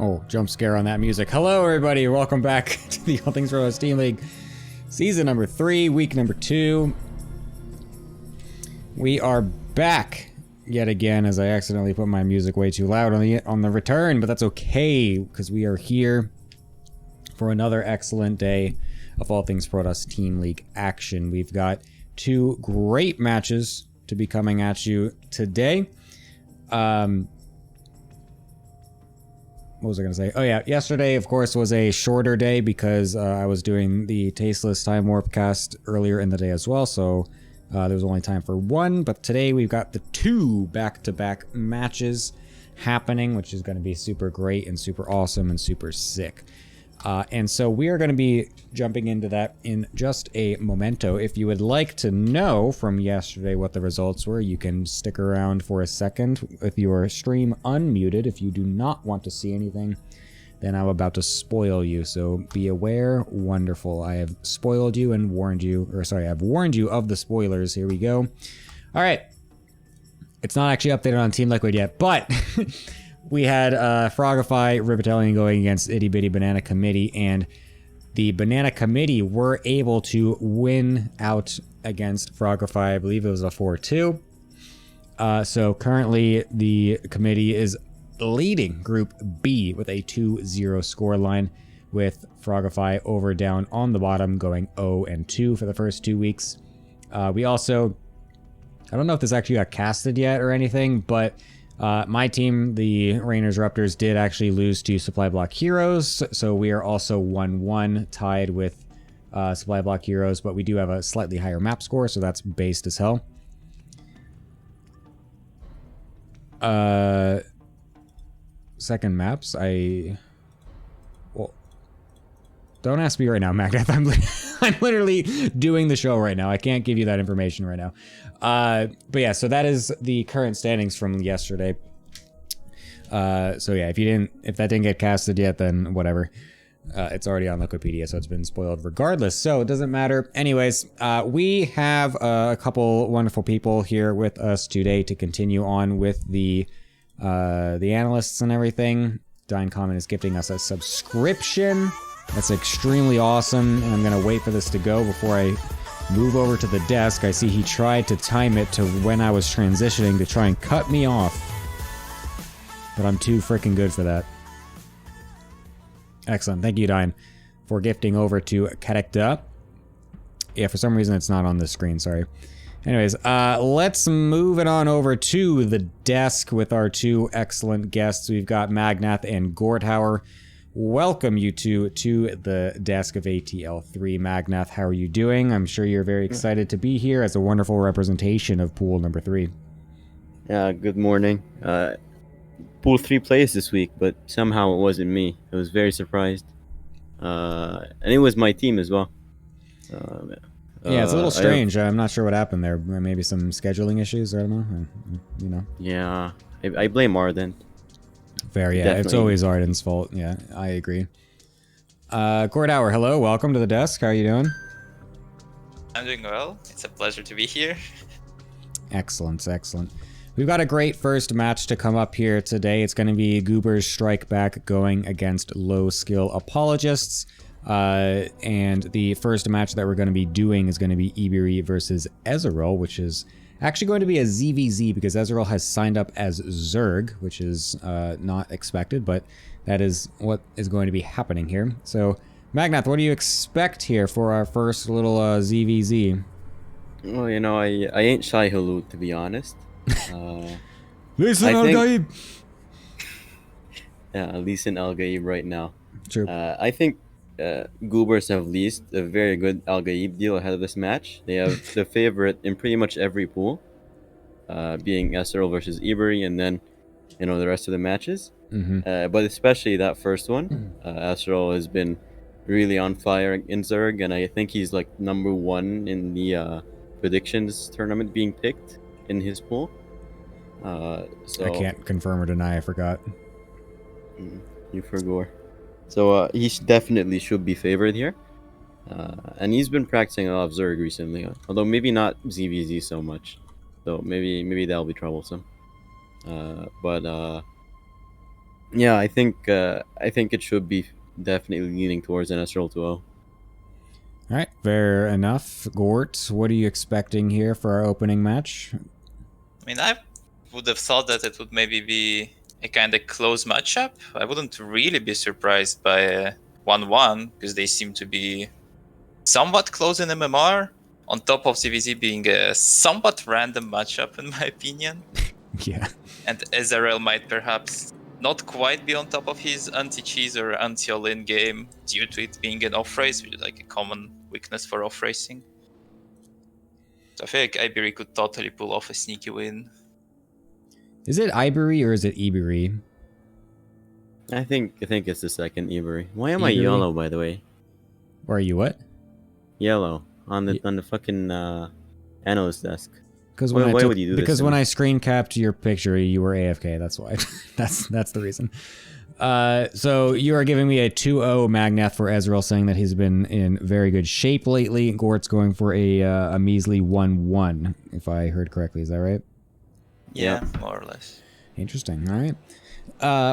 Oh, jump scare on that music. Hello, everybody. Welcome back to the All Things Protoss Team League Season number 3, week number 2. We are back yet again, as I accidentally put my music way too loud on the return, but that's okay, because we are here for another excellent day of All Things Protoss Team League action. We've got 2 great matches to be coming at you today. What was I going to say? Oh yeah, yesterday, of course, was a shorter day because I was doing the Tasteless Time Warp cast earlier in the day as well, so there was only time for 1, but today we've got the 2 back-to-back matches happening, which is going to be super great and super awesome and super sick. And so we are going to be jumping into that in just a momento. If you would like to know from yesterday what the results were, you can stick around for a second with your stream unmuted. If you do not want to see anything, then I'm about to spoil you. So be aware. Wonderful. I have spoiled you and warned you, or sorry, I've warned you of the spoilers. Here we go. All right. It's not actually updated on Team Liquid yet, but we had Frogify Ribbitellion going against Itty Bitty Banana Committee, and the Banana Committee were able to win out against Frogify. I believe it was a 4-2. So currently the committee is leading Group B with a 2-0 scoreline, with Frogify over down on the bottom going 0-2 for the first 2 weeks. We also, I don't know if this actually got casted yet or anything, but my team, the Rainers Raptors, did actually lose to Supply Block Heroes, so we are also 1-1 tied with Supply Block Heroes, but we do have a slightly higher map score, so that's based as hell. Second maps, well, don't ask me right now, Magnath. I'm literally doing the show right now. I can't give you that information right now. But yeah, so that is the current standings from yesterday. So yeah, if that didn't get casted yet, then whatever. It's already on Wikipedia, so it's been spoiled regardless. So it doesn't matter. Anyways, we have a couple wonderful people here with us today to continue on with the analysts and everything. Dine Common is gifting us a subscription. That's extremely awesome, and I'm gonna wait for this to go before I move over to the desk. I see he tried to time it to when I was transitioning to try and cut me off, but I'm too freaking good for that. Excellent. Thank you, Dine, for gifting over to Karekta. Yeah, for some reason it's not on the screen, sorry. Anyways, let's move it on over to the desk with our 2 excellent guests. We've got Magnath and Gorthauer. Welcome you two to the desk of ATL3. Magnath, how are you doing? I'm sure you're very excited to be here as a wonderful representation of Pool number 3. Yeah, good morning. Pool 3 plays this week, but somehow it wasn't me. I was very surprised. And it was my team as well. Yeah, it's a little strange. I'm not sure what happened there. Maybe some scheduling issues, I don't know. You know. Yeah, I blame Arden. Fair, yeah. Definitely. It's always Arden's fault. Yeah, I agree. Gorthauer, hello. Welcome to the desk. How are you doing? I'm doing well. It's a pleasure to be here. Excellent, excellent. We've got a great first match to come up here today. It's going to be Goobers Strike Back going against Low Skill Apologists. And the first match that we're going to be doing is going to be Iberi versus Ezreal, which is actually going to be a ZVZ because Ezreal has signed up as Zerg, which is not expected, but that is what is going to be happening here. So, Magnath, what do you expect here for our first little ZVZ? Well, you know, I ain't Shai Hulud, to be honest. Listen, Al-Gaib! Yeah, listen, Al-Gaib right now. True. I think Goobers have leased a very good Al-Gaib deal ahead of this match. They have the favorite in pretty much every pool, being Ezreal versus Iberi, and then, you know, the rest of the matches. But especially that first one, Ezreal has been really on fire in Zerg, and I think he's like #1 in the predictions tournament being picked in his pool. So I can't confirm or deny, I forgot. You forgot. So he definitely should be favored here. And he's been practicing a lot of Zerg recently, although maybe not ZVZ so much. So maybe that'll be troublesome. But Yeah, I think it should be definitely leaning towards an SRL 2.0. All right, fair enough. Gort, what are you expecting here for our opening match? I mean, I would have thought that it would maybe be a kind of close matchup. I wouldn't really be surprised by a 1-1 because they seem to be somewhat close in MMR, on top of CVZ being a somewhat random matchup in my opinion. Yeah. And Ezreal might perhaps not quite be on top of his anti-cheese or anti-all-in game due to it being an off-race, which is like a common weakness for off-racing. So I feel like Ibery could totally pull off a sneaky win. Is it Ibery or is it Ebery? I think it's the second Ivory. Why am I Ivory? yellow, by the way? Or are you what? Yellow on the fucking analyst desk. Because Why when I would you do this because to when me? I screen capped your picture, you were AFK. That's why. that's the reason. So you are giving me a 2-0 Magnath for Ezreal, saying that he's been in very good shape lately. Gort's going for a measly 1-1, if I heard correctly. Is that right? Yeah, more or less. Interesting. All right.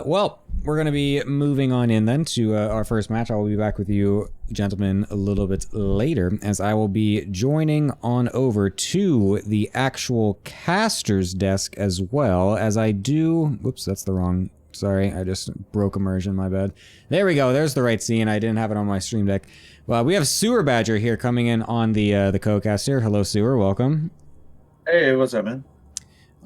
Well, we're going to be moving on in then to our first match. I will be back with you, gentlemen, a little bit later, as I will be joining on over to the actual caster's desk as well, as I do... Whoops, that's the wrong... Sorry, I just broke immersion, my bad. There we go, there's the right scene. I didn't have it on my stream deck. Well, we have Sewer Badger here coming in on the co-caster. Hello, Sewer, welcome. Hey, what's up, man?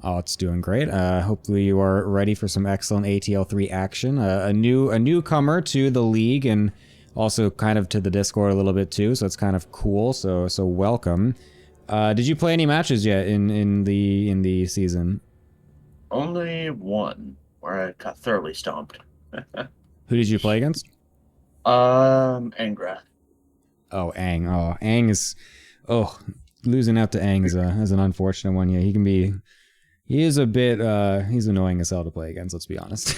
Oh, it's doing great. Hopefully you are ready for some excellent ATL3 action. A newcomer to the league and also kind of to the Discord a little bit too, so it's kind of cool. So welcome. Did you play any matches yet in the season? Only one where I got thoroughly stomped. Who did you play against? Angra. Oh, Aang. Oh, Aang is... Oh, losing out to Aang is an unfortunate one. Yeah, he is a bit, he's annoying as hell to play against, let's be honest.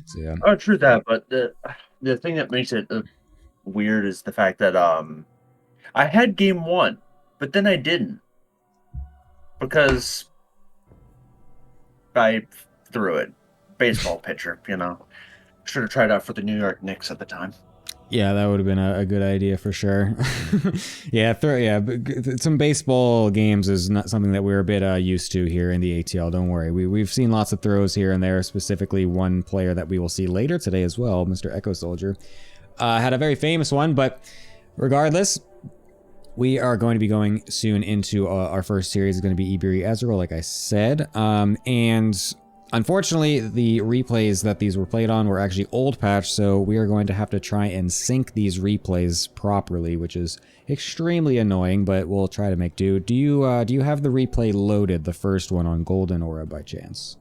So, yeah. Oh, true that, but the thing that makes it weird is the fact that I had game one, but then I didn't because I threw it. Baseball pitcher, you know. Should have tried out for the New York Knicks at the time. Yeah, that would have been a good idea for sure. Some baseball games is not something that we're a bit used to here in the ATL. Don't worry, we've seen lots of throws here and there. Specifically, one player that we will see later today as well, Mr. Echo Soldier, had a very famous one. But regardless, we are going to be going soon into our first series. Is going to be Iberi Ezreal, like I said, and unfortunately, the replays that these were played on were actually old patch, so we are going to have to try and sync these replays properly, which is extremely annoying, but we'll try to make do. Do you have the replay loaded, the first one on Golden Aura by chance?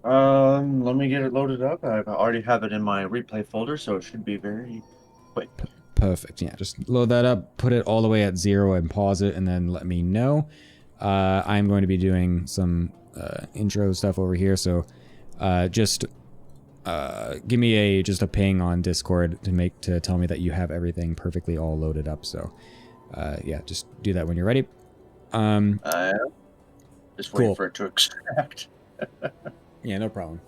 Let me get it loaded up. I already have it in my replay folder, so it should be very quick. Perfect. Yeah, just load that up, put it all the way at 0 and pause it, and then let me know. I'm going to be doing some intro stuff over here, so just give me just a ping on Discord to tell me that you have everything perfectly all loaded up. So yeah, just do that when you're ready. Just waiting Cool. for it to extract. Yeah, no problem.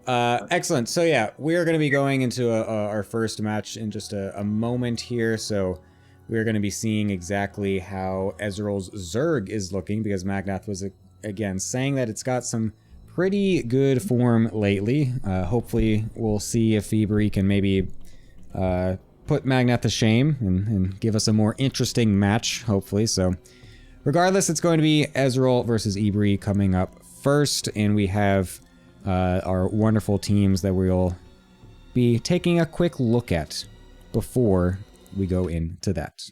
Excellent. So yeah, we are going to be going into our first match in just a moment here. So we're going to be seeing exactly how Ezreal's Zerg is looking, because Magnath was again saying that it's got some pretty good form lately. Hopefully we'll see if Iberi can maybe put Magnath to shame and give us a more interesting match, hopefully. So regardless, it's going to be Ezreal versus Iberi coming up first, and we have our wonderful teams that we'll be taking a quick look at before we go into that.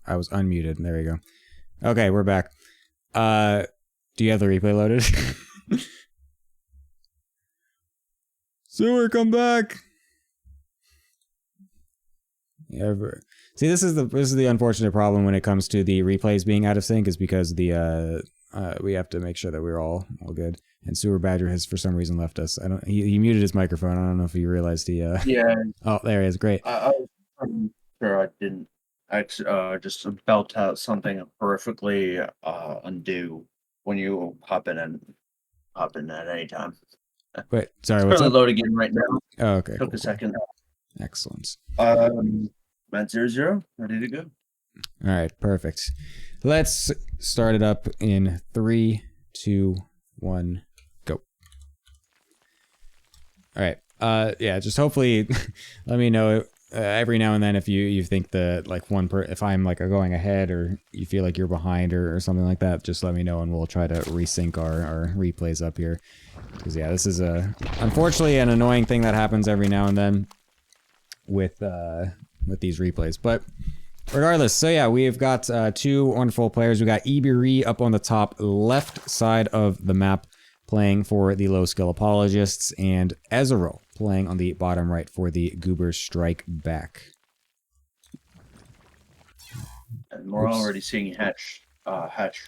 I was unmuted. There you go. Okay, we're back. Do you have the replay loaded? Sewer, come back! Yeah, see, this is the unfortunate problem when it comes to the replays being out of sync, is because the we have to make sure that we're all good. And Sewer Badger has for some reason left us. He muted his microphone. I don't know if he realized he Yeah. Oh, there he is. Great. I was sure I didn't. I just belt out something horrifically undo when you hop in at any time. Wait, sorry, It's what's currently up? loading in right now. Oh, okay. Took Cool, a second. Excellent. At 0-0, ready to go. All right, perfect. Let's start it up in 3, 2, 1, go. All right. Yeah, just hopefully let me know every now and then if you think that like if I'm like going ahead or you feel like you're behind or something like that, just let me know and we'll try to resync our replays up here. Because yeah, this is unfortunately an annoying thing that happens every now and then with these replays. But regardless, so yeah, we've got two wonderful players. We got Iberi up on the top left side of the map playing for the low skill Apologists, and Ezreal playing on the bottom right for the Goobers Strike Back. And we're already seeing hatch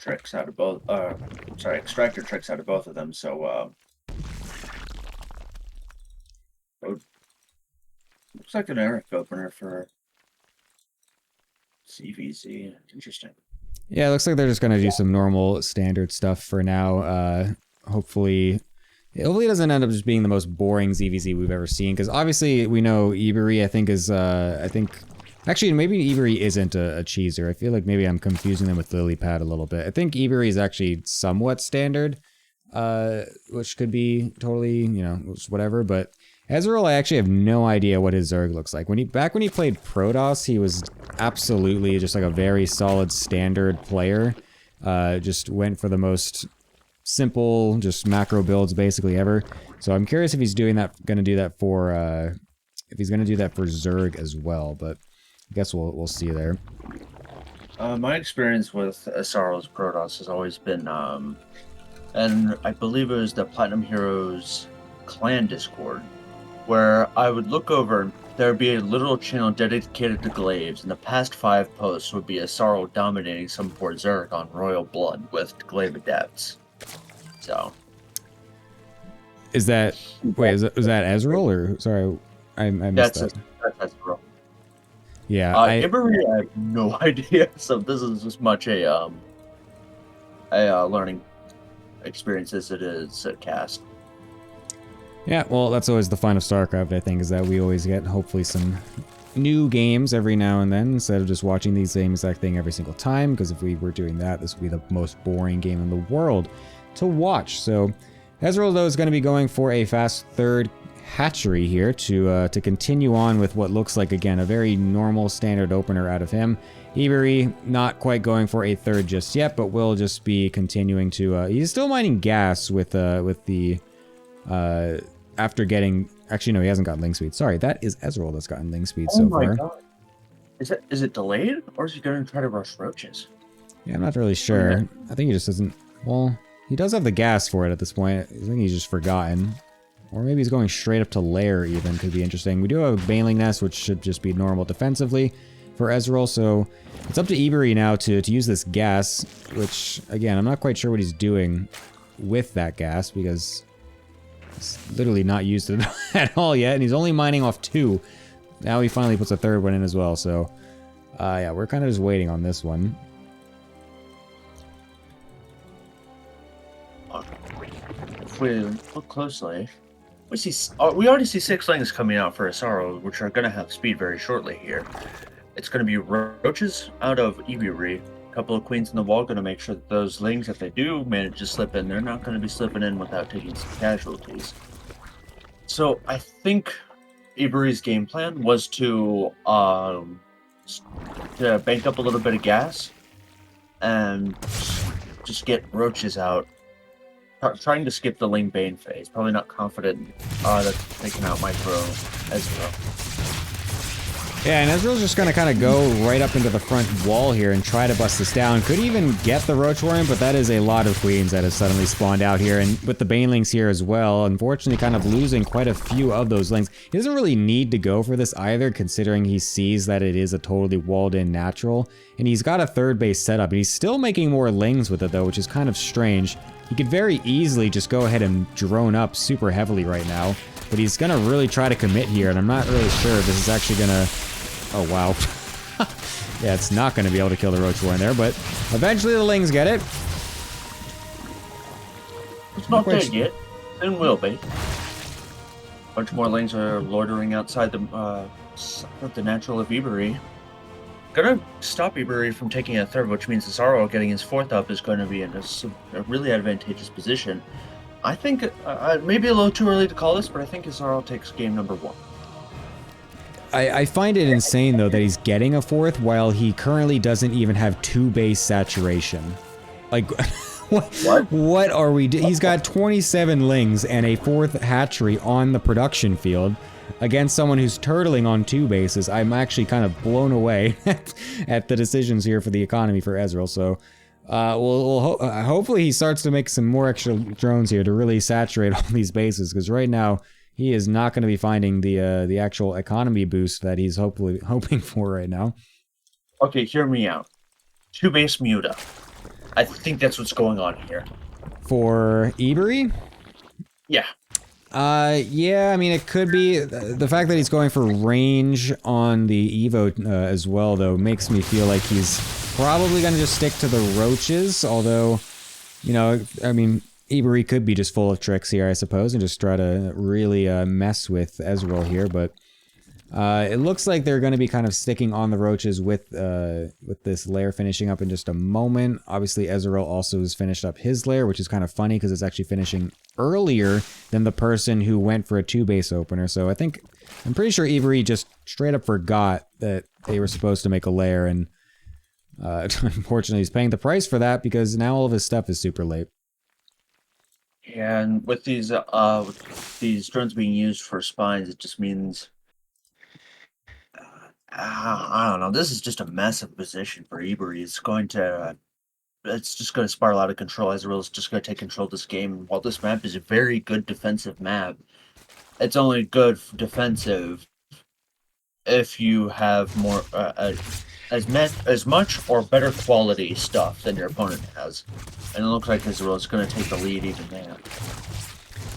tricks out of both. Extractor tricks out of both of them. So looks like an Eric opener for CVZ. Interesting. Yeah, it looks like they're just gonna do some normal standard stuff for now. Hopefully it doesn't end up just being the most boring ZVZ we've ever seen, because obviously we know Iberi, I think, is actually maybe Iberi isn't a cheeser. I feel like maybe I'm confusing them with Lilypad a little bit. I think Iberi is actually somewhat standard, which could be totally, you know, whatever, but Ezreal, I actually have no idea what his Zerg looks like. Back when he played Protoss, he was absolutely just like a very solid standard player. Just went for the most simple, just macro builds basically ever. So I'm curious if he's gonna do that for Zerg as well, but I guess we'll see there. My experience with Asara's Protoss has always been, and I believe it was the Platinum Heroes clan Discord, where I would look over, there would be a literal channel dedicated to Glaives, and the past 5 posts would be Asaro dominating some poor Zerg on Royal Blood with Glaive Adepts. So. Was that Ezreal or sorry, I missed that. That's Ezreal. Yeah, Iberi, I have no idea. So this is as much a learning experience as it is a cast. Yeah, well, that's always the fun of StarCraft, I think, is that we always get hopefully some new games every now and then instead of just watching the same exact thing every single time, because if we were doing that, this would be the most boring game in the world to watch. So Ezreal, though, is going to be going for a fast third hatchery here to continue on with what looks like, again, a very normal standard opener out of him. Iberi not quite going for a third just yet, but will just be continuing to... he's still mining gas with the... after getting... Actually, no, he hasn't gotten link speed. Sorry, that is Ezreal that's gotten link speed so far. Oh my god. Is it delayed? Or is he going to try to rush roaches? Yeah, I'm not really sure. Okay. I think he just doesn't... Well, he does have the gas for it at this point. I think he's just forgotten. Or maybe he's going straight up to lair even. Could be interesting. We do have a Baneling Nest, which should just be normal defensively for Ezreal. So it's up to Iberi now to use this gas, which, again, I'm not quite sure what he's doing with that gas, because... He's literally not used it at all yet, and he's only mining off 2. Now he finally puts a third one in as well, so... yeah, we're kind of just waiting on this one. If we look closely, we already see 6 lings coming out for Asaro, which are going to have speed very shortly here. It's going to be roaches out of Iberi. Couple of queens in the wall, going to make sure that those lings, if they do manage to slip in, they're not going to be slipping in without taking some casualties. So I think Iberi's game plan was to bank up a little bit of gas and just get roaches out, trying to skip the Ling Bane phase. Probably not confident that taking out Micro Ezreal. Yeah, and Ezreal's just gonna kind of go right up into the front wall here and try to bust this down. Could even get the Roach Warren, but that is a lot of queens that have suddenly spawned out here. And with the Banelings here as well, unfortunately kind of losing quite a few of those lings. He doesn't really need to go for this either, considering he sees that it is a totally walled-in natural. And he's got a third base setup. He's still making more lings with it, though, which is kind of strange. He could very easily just go ahead and drone up super heavily right now. But he's gonna really try to commit here, and I'm not really sure if this is actually gonna... Oh, wow. Yeah, it's not going to be able to kill the Roach Warren there, but eventually the Lings get it. It's not dead yet. It will be. A bunch more Lings are loitering outside the natural of Ebury. Gonna stop Ebury from taking a third, which means Cesaro getting his fourth up is going to be in a really advantageous position. I think, maybe a little too early to call this, but I think Cesaro takes game number 1. I find it insane, though, that he's getting a fourth while he currently doesn't even have 2 base saturation. Like, what are we doing? He's got 27 lings and a 4th hatchery on the production field against someone who's turtling on 2 bases. I'm actually kind of blown away at the decisions here for the economy for Ezreal, so... hopefully he starts to make some more extra drones here to really saturate all these bases, because right now... he is not going to be finding the actual economy boost that he's hoping for right now. Okay, hear me out. 2 base Muta. I think that's what's going on here. For Ebury? Yeah. Yeah, I mean, it could be. The fact that he's going for range on the Evo as well, though, makes me feel like he's probably going to just stick to the roaches, although, you know, I mean... Ebury could be just full of tricks here, I suppose, and just try to really mess with Ezreal here, but it looks like they're going to be kind of sticking on the roaches with this lair finishing up in just a moment. Obviously, Ezreal also has finished up his lair, which is kind of funny because it's actually finishing earlier than the person who went for a 2-base opener, so I'm pretty sure Ebury just straight up forgot that they were supposed to make a lair, and unfortunately he's paying the price for that because now all of his stuff is super late. And with these drones being used for spines, it just means I don't know. This is just a massive position for Ebury. It's just going to spiral out of control. Ezreal is just going to take control of this game. While this map is a very good defensive map, it's only good defensive if you have more as much or better quality stuff than your opponent has. And it looks like Ezreal is going to take the lead even there.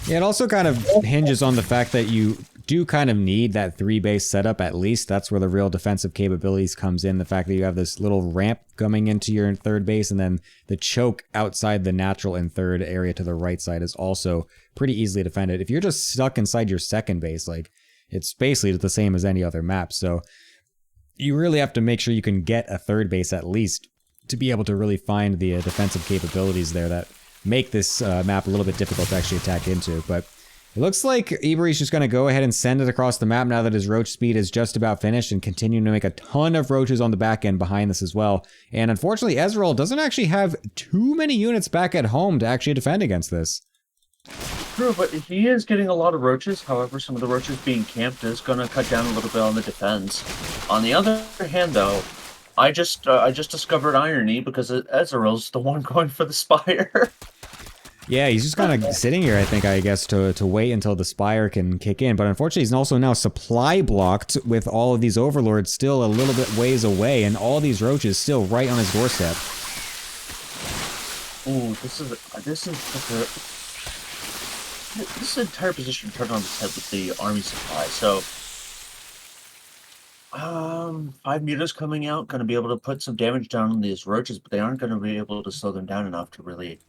Yeah, it also kind of hinges on the fact that you do kind of need that 3-base setup at least. That's where the real defensive capabilities comes in. The fact that you have this little ramp coming into your 3rd base, and then the choke outside the natural and 3rd area to the right side is also pretty easily defended. If you're just stuck inside your 2nd base, like, it's basically the same as any other map. So you really have to make sure you can get a 3rd base at least to be able to really find the defensive capabilities there that make this map a little bit difficult to actually attack into. But it looks like Ebury's just going to go ahead and send it across the map now that his roach speed is just about finished, and continue to make a ton of roaches on the back end behind this as well. And unfortunately, Ezreal doesn't actually have too many units back at home to actually defend against this. True, but he is getting a lot of roaches. However, some of the roaches being camped is going to cut down a little bit on the defense. On the other hand, though, I just discovered irony because Ezreal's the one going for the Spire. Yeah, he's just kind of sitting here, I guess, to wait until the Spire can kick in. But unfortunately, he's also now supply blocked with all of these Overlords still a little bit ways away, and all these roaches still right on his doorstep. Ooh, this entire position turned on its head with the army supply. So, 5 mutas coming out, going to be able to put some damage down on these roaches, but they aren't going to be able to slow them down enough to really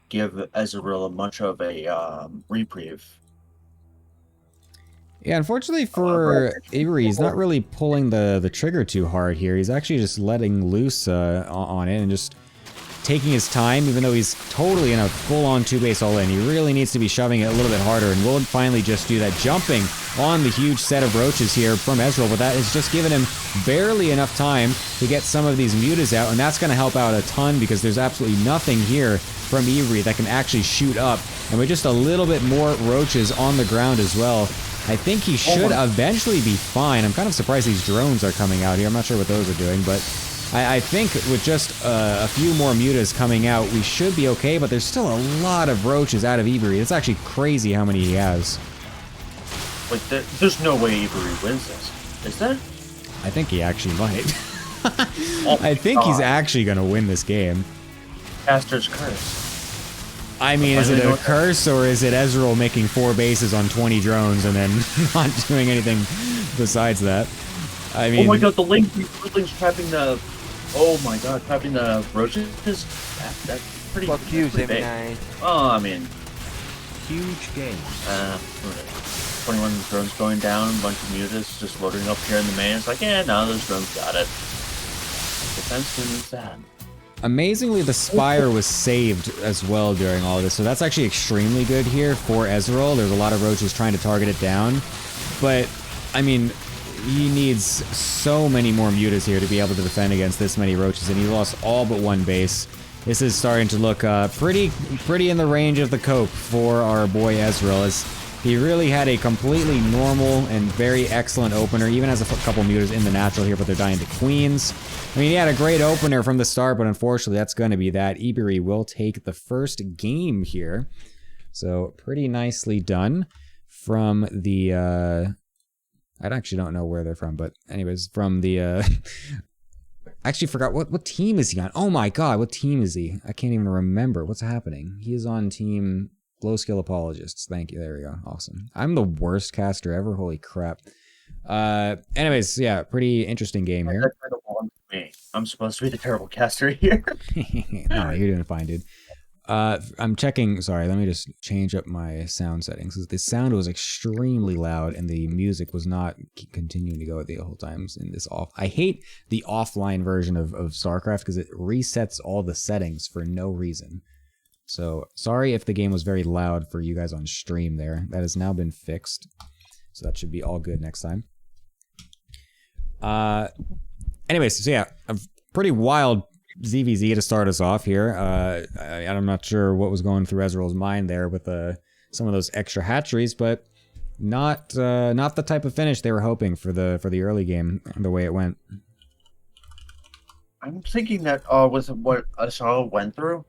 give Ezreal much of a reprieve. Yeah, unfortunately for Ebury, he's not really pulling the trigger too hard here. He's actually just letting loose on it and just taking his time, even though he's totally in a full-on 2-base all-in. He really needs to be shoving it a little bit harder, and will finally just do that, jumping on the huge set of roaches here from Ezreal, but that has just given him barely enough time to get some of these mutas out, and that's going to help out a ton because there's absolutely nothing here from Ebury that can actually shoot up, and with just a little bit more roaches on the ground as well, I think he should eventually be fine. I'm kind of surprised these drones are coming out here. I'm not sure what those are doing, but I think with just a few more mutas coming out, we should be okay, but there's still a lot of roaches out of Ivory. It's actually crazy how many he has. Like, there's no way Ivory wins this. Is there? I think he actually might. Oh I think he's God. actually going to win this game. Caster's Curse. I mean, is it a curse or is it Ezreal making 4 bases on 20 drones and then not doing anything besides that? I mean, Oh my god, the Linkling's trapping the... Oh my god, trapping the roaches? That's pretty... Fuck you, that's pretty big. Gemini. Oh, I mean... Huge game. 21 drones going down, a bunch of mutas just loading up here in the main. It's like, yeah, no, those drones got it. Defense team is sad. amazingly, the Spire was saved as well during all of this, so that's actually extremely good here for Ezreal. There's a lot of roaches trying to target it down, but, I mean, he needs so many more mutas here to be able to defend against this many roaches, and he lost all but 1 base. This is starting to look pretty in the range of the cope for our boy Ezreal, as he really had a completely normal and very excellent opener. Even has a couple mutas in the natural here, but they're dying to queens. I mean, he had a great opener from the start, but unfortunately that's going to be that. Iberi will take the first game here. So pretty nicely done from the... I actually don't know where they're from, but anyways, from the... I actually forgot, what team is he on? Oh my god, what team is he? I can't even remember. What's happening? He is on team Low Skill Apologists. Thank you, there we go. Awesome. I'm the worst caster ever, holy crap. Anyways, yeah, pretty interesting game here. I'm supposed to be the terrible caster here. No, you're doing fine, dude. I'm checking, sorry, let me just change up my sound settings. The sound was extremely loud and the music was not continuing to go the whole time in this off. I hate the offline version of StarCraft because it resets all the settings for no reason. So, sorry if the game was very loud for you guys on stream there. That has now been fixed. So that should be all good next time. Anyways, so yeah, a pretty wild ZVZ to start us off here. I'm not sure what was going through Ezreal's mind there with some of those extra hatcheries, but not the type of finish they were hoping for the early game, the way it went. I'm thinking that with what Asaro went through,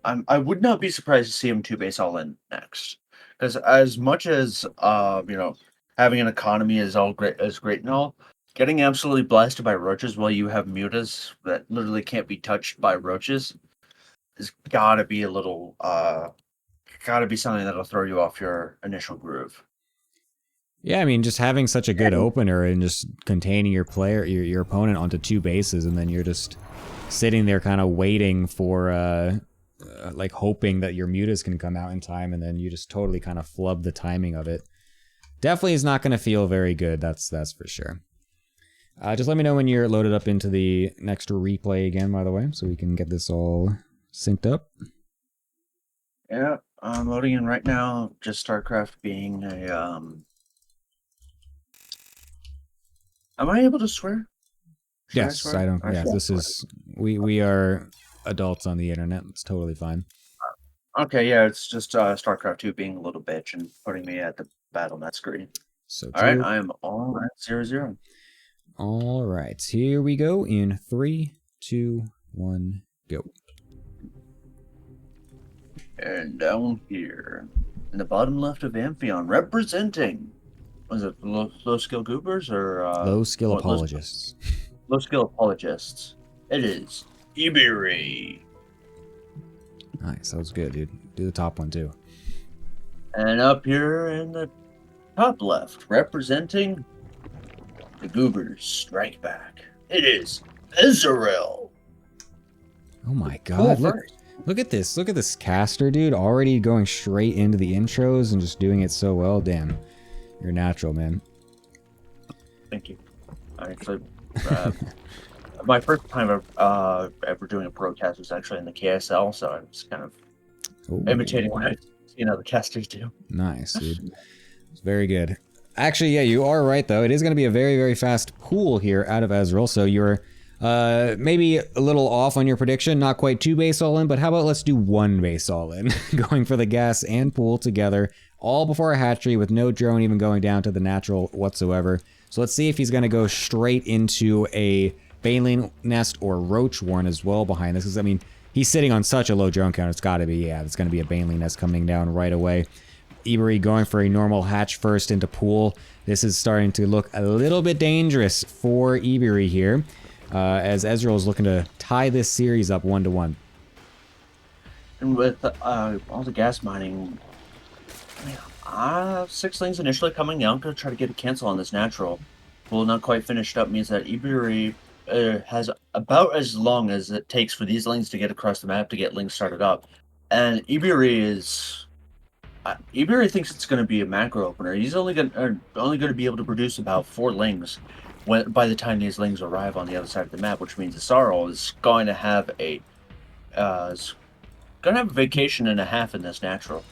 I would not be surprised to see him 2-base all in next. Because as much as having an economy is great and all, getting absolutely blasted by roaches while you have mutas that literally can't be touched by roaches has gotta be a little gotta be something that'll throw you off your initial groove. Yeah, I mean, just having such a good opener and just containing your opponent onto 2 bases, and then you're just sitting there kind of waiting for like hoping that your mutas can come out in time, and then you just totally kind of flub the timing of it. Definitely is not going to feel very good, that's for sure. Just let me know when you're loaded up into the next replay again, by the way, so we can get this all synced up. Yeah, I'm loading in right now, just StarCraft being a Am I able to swear? Should Yes, swear? I don't. I Yeah, should. this is we are adults on the internet. It's totally fine. Okay, yeah, it's just StarCraft 2 being a little bitch and putting me at the BattleNet screen. So All right, true. I am all at 0-0. All right, here we go in 3, 2, 1, go. And down here, in the bottom left of Amphion, representing, was it low skill Goobers or Low skill what, apologists. Low skill Apologists. It is Iberi. Nice, that was good, dude. Do the top one too. And up here in the top left, representing the Goobers Strike Back, it is Ezreal. Oh my Cool god, look at this. Look at this caster, dude. Already going straight into the intros and just doing it so well. Damn. You're natural, man. Thank you. I actually, my first time ever doing a broadcast was actually in the KSL, so I was kind of Ooh, imitating what the casters do. nice, dude. It's very good. Actually, yeah, you are right, though. It is going to be a very, very fast pool here out of Ezreal, so you're maybe a little off on your prediction. Not quite 2 base all in, but how about let's do 1 base all in? Going for the gas and pool together. all before a hatchery with no drone even going down to the natural whatsoever. So let's see if he's going to go straight into a baneling nest or roach warren as well behind this. Because, I mean, he's sitting on such a low drone count. It's got to be, yeah, it's going to be a baneling nest coming down right away. Ebery going for a normal hatch first into pool. This is starting to look a little bit dangerous for Ebery here, as Ezreal is looking to tie this series up 1-1. And with all the gas mining, Sixlings initially coming out to try to get a cancel on this natural. Pool not quite finished up means that Ebery has about as long as it takes for these lanes to get across the map to get links started up. And Ebery thinks it's going to be a macro opener. He's only going to be able to produce about 4 lings by the time these lings arrive on the other side of the map, which means Asaro is going to have a vacation and a half in this natural.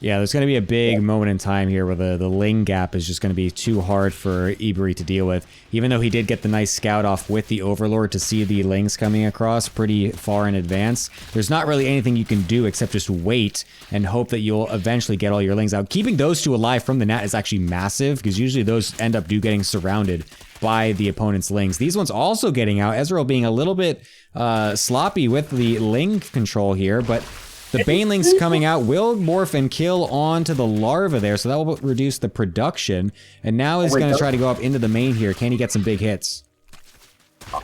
Yeah, there's going to be a big moment in time here where the ling gap is just going to be too hard for Ebery to deal with. Even though he did get the nice scout off with the Overlord to see the lings coming across pretty far in advance, there's not really anything you can do except just wait and hope that you'll eventually get all your lings out. Keeping those 2 alive from the net is actually massive, because usually those end up getting surrounded by the opponent's lings. These ones also getting out. Ezreal being a little bit sloppy with the ling control here, but the banelings coming out will morph and kill onto the larva there, so that will reduce the production. And now he's going to try to go up into the main here. Can he get some big hits?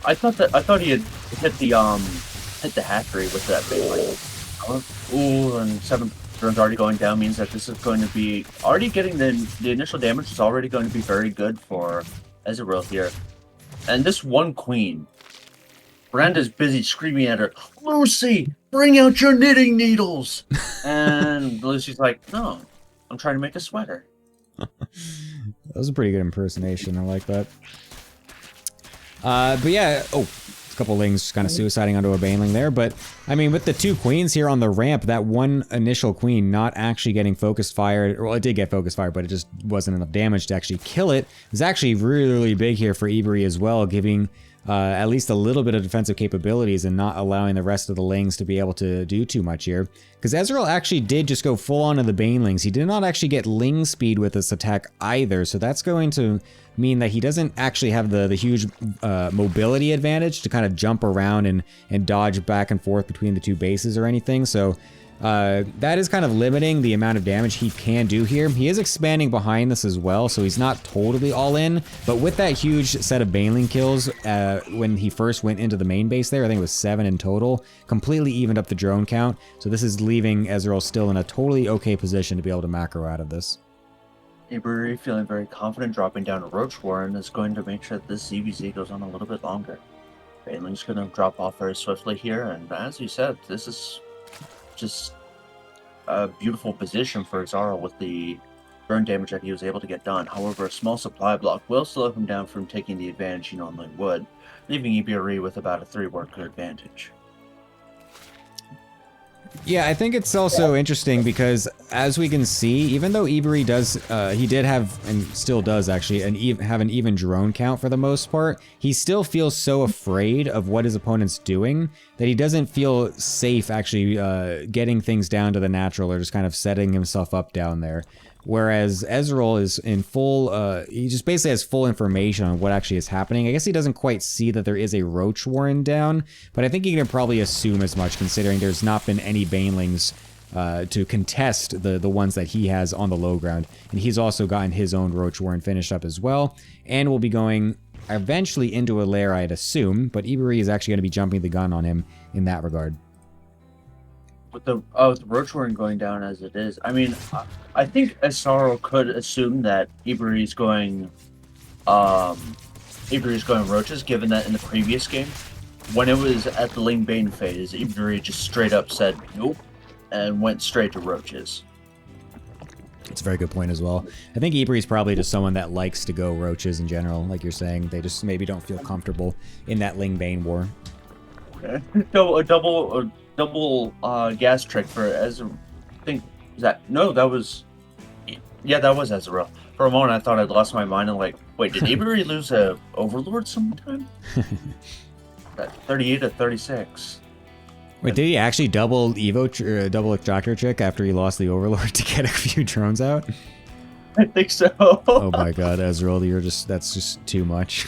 I thought he had hit the hatchery with that baneling. Ooh, and 7 drones already going down means that this is going to be already getting the initial damage is already going to be very good for Ezreal here. And this one queen, Miranda's busy screaming at her, "Lucy, bring out your knitting needles!" And Lucy's like, "No, I'm trying to make a sweater." That was a pretty good impersonation. I like that. But yeah, a couple lings kind of suiciding onto a baneling there. But, I mean, with the 2 queens here on the ramp, that one initial queen not actually getting focused fired, well, it did get focused fired, but it just wasn't enough damage to actually kill it. It was actually really, really big here for Ebery as well, giving at least a little bit of defensive capabilities and not allowing the rest of the lings to be able to do too much here. Because Ezreal actually did just go full on to the banelings. He did not actually get ling speed with this attack either, so that's going to mean that he doesn't actually have the huge mobility advantage to kind of jump around and dodge back and forth between the 2 bases or anything. So that is kind of limiting the amount of damage he can do here. He is expanding behind this as well, so he's not totally all in. But with that huge set of baneling kills, when he first went into the main base there, I think it was 7 in total, completely evened up the drone count. So this is leaving Ezreal still in a totally okay position to be able to macro out of this. Ebery, feeling very confident, dropping down a Roach Warren, is going to make sure that this ZVZ goes on a little bit longer. Baneling's going to drop off very swiftly here, and as you said, this is just a beautiful position for Zara with the burn damage that he was able to get done. However, a small supply block will slow him down from taking the advantage he normally would, leaving Ebery with about a 3-worker advantage. Yeah, I think it's also interesting because, as we can see, even though Ebery does, he did have, and still does actually, have an even drone count for the most part, he still feels so afraid of what his opponent's doing that he doesn't feel safe actually getting things down to the natural or just kind of setting himself up down there. Whereas Ezreal is in full, he just basically has full information on what actually is happening. I guess he doesn't quite see that there is a Roach Warren down, but I think he can probably assume as much considering there's not been any Banelings to contest the ones that he has on the low ground. And he's also gotten his own Roach Warren finished up as well, and will be going eventually into a lair, I'd assume, but Ebery is actually going to be jumping the gun on him in that regard. With the Roach Warren going down as it is, I mean, I think Asaro could assume that Ebery's going Roaches, given that in the previous game, when it was at the Ling Bane phase, Ebery just straight up said nope and went straight to Roaches. It's a very good point as well. I think Ebery's probably just someone that likes to go Roaches in general, like you're saying. They just maybe don't feel comfortable in that Ling Bane war. So a double gas trick for Ezreal. I think that was Ezreal. For a moment, I thought I'd lost my mind and like, wait, did Ebery lose a Overlord sometime? That 38 to 36. Wait, did he actually double double extractor trick after he lost the Overlord to get a few drones out? I think so. Oh my god, Ezreal, that's just too much.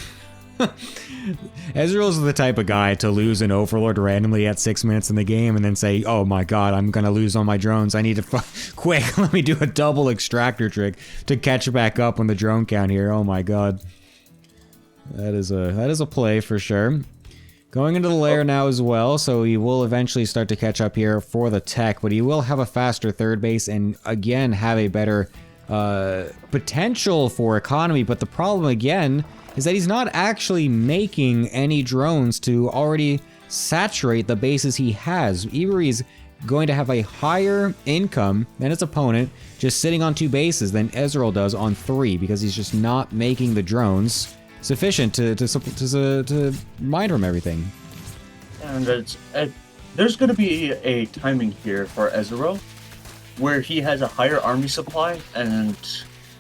Ezreal's the type of guy to lose an Overlord randomly at 6 minutes in the game and then say, oh my god, I'm gonna lose all my drones. I need to quick, let me do a double extractor trick to catch back up on the drone count here. Oh my god. That is a play for sure. Going into the lair now as well, so he will eventually start to catch up here for the tech, but he will have a faster third base and again have a better potential for economy, but the problem again is that he's not actually making any drones to already saturate the bases he has. Iberi's going to have a higher income than his opponent just sitting on 2 bases than Ezreal does on 3 because he's just not making the drones sufficient to mine from everything. And there's going to be a timing here for Ezreal where he has a higher army supply and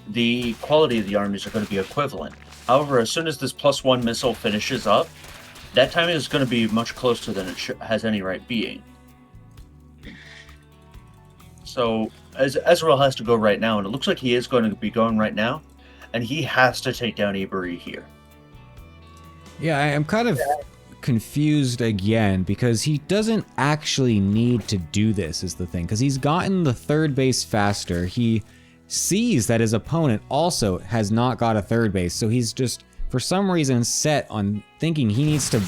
the quality of the armies are going to be equivalent. However, as soon as this +1 missile finishes up, that timing is going to be much closer than it has any right being. So, as Ezreal has to go right now, and it looks like he is going to be going right now, and he has to take down Iberi here. Yeah, I'm kind of confused again because he doesn't actually need to do this is the thing, because he's gotten the third base faster. He sees that his opponent also has not got a third base, so he's just for some reason set on thinking he needs to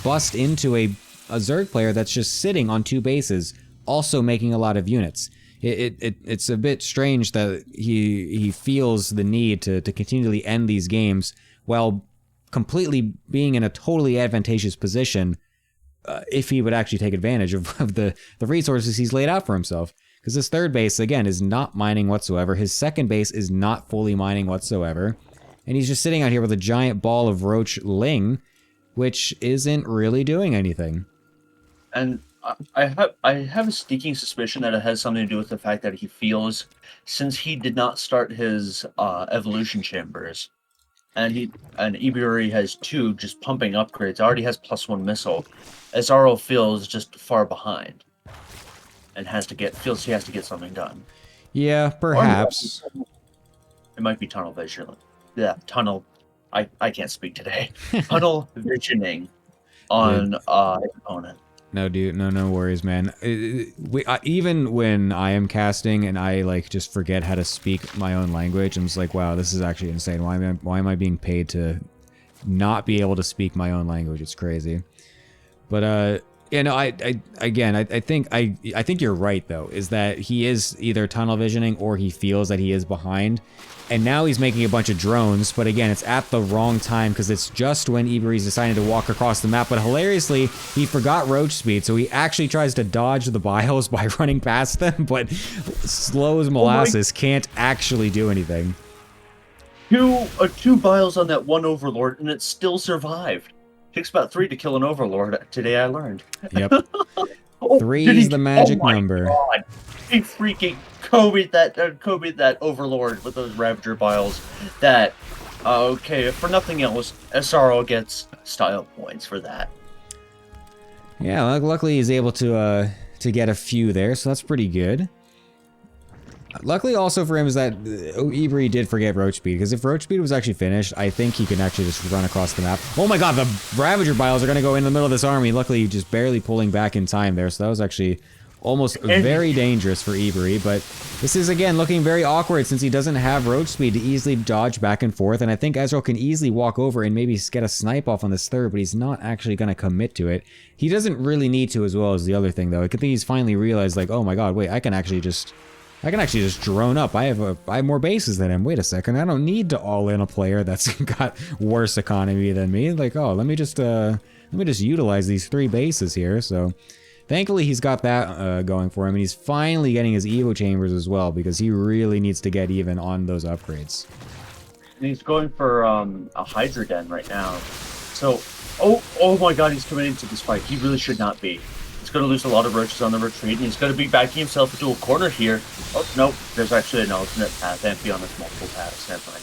bust into a Zerg player that's just sitting on 2 bases, also making a lot of units. It's a bit strange that he feels the need to continually end these games while completely being in a totally advantageous position if he would actually take advantage of the resources he's laid out for himself. Because his third base, again, is not mining whatsoever. His second base is not fully mining whatsoever. And he's just sitting out here with a giant ball of Roach Ling, which isn't really doing anything. And I have a sneaking suspicion that it has something to do with the fact that he feels, since he did not start his evolution chambers, and Iberi has 2 just pumping upgrades, already has +1 missile, Ezreal feels just far behind. And feels he has to get something done. Yeah, perhaps. It might be tunnel vision. Yeah, tunnel. I can't speak today. Tunnel visioning on his opponent. No, dude, no worries, man. Even when I am casting and I like just forget how to speak my own language, I'm just like, wow, this is actually insane. Why am I being paid to not be able to speak my own language? It's crazy. But yeah, no, I think you're right though, is that he is either tunnel visioning or he feels that he is behind. And now he's making a bunch of drones, but again, it's at the wrong time because it's just when Iberi's deciding to walk across the map. But hilariously, he forgot Roach speed, so he actually tries to dodge the bios by running past them, but slow as molasses can't actually do anything. 2 bios on that 1 Overlord, and it still survived. Takes about 3 to kill an Overlord. Today I learned. Yep. 3 is the magic number. God. He freaking Kobe that Overlord with those Ravager biles. That okay, for nothing else, SRO gets style points for that. Yeah, luckily he's able to get a few there, so that's pretty good. Luckily also for him is that Iberi did forget Roach Speed, because if Roach Speed was actually finished, I think he can actually just run across the map. Oh my god, the Ravager biles are going to go in the middle of this army. Luckily, just barely pulling back in time there, so that was actually almost very dangerous for Iberi, but this is again looking very awkward since he doesn't have Roach Speed to easily dodge back and forth, and I think Ezreal can easily walk over and maybe get a snipe off on this third, but he's not actually going to commit to it. He doesn't really need to as well as the other thing though. I think he's finally realized like, oh my god, wait, I can actually just drone up. I have more bases than him. Wait a second, I don't need to all in a player that's got worse economy than me. Like, oh, let me just utilize these 3 bases here. So thankfully he's got that going for him, and he's finally getting his Evo chambers as well, because he really needs to get even on those upgrades. And he's going for a Hydra Den right now. So, oh my god, he's committing to this fight. He really should not be. He's going to lose a lot of roaches on the retreat, and he's going to be backing himself into a corner here. Oh, no, there's actually an alternate path. Amphi on this multiple paths. Never mind.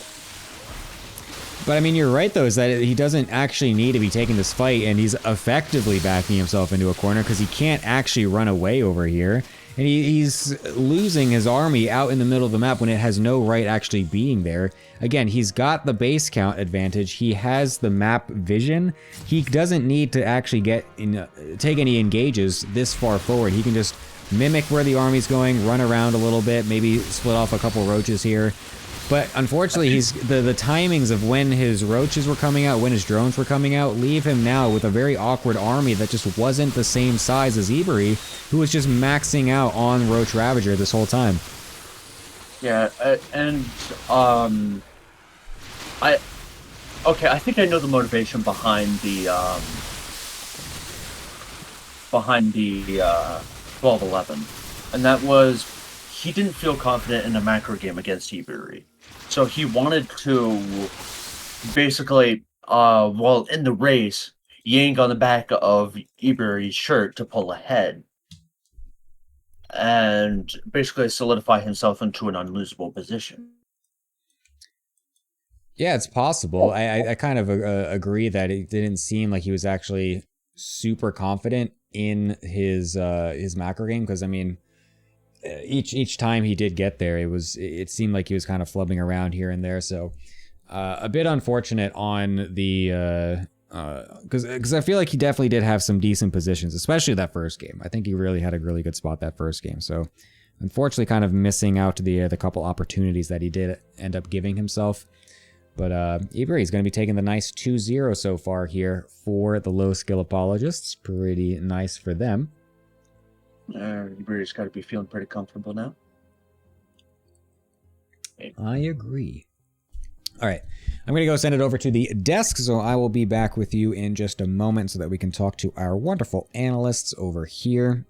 But I mean, you're right though, is that he doesn't actually need to be taking this fight, and he's effectively backing himself into a corner because he can't actually run away over here. And he's losing his army out in the middle of the map when it has no right actually being there. Again, he's got the base count advantage. He has the map vision. He doesn't need to actually take any engages this far forward. He can just mimic where the army's going, run around a little bit, maybe split off a couple roaches here. But unfortunately, the timings of when his roaches were coming out, when his drones were coming out, leave him now with a very awkward army that just wasn't the same size as Ebery, who was just maxing out on Roach Ravager this whole time. Yeah, and I think I know the motivation behind the 12-11, and that was he didn't feel confident in a macro game against Ebery. So he wanted to basically, while in the race, yank on the back of Ebery's shirt to pull ahead and basically solidify himself into an unlosable position. Yeah, it's possible. I kind of agree that it didn't seem like he was actually super confident in his macro game, because I mean, each time he did get there, it seemed like he was kind of flubbing around here and there. So a bit unfortunate on the because I feel like he definitely did have some decent positions, especially that first game. I think he really had a really good spot that first game. So unfortunately, kind of missing out the couple opportunities that he did end up giving himself. But Ebery is going to be taking the nice 2-0 so far here for the low skill Apologists. Pretty nice for them. Ebery's got to be feeling pretty comfortable now. I agree. All right, I'm going to go send it over to the desk, so I will be back with you in just a moment so that we can talk to our wonderful analysts over here.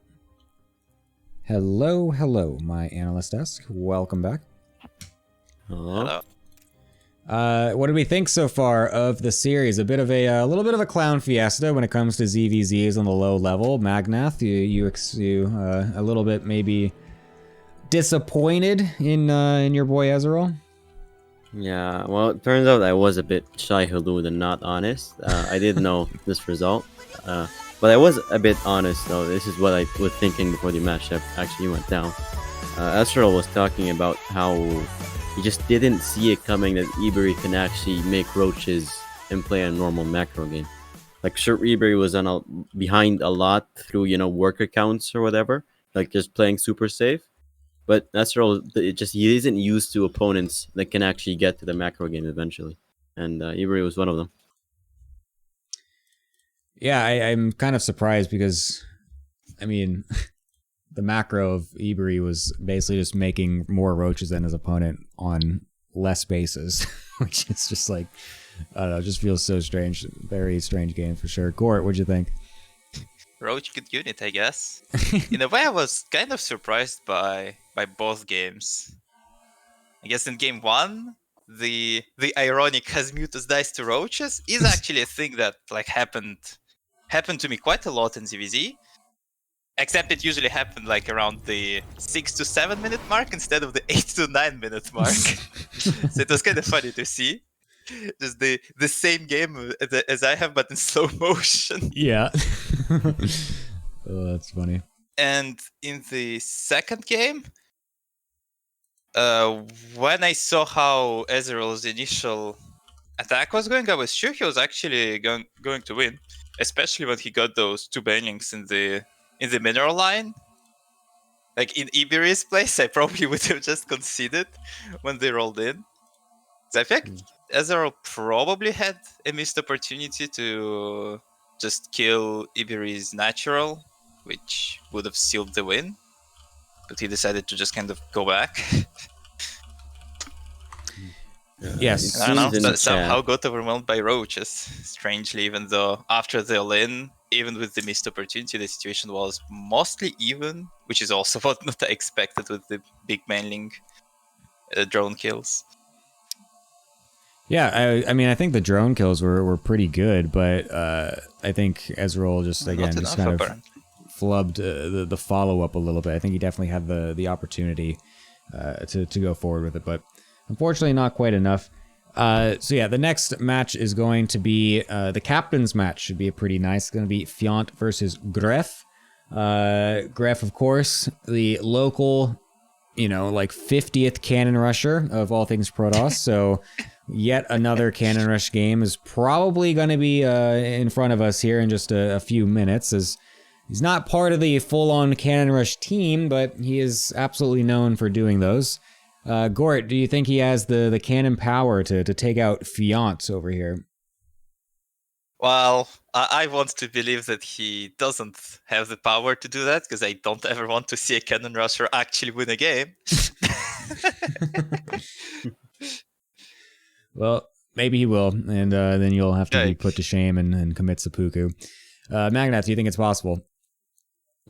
Hello, my analyst desk. Welcome back. Hello. What did we think so far of the series? A little bit of a clown fiesta when it comes to ZVZs on the low level. Magnath, you a little bit maybe disappointed in your boy Ezreal? Yeah, well, it turns out I was a bit shy halud and not honest. I did know this result, but I was a bit honest though. This is what I was thinking before the matchup actually went down. Ezreal was talking about how he just didn't see it coming that Ebery can actually make roaches and play a normal macro game. Like, sure, Ebery was behind a lot through, worker counts or whatever, like just playing super safe. But Ezreal, he isn't used to opponents that can actually get to the macro game eventually. And Ebery was one of them. Yeah, I'm kind of surprised because, I mean, the macro of Ebery was basically just making more roaches than his opponent on less bases, which is just like, I don't know, it just feels so strange. Very strange game for sure. Gort, what'd you think? Roach good unit, I guess. In a way, I was kind of surprised by both games. I guess in game one, the ironic has Mutus dice to roaches is actually a thing that happened to me quite a lot in ZVZ. Except it usually happened around the 6 to 7 minute mark instead of the 8 to 9 minute mark. So it was kind of funny to see. Just the same game as I have, but in slow motion. Yeah. Oh, that's funny. And in the second game, when I saw how Ezreal's initial attack was going, I was sure he was actually going to win. Especially when he got those 2 banelings in the mineral line. Like in Ebery's place, I probably would have just conceded when they rolled in. So I think Ezreal probably had a missed opportunity to just kill Ebery's natural, which would have sealed the win. But he decided to just kind of go back. Yes. I don't know, somehow got overwhelmed by roaches, strangely, even though after the all-in, even with the missed opportunity, the situation was mostly even, which is also what not I expected with the big manling drone kills. Yeah, I mean, I think the drone kills were pretty good, but I think Ezreal just kind of flubbed the follow-up a little bit. I think he definitely had the opportunity to go forward with it, but unfortunately not quite enough. So yeah, the next match is going to be the captain's match. Should be pretty nice. It's going to be Fiant versus Gref. Gref, of course, the local, like 50th cannon rusher of all things Protoss. So yet another cannon rush game is probably going to be in front of us here in just a few minutes, as he's not part of the full-on cannon rush team, but he is absolutely known for doing those. Gort, do you think he has the cannon power to take out Fiant over here? Well, I want to believe that he doesn't have the power to do that, because I don't ever want to see a cannon rusher actually win a game. Well, maybe he will, and then you'll have to be put to shame and commit seppuku. Magnath, do you think it's possible?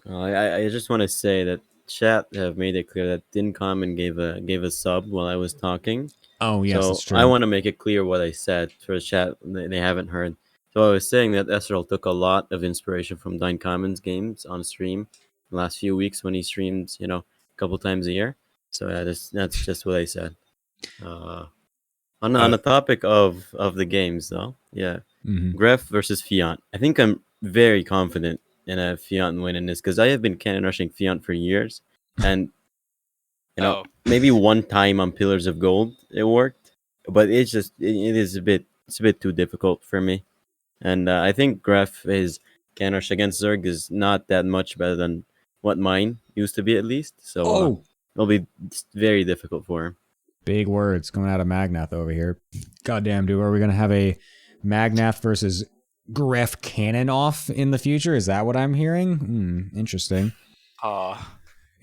I just want to say that chat have made it clear that Din Common gave a sub while I was talking. Oh, yes, so that's true. I want to make it clear what I said for the chat. They haven't heard. So I was saying that Esrel took a lot of inspiration from Din Common's games on stream the last few weeks when he streams, a couple times a year. So that's just what I said. On the topic of the games, though, Gref versus Fiant. I think I'm very confident in a Fiant win in this, because I have been cannon rushing Fiant for years, and maybe one time on Pillars of Gold it worked, but it is a bit too difficult for me, and I think Gref, his cannon rush against Zerg is not that much better than what mine used to be, at least. So it'll be very difficult for him. Big words coming out of Magnath over here. Goddamn, dude, are we gonna have a Magnath versus Gref cannon off in the future? Is that what I'm hearing? Interesting.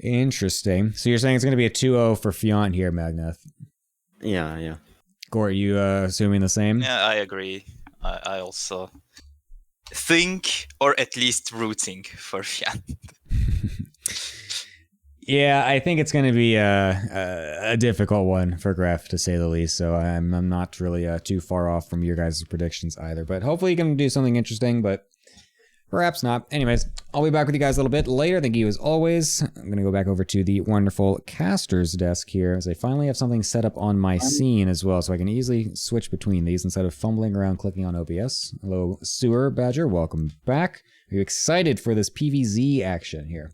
Interesting. So you're saying it's going to be a 2-0 for Fiant here, Magnath? Yeah. Gort, you assuming the same? Yeah, I agree. I also think, or at least rooting for Fiant. Yeah, I think it's going to be a difficult one for Gref, to say the least. So I'm not really too far off from your guys' predictions either. But hopefully you can do something interesting, but perhaps not. Anyways, I'll be back with you guys a little bit later. Thank you as always. I'm going to go back over to the wonderful caster's desk here, as I finally have something set up on my scene as well, so I can easily switch between these instead of fumbling around clicking on OBS. Hello, Sewer Badger. Welcome back. Are you excited for this PvZ action here?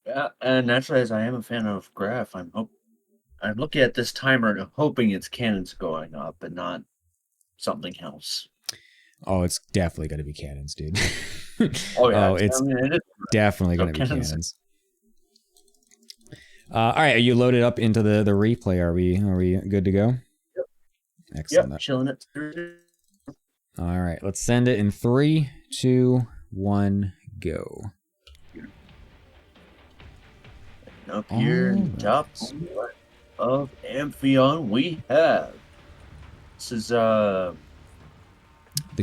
Yeah, and naturally, as I am a fan of Gref, I'm looking at this timer and hoping its cannons going up and not something else. Oh, it's definitely going to be cannons, dude. Oh yeah, it's definitely going to be cannons. All right, are you loaded up into the replay? Are we good to go? Yep. Excellent. Yep, chilling it. All right, let's send it in 3, 2, 1, go. Up here in the top of Amphion, we have the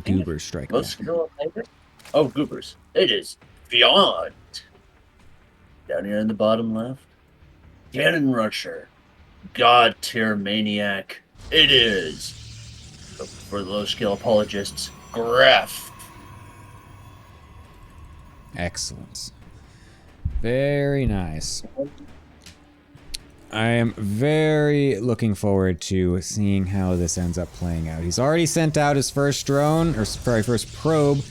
Goobers strike. Oh, Goobers. It is Fiant. Down here in the bottom left, Cannon Rusher, God tier maniac. It is, for the low skill apologists, Gref. Excellent. Very nice. I am very looking forward to seeing how this ends up playing out. He's already sent out his first drone, or sorry, first probe.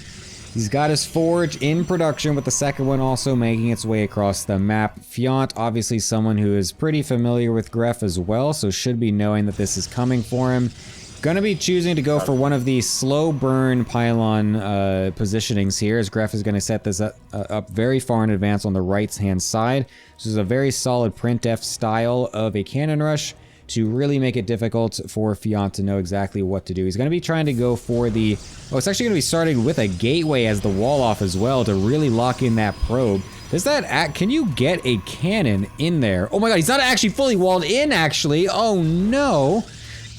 He's got his forge in production, with the second one also making its way across the map. Fiant, obviously someone who is pretty familiar with Gref as well, so should be knowing that this is coming for him. Gonna be choosing to go for one of the slow burn pylon positionings here, as Gref is gonna set this up very far in advance on the right hand side. This is a very solid printf style of a cannon rush to really make it difficult for Fiant to know exactly what to do. He's gonna be trying to go for the, it's actually gonna be starting with a gateway as the wall off as well to really lock in that probe. Can you get a cannon in there? Oh my god, he's not actually fully walled in actually. Oh no.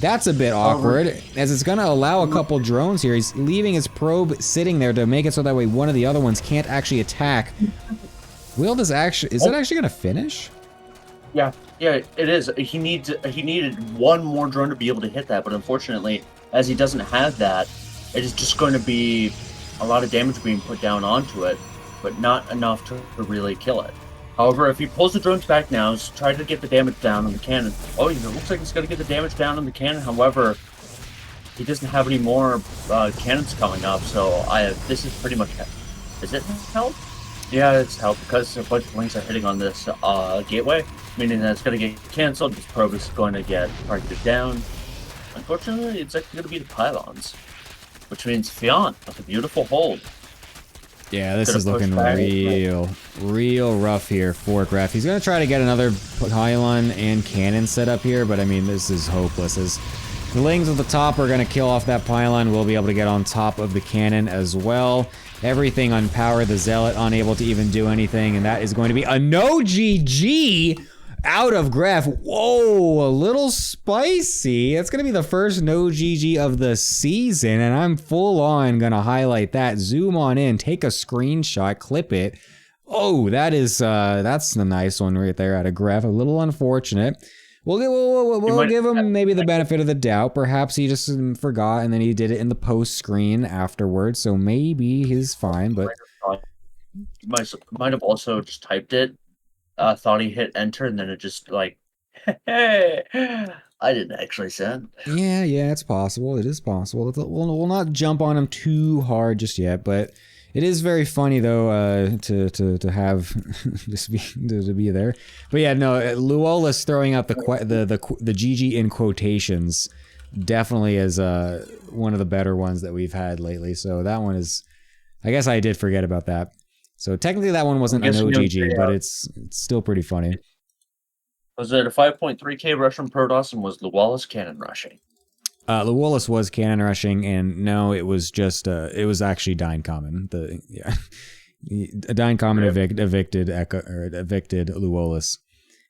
That's a bit awkward, as it's going to allow a couple drones here. He's leaving his probe sitting there to make it so that way one of the other ones can't actually attack. Is it actually going to finish? Yeah, it is. He needed one more drone to be able to hit that, but unfortunately, as he doesn't have that, it is just going to be a lot of damage being put down onto it, but not enough to really kill it. However, if he pulls the drones back now, he's trying to get the damage down on the cannon. Oh, it looks like he's going to get the damage down on the cannon. However, he doesn't have any more cannons coming up, so this is pretty much... Is it help? Yeah, it's help because a bunch of links are hitting on this gateway, meaning that it's going to get canceled. This probe is going to get targeted down. Unfortunately, it's actually going to be the pylons, which means Fiant with a beautiful hold. Yeah, this is looking real rough here for Graf. He's going to try to get another pylon and cannon set up here, but I mean, this is hopeless. As the Lings at the top are going to kill off that pylon, we'll be able to get on top of the cannon as well. Everything unpowered, the Zealot unable to even do anything, and that is going to be a no GG out of Graf. Whoa, a little spicy. It's going to be the first no GG of the season, and I'm full on going to highlight that. Zoom on in, take a screenshot, clip it. Oh, that's the nice one right there out of Graf. A little unfortunate. We'll give him maybe the benefit of the doubt. Perhaps he just forgot and then he did it in the post screen afterwards, so maybe he's fine, but... He might have also just typed it, thought he hit enter, and then it just like, hey, I didn't actually send. Yeah, it's possible. It is possible. We'll not jump on him too hard just yet, but it is very funny though to have just to be there. But yeah, no, Luola's throwing out the GG in quotations definitely is one of the better ones that we've had lately. So that one is, I guess I did forget about that. So technically that one wasn't a no GG, but it's still pretty funny. Was it a 5.3k rush from Protoss, and was Luola's cannon rushing? Luola's was cannon rushing, and no, it was just it was actually Dyne Common. Dyne Common evicted Luola's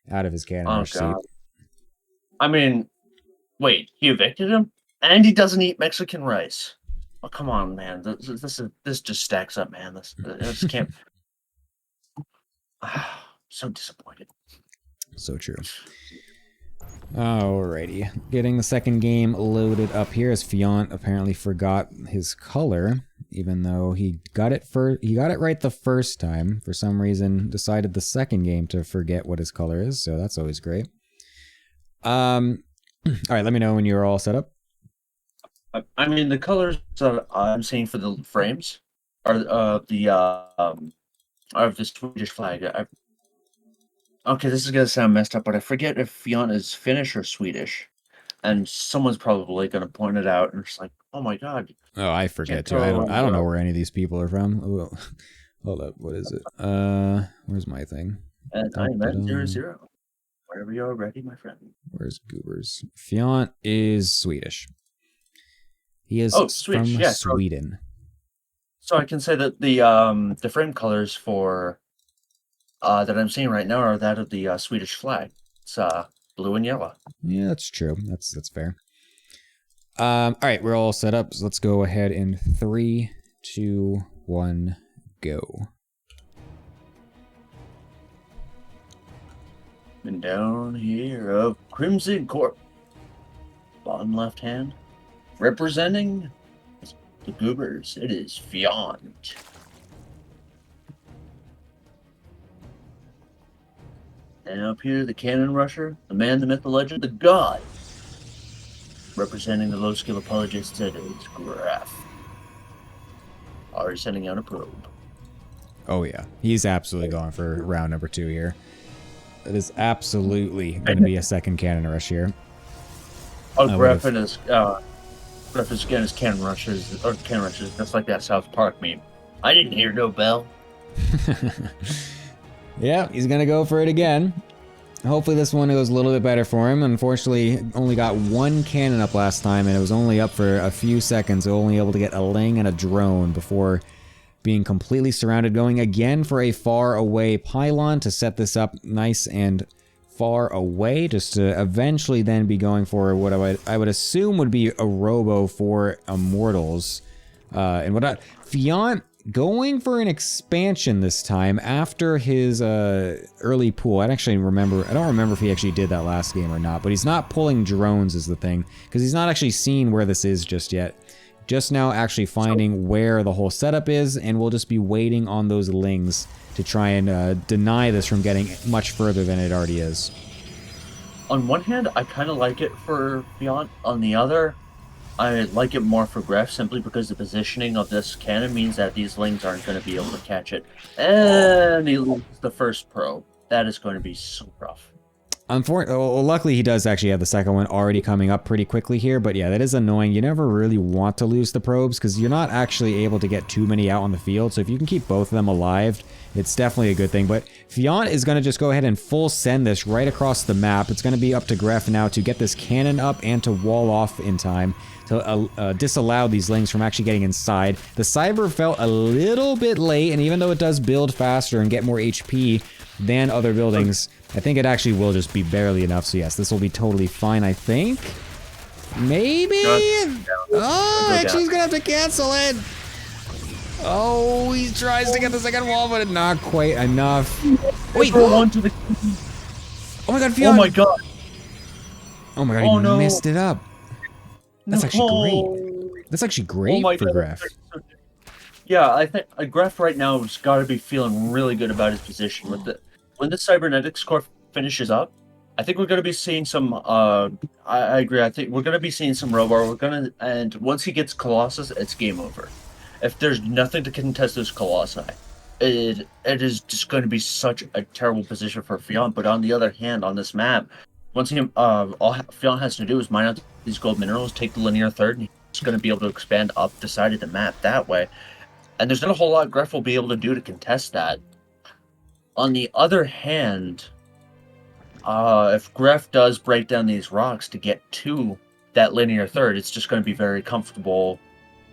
out of his cannon rush seat. I mean, wait, he evicted him, and he doesn't eat Mexican rice. Oh, come on, man. This just stacks up, man. This can't. So disappointed. So true. Alrighty, getting the second game loaded up here as Fiant apparently forgot his color, even though he got it right the first time. For some reason, decided the second game to forget what his color is, so that's always great. All right, let me know when you're all set up. I mean, the colors that I'm seeing for the frames are of the Swedish flag. Okay, this is gonna sound messed up, but I forget if Fiant is Finnish or Swedish, and someone's probably gonna point it out, and it's like, oh my god. Oh, I forget too. I don't know where any of these people are from. Oh, hold up, what is it? Where's my thing? And I'm at 0-0. Whenever you're ready, my friend. Where's Goobers? Fiant is Swedish. He is Swedish, from Sweden. So I can say that the frame colors for that I'm seeing right now are that of the Swedish flag. It's blue and yellow. Yeah, that's true. That's fair. All right, we're all set up. So let's go ahead in 3, 2, 1, go. And down here of Crimson Corp, bottom left hand, representing the Goobers, it is Fiant. And up here, the Cannon Rusher, the man, the myth, the legend, the god, representing the low skill Apologists, it is Graf. Already sending out a probe. Oh yeah, he's absolutely going for round number 2 here. It is absolutely going to be a second cannon rush here. Oh, Graf and his cannon rushes, just like that South Park meme. I didn't hear no bell. Yeah, he's going to go for it again. Hopefully this one goes a little bit better for him. Unfortunately, only got 1 cannon up last time, and it was only up for a few seconds. Only able to get a Ling and a drone before being completely surrounded, going again for a far away pylon to set this up nice and far away, just to eventually then be going for what I would assume would be a robo for Immortals and whatnot. Fiant going for an expansion this time after his early pool. I don't remember if he actually did that last game or not, but he's not pulling drones is the thing, because he's not actually seen where this is just yet. just now actually finding where the whole setup is, and we'll just be waiting on those lings to try and deny this from getting much further than it already is. On one hand, I kind of like it for Beyond. On the other, I like it more for Gref simply because the positioning of this cannon means that these lings aren't going to be able to catch it. And he loses the first probe. That is going to be so rough. Well, luckily he does actually have the second one already coming up pretty quickly here, but yeah, that is annoying. You never really want to lose the probes because you're not actually able to get too many out on the field, so if you can keep both of them alive, it's definitely a good thing. But Fiant is going to just go ahead and full send this right across the map. It's going to be up to Gref now to get this cannon up and to wall off in time to disallow these lings from actually getting inside. The Cyber felt a little bit late, and even though it does build faster and get more HP than other buildings, I think it actually will just be barely enough. So yes, this will be totally fine, I think. Maybe? Oh, actually he's gonna have to cancel it. Oh, he tries to get the second wall, but not quite enough. Wait, one to the... Oh my god, Fiant! Oh my god! Oh my god, Oh he no. messed it up. That's actually great. That's actually great for Gref. Yeah, I think Gref right now has got to be feeling really good about his position. When the cybernetics core finishes up, I think we're going to be seeing some. I agree. I think we're going to be seeing some Robar. And once he gets Colossus, it's game over. If there's nothing to contest those Colossi, it is just going to be such a terrible position for Fiant. But on the other hand, on this map, once he all Fiant has to do is mine out these gold minerals, take the linear third, and he's going to be able to expand up the side of the map that way. And there's not a whole lot Gref will be able to do to contest that. On the other hand, if Gref does break down these rocks to get to that linear third, it's just going to be very comfortable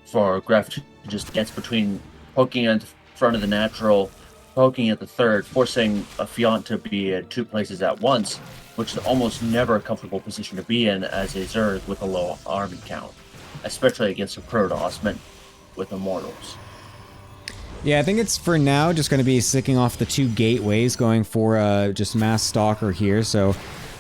for Gref to just get between poking at the front of the natural, poking at the third, forcing a Fiant to be at two places at once, which is almost never a comfortable position to be in as a Zerg with a low army count, especially against a Protoss meant with Immortals. Yeah, I think it's for now just going to be sticking off the two gateways, going for just mass stalker here. So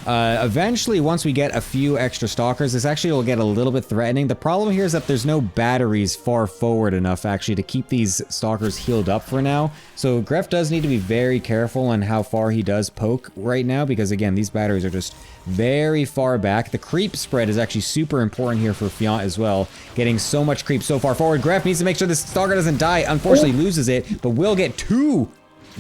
eventually, once we get a few extra stalkers, this actually will get a little bit threatening. The problem here is that there's no batteries far forward enough actually to keep these stalkers healed up for now. So Gref does need to be very careful on how far he does poke right now, because again, these batteries are just very far back. The creep spread is actually super important here for Fiant as well. Getting so much creep so far forward. Gref needs to make sure this stalker doesn't die. Unfortunately loses it, but will get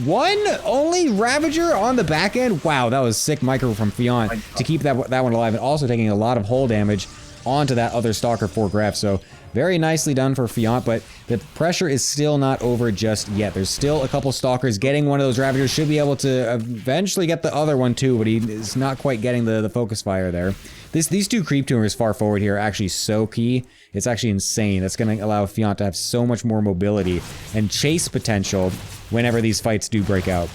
one only Ravager on the back end. Wow, that was sick micro from Fiant to keep that one alive, and also taking a lot of hull damage onto that other stalker for Gref. So very nicely done for Fiant, but the pressure is still not over just yet. There's still a couple stalkers. Getting one of those Ravagers should be able to eventually get the other one too, but he is not quite getting the focus fire there. These two creep tumors far forward here are actually so key. It's actually insane. That's going to allow Fiant to have so much more mobility and chase potential whenever these fights do break out.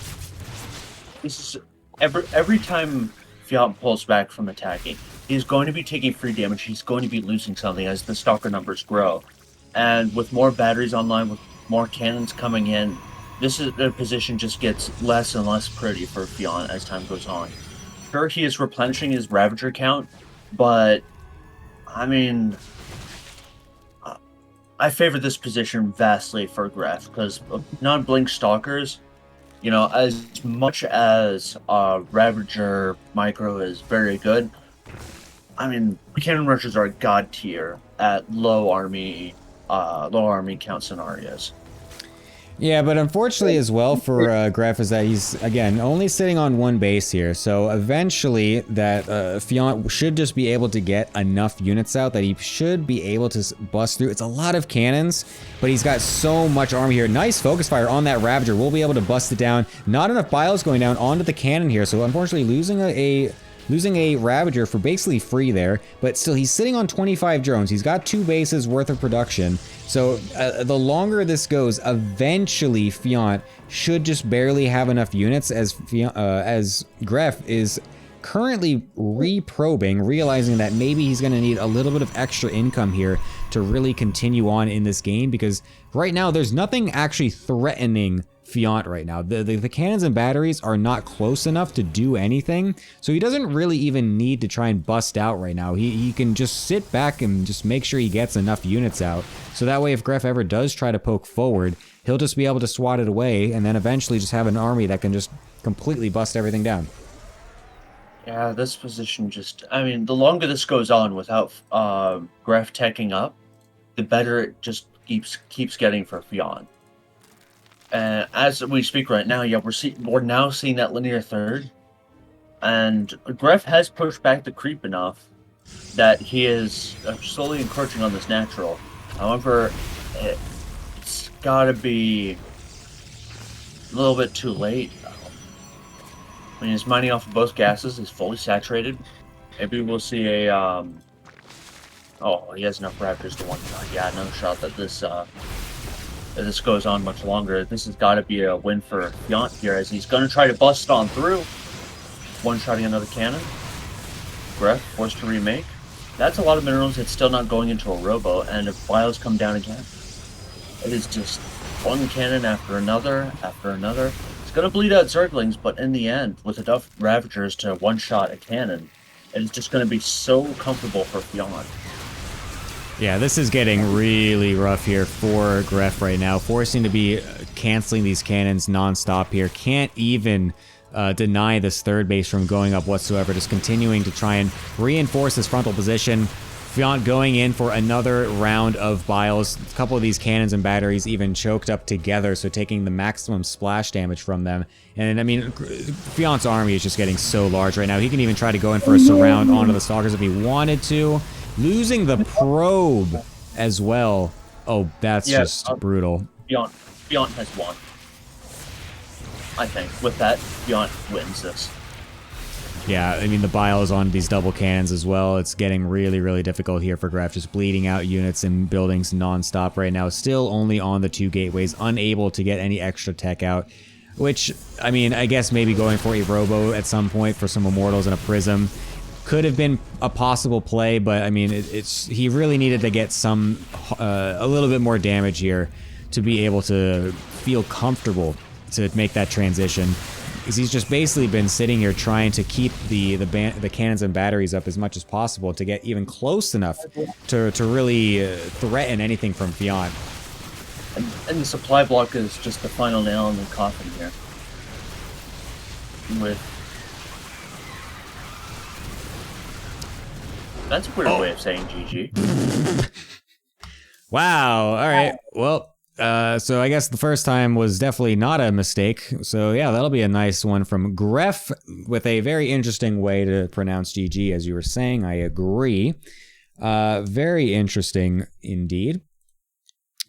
This is every time Fiant pulls back from attacking, he's going to be taking free damage. He's going to be losing something as the stalker numbers grow. And with more batteries online, with more cannons coming in, the position just gets less and less pretty for Fiant as time goes on. Sure, he is replenishing his Ravager count, but I mean, I favor this position vastly for Gref because non-blink stalkers, you know, as much as Ravager micro is very good, I mean, cannon rushers are god tier at low army count scenarios. Yeah, but unfortunately as well for Gref is that he's, again, only sitting on one base here. So eventually that Fiant should just be able to get enough units out that he should be able to bust through. It's a lot of cannons, but he's got so much army here. Nice focus fire on that Ravager. We'll be able to bust it down. Not enough bios going down onto the cannon here. So unfortunately losing a Ravager for basically free there, but still he's sitting on 25 drones. He's got 2 bases worth of production. So the longer this goes, eventually Fiant should just barely have enough units as Gref is currently reprobing, realizing that maybe he's going to need a little bit of extra income here to really continue on in this game, because right now there's nothing actually threatening Fiant right now. The cannons and batteries are not close enough to do anything, so he doesn't really even need to try and bust out right now. He can just sit back and just make sure he gets enough units out, so that way if Gref ever does try to poke forward, he'll just be able to swat it away, and then eventually just have an army that can just completely bust everything down. Yeah, this position just... I mean, the longer this goes on without Gref teching up, the better it just keeps getting for Fiant. And as we speak right now, yeah, we're now seeing that linear third, and Gref has pushed back the creep enough that he is slowly encroaching on this natural. However, it's gotta be a little bit too late. I mean, he's mining off of both gases. He's fully saturated. Maybe we'll see a oh, he has enough Raptors to one shot. Yeah, no shot that this goes on much longer. This has got to be a win for Fiant here, as he's going to try to bust on through. One-shotting another cannon. Gref forced to remake. That's a lot of minerals that's still not going into a robo, and if Bios come down again, it is just one cannon after another, after another. It's going to bleed out Zerglings, but in the end, with enough Ravagers to one-shot a cannon, it is just going to be so comfortable for Fiant. Yeah, this is getting really rough here for Gref right now, forcing to be canceling these cannons non-stop here. Can't even deny this third base from going up whatsoever, just continuing to try and reinforce his frontal position. Fiant going in for another round of biles. A couple of these cannons and batteries even choked up together, so taking the maximum splash damage from them. And I mean, Fiant's army is just getting so large right now. He can even try to go in for a surround onto the Stalkers if he wanted to. Losing the probe as well. Oh, that's just brutal. Fiant has won. I think. With that, Fiant wins this. Yeah, I mean, the biles on these double cannons as well. It's getting really, really difficult here for Gref. Just bleeding out units and buildings non-stop right now. Still only on the 2 gateways. Unable to get any extra tech out. Which, I mean, I guess maybe going for a robo at some point for some Immortals and a Prism could have been a possible play, but I mean, he really needed to get some a little bit more damage here to be able to feel comfortable to make that transition. Because he's just basically been sitting here trying to keep the cannons and batteries up as much as possible to get even close enough to really threaten anything from Fiant. And the supply block is just the final nail in the coffin here. That's a weird way of saying GG. Wow. All right. Well, so I guess the first time was definitely not a mistake. So yeah, that'll be a nice one from Gref with a very interesting way to pronounce GG, as you were saying. I agree. Very interesting indeed.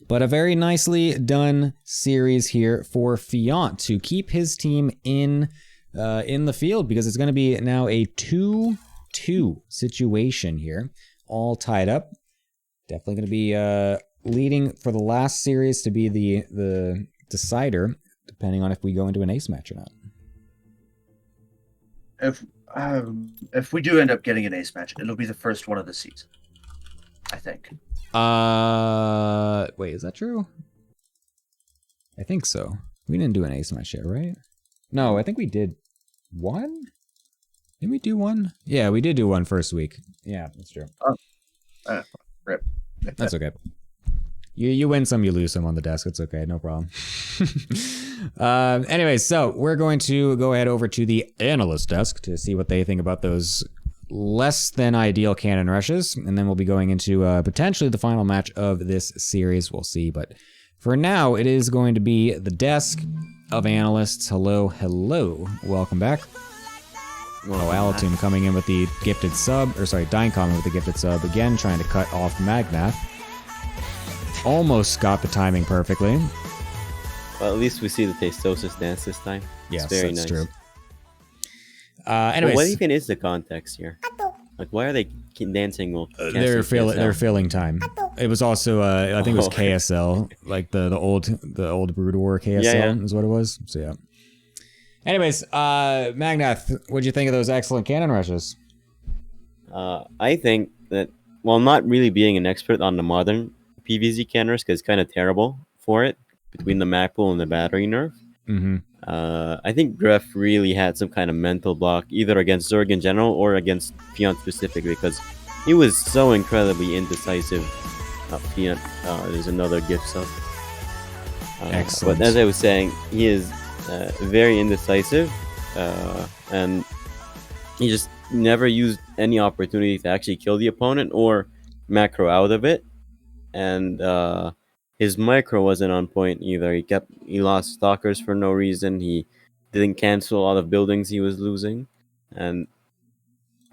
But a very nicely done series here for Fiant to keep his team in the field, because it's going to be now a 2-2 situation here, all tied up. Definitely going to be leading for the last series to be the decider, depending on if we go into an ace match or not. If we do end up getting an ace match, it'll be the first one of the season, I think. Wait, is that true? I think so. We didn't do an ace match yet, right? No, I think we did one? Didn't we do one? Yeah, we did do one first week. Yeah, that's true. Rip. That's okay. You win some, you lose some on the desk. It's okay, no problem. Anyways, so we're going to go ahead over to the analyst desk to see what they think about those less than ideal cannon rushes, and then we'll be going into potentially the final match of this series. We'll see, but for now, it is going to be the desk of analysts. Hello, hello. Welcome back. Oh, Alatum coming in with the gifted sub, or sorry, Dynecom with the gifted sub, again trying to cut off Magnath. Almost got the timing perfectly. Well, at least we see the Tastosis dance this time. Yes, it's very that's nice. true. Anyways, what even is the context here? Like, why are they dancing? they're filling time. It was also, I think it was KSL, like the old Brood War KSL is what it was. So yeah. Anyways, Magnath, what'd you think of those excellent cannon rushes? I think that, while not really being an expert on the modern PVZ canners, because it's kind of terrible for it, between the Mac pool and the battery nerf, Mm-hmm. I think Gref really had some kind of mental block, either against Zerg in general or against Fiant specifically, because he was so incredibly indecisive. Fiant, there's another gift sub. Excellent. But as I was saying, he is very indecisive, and he just never used any opportunity to actually kill the opponent or macro out of it. And his micro wasn't on point either. He lost stalkers for no reason. He didn't cancel a lot of buildings he was losing. And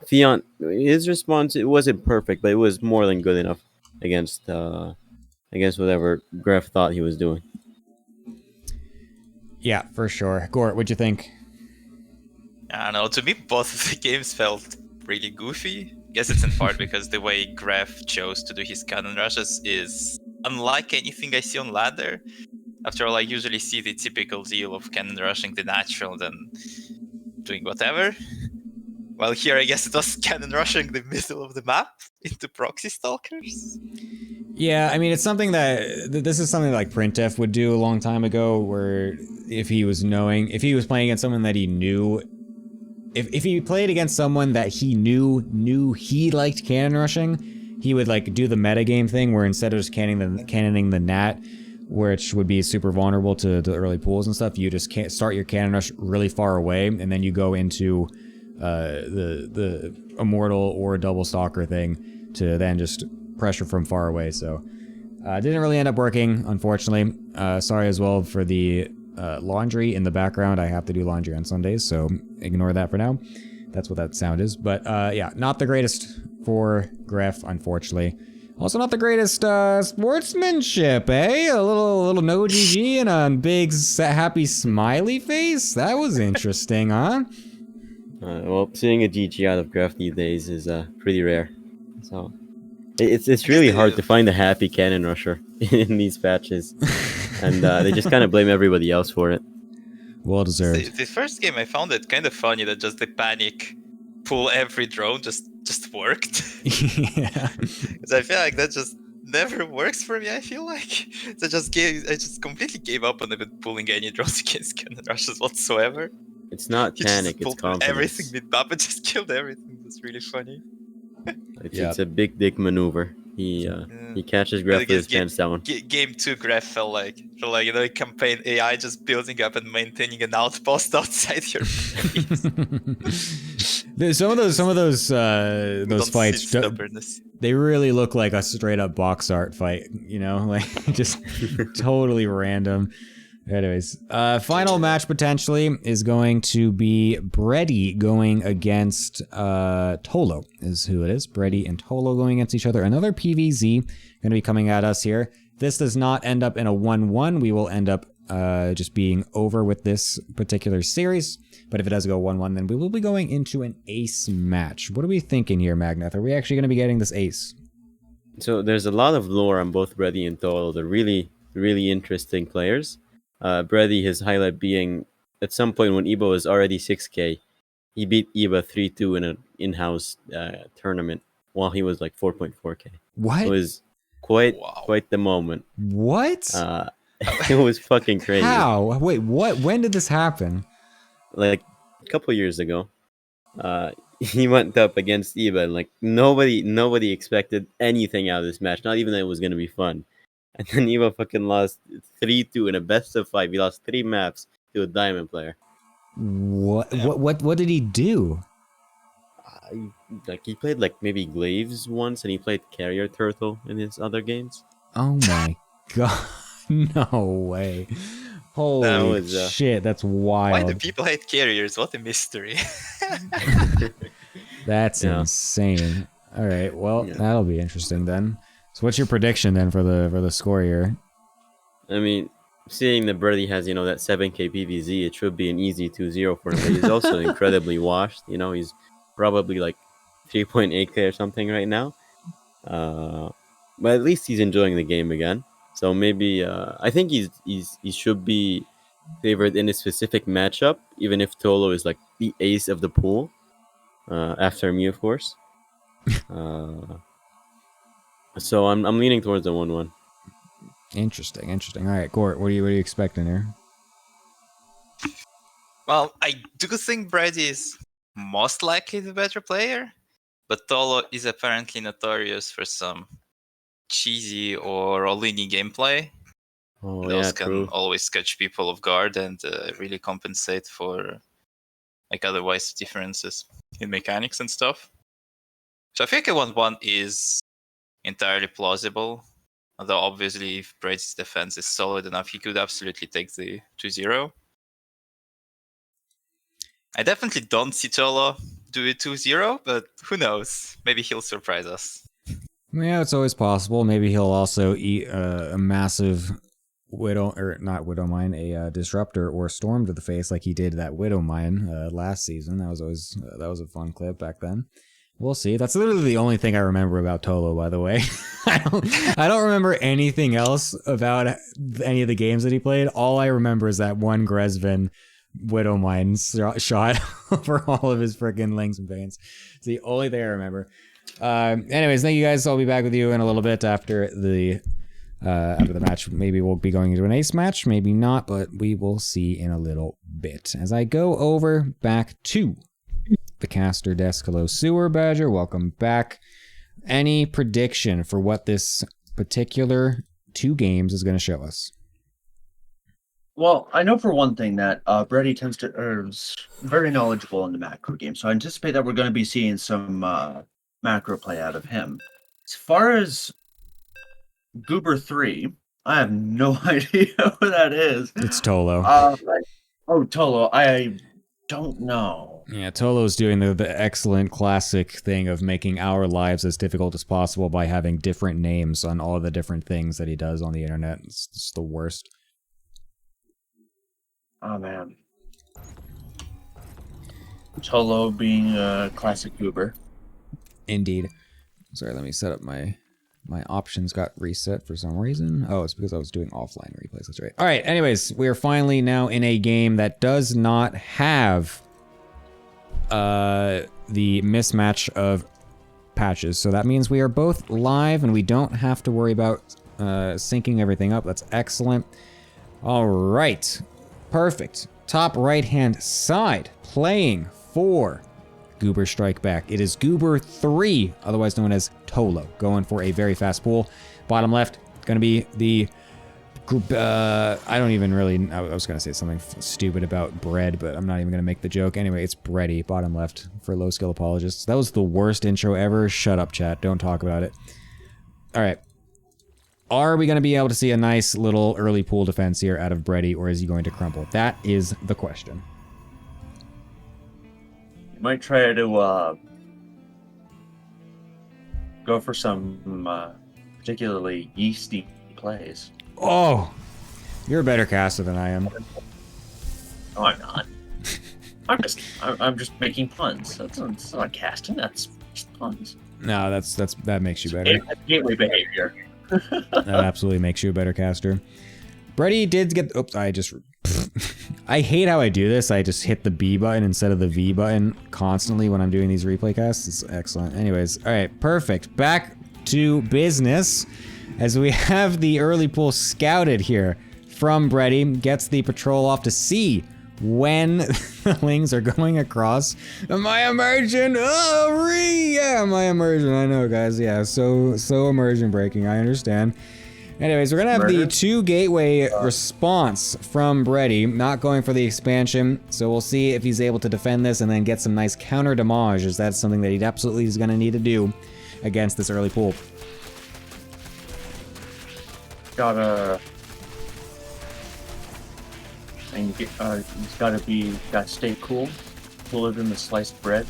Fiant, his response, it wasn't perfect, but it was more than good enough against whatever Gref thought he was doing. Yeah, for sure. Gort, what'd you think? I don't know. To me, both of the games felt really goofy. Guess it's in part because the way Gref chose to do his cannon rushes is unlike anything I see on ladder. After all, I usually see the typical deal of cannon rushing the natural, then doing whatever. Well, here I guess it was cannon rushing the middle of the map into proxy stalkers. Yeah, I mean, it's something this is something like Printf would do a long time ago, where if he was playing against someone that he knew, if he played against someone that he knew he liked cannon rushing, he would like do the metagame thing where instead of just cannoning the nat, which would be super vulnerable to the early pools and stuff, you just can't start your cannon rush really far away, and then you go into the immortal or double stalker thing to then just pressure from far away. So didn't really end up working, unfortunately. Sorry as well for the laundry in the background. I have to do laundry on Sundays, so ignore that for now. That's what that sound is. But yeah, not the greatest for Gref, unfortunately. Also not the greatest sportsmanship, eh? A little no GG and a big happy smiley face. That was interesting, huh? Well, seeing a GG out of Gref these days is pretty rare. So it's really hard to find a happy cannon rusher in these patches, and they just kind of blame everybody else for it. Well deserved. The first game I found it kind of funny that just the panic pull every drone just worked. Yeah. Because I feel like that just never works for me. I feel like I just completely gave up on even pulling any drones against cannon rushes whatsoever. It's not He panic, just it's pulled confidence. everything mid map and just killed everything. That's really funny. It's a big dick maneuver. He catches Gref with his pants down. Game 2 Gref felt like a campaign AI just building up and maintaining an outpost outside your base. Some of those fights, they really look like a straight up box art fight, you know, like just totally random. Anyways, final match potentially is going to be Bredy going against Tolo is who it is. Bredy and Tolo going against each other. Another PVZ going to be coming at us here. This does not end up in a 1-1. We will end up just being over with this particular series. But if it does go 1-1, then we will be going into an ace match. What are we thinking here, Magnath? Are we actually going to be getting this ace? So there's a lot of lore on both Bredy and Tolo. They're really, really interesting players. Bredy, his highlight being at some point when Ebo was already 6k, he beat Eba 3-2 in an in-house tournament while he was like 4.4k. What? It was quite the moment. What? It was fucking crazy. How? Wait, what? When did this happen? Like a couple years ago, he went up against Eba, and like nobody expected anything out of this match. Not even that it was gonna be fun. And then Eva fucking lost 3-2 in a best of 5. He lost 3 maps to a diamond player. What? What did he do? He played like maybe Glaives once, and he played Carrier Turtle in his other games. Oh my god! No way! Holy shit! That's wild. Why do people hate carriers? What a mystery. That's insane. All right, well that'll be interesting then. So what's your prediction then for the score here? I mean, seeing that Brady has, that 7k PVZ, it should be an easy 2-0 for him. But he's also incredibly washed. He's probably like 3.8k or something right now. But at least he's enjoying the game again. So maybe I think he should be favored in a specific matchup, even if Tolo is like the ace of the pool. After me, of course. So I'm leaning towards the 1-1. Interesting. All right, Gort, what are you expecting here? Well, I do think Brady is most likely the better player, but Tolo is apparently notorious for some cheesy or all-leaning gameplay. Oh Those yeah, can true. always catch people off guard and really compensate for like otherwise differences in mechanics and stuff. So I think a 1-1 is entirely plausible. Although obviously if Brady's defense is solid enough, he could absolutely take the 2-0. I definitely don't see Tolo do it 2-0, but who knows? Maybe he'll surprise us. Yeah, it's always possible. Maybe he'll also eat a massive Widow, or not Widow Mine, a Disruptor or Storm to the face like he did that Widow Mine last season. That was always that was a fun clip back then. We'll see. That's literally the only thing I remember about Tolo, by the way. I don't remember anything else about any of the games that he played. All I remember is that one Gresvin Widow Mine shot over all of his freaking links and veins. It's the only thing I remember. Anyways, thank you guys. I'll be back with you in a little bit after the match. Maybe we'll be going into an ace match, maybe not, but we will see in a little bit. As I go over back to the caster desk. Hello, Sewer Badger. Welcome back. Any prediction for what this particular 2 games is going to show us? Well, I know for one thing that Brady tends to is very knowledgeable in the macro game, so I anticipate that we're going to be seeing some macro play out of him. As far as Goober 3, I have no idea what that is. It's Tolo. Tolo. I don't know. Yeah, Tolo's doing the excellent classic thing of making our lives as difficult as possible by having different names on all the different things that he does on the internet. It's the worst. Oh, man. Tolo being a classic Goober. Indeed. Sorry, let me set up my options got reset for some reason. Oh, it's because I was doing offline replays. That's right. All right. Anyways, we are finally now in a game that does not have the mismatch of patches. So that means we are both live and we don't have to worry about syncing everything up. That's excellent. All right. Perfect. Top right-hand side playing for Goober Strike Back. It is Goober 3, otherwise known as Tolo, going for a very fast pool. Bottom left, going to be the group. I don't even really. I was going to say something stupid about bread, but I'm not even going to make the joke. Anyway, it's bready. Bottom left for low skill apologists. That was the worst intro ever. Shut up, chat. Don't talk about it. All right. Are we going to be able to see a nice little early pool defense here out of Brady, or is he going to crumple? That is the question. You might try to go for some particularly yeasty plays. Oh, you're a better caster than I am. No, I'm not. I'm just making puns. That's not casting. That's just puns. No, that makes you better. Gateway behavior. That absolutely makes you a better caster. Brady did get. Oops, I hate how I do this. I just hit the B button instead of the V button constantly when I'm doing these replay casts. It's excellent. Anyways, all right, perfect. Back to business as we have the early pool scouted here from Brady. Gets the patrol off to see when the lings are going across. Am I immersion? Oh, yeah, am I immersion? I know, guys. Yeah, so immersion breaking. I understand. Anyways, we're gonna have the 2 gateway response from Brady, not going for the expansion. So we'll see if he's able to defend this and then get some nice counter damage, as that's something that he absolutely is gonna need to do against this early pool. Gotta. And he's gotta stay cool, cooler than the sliced bread.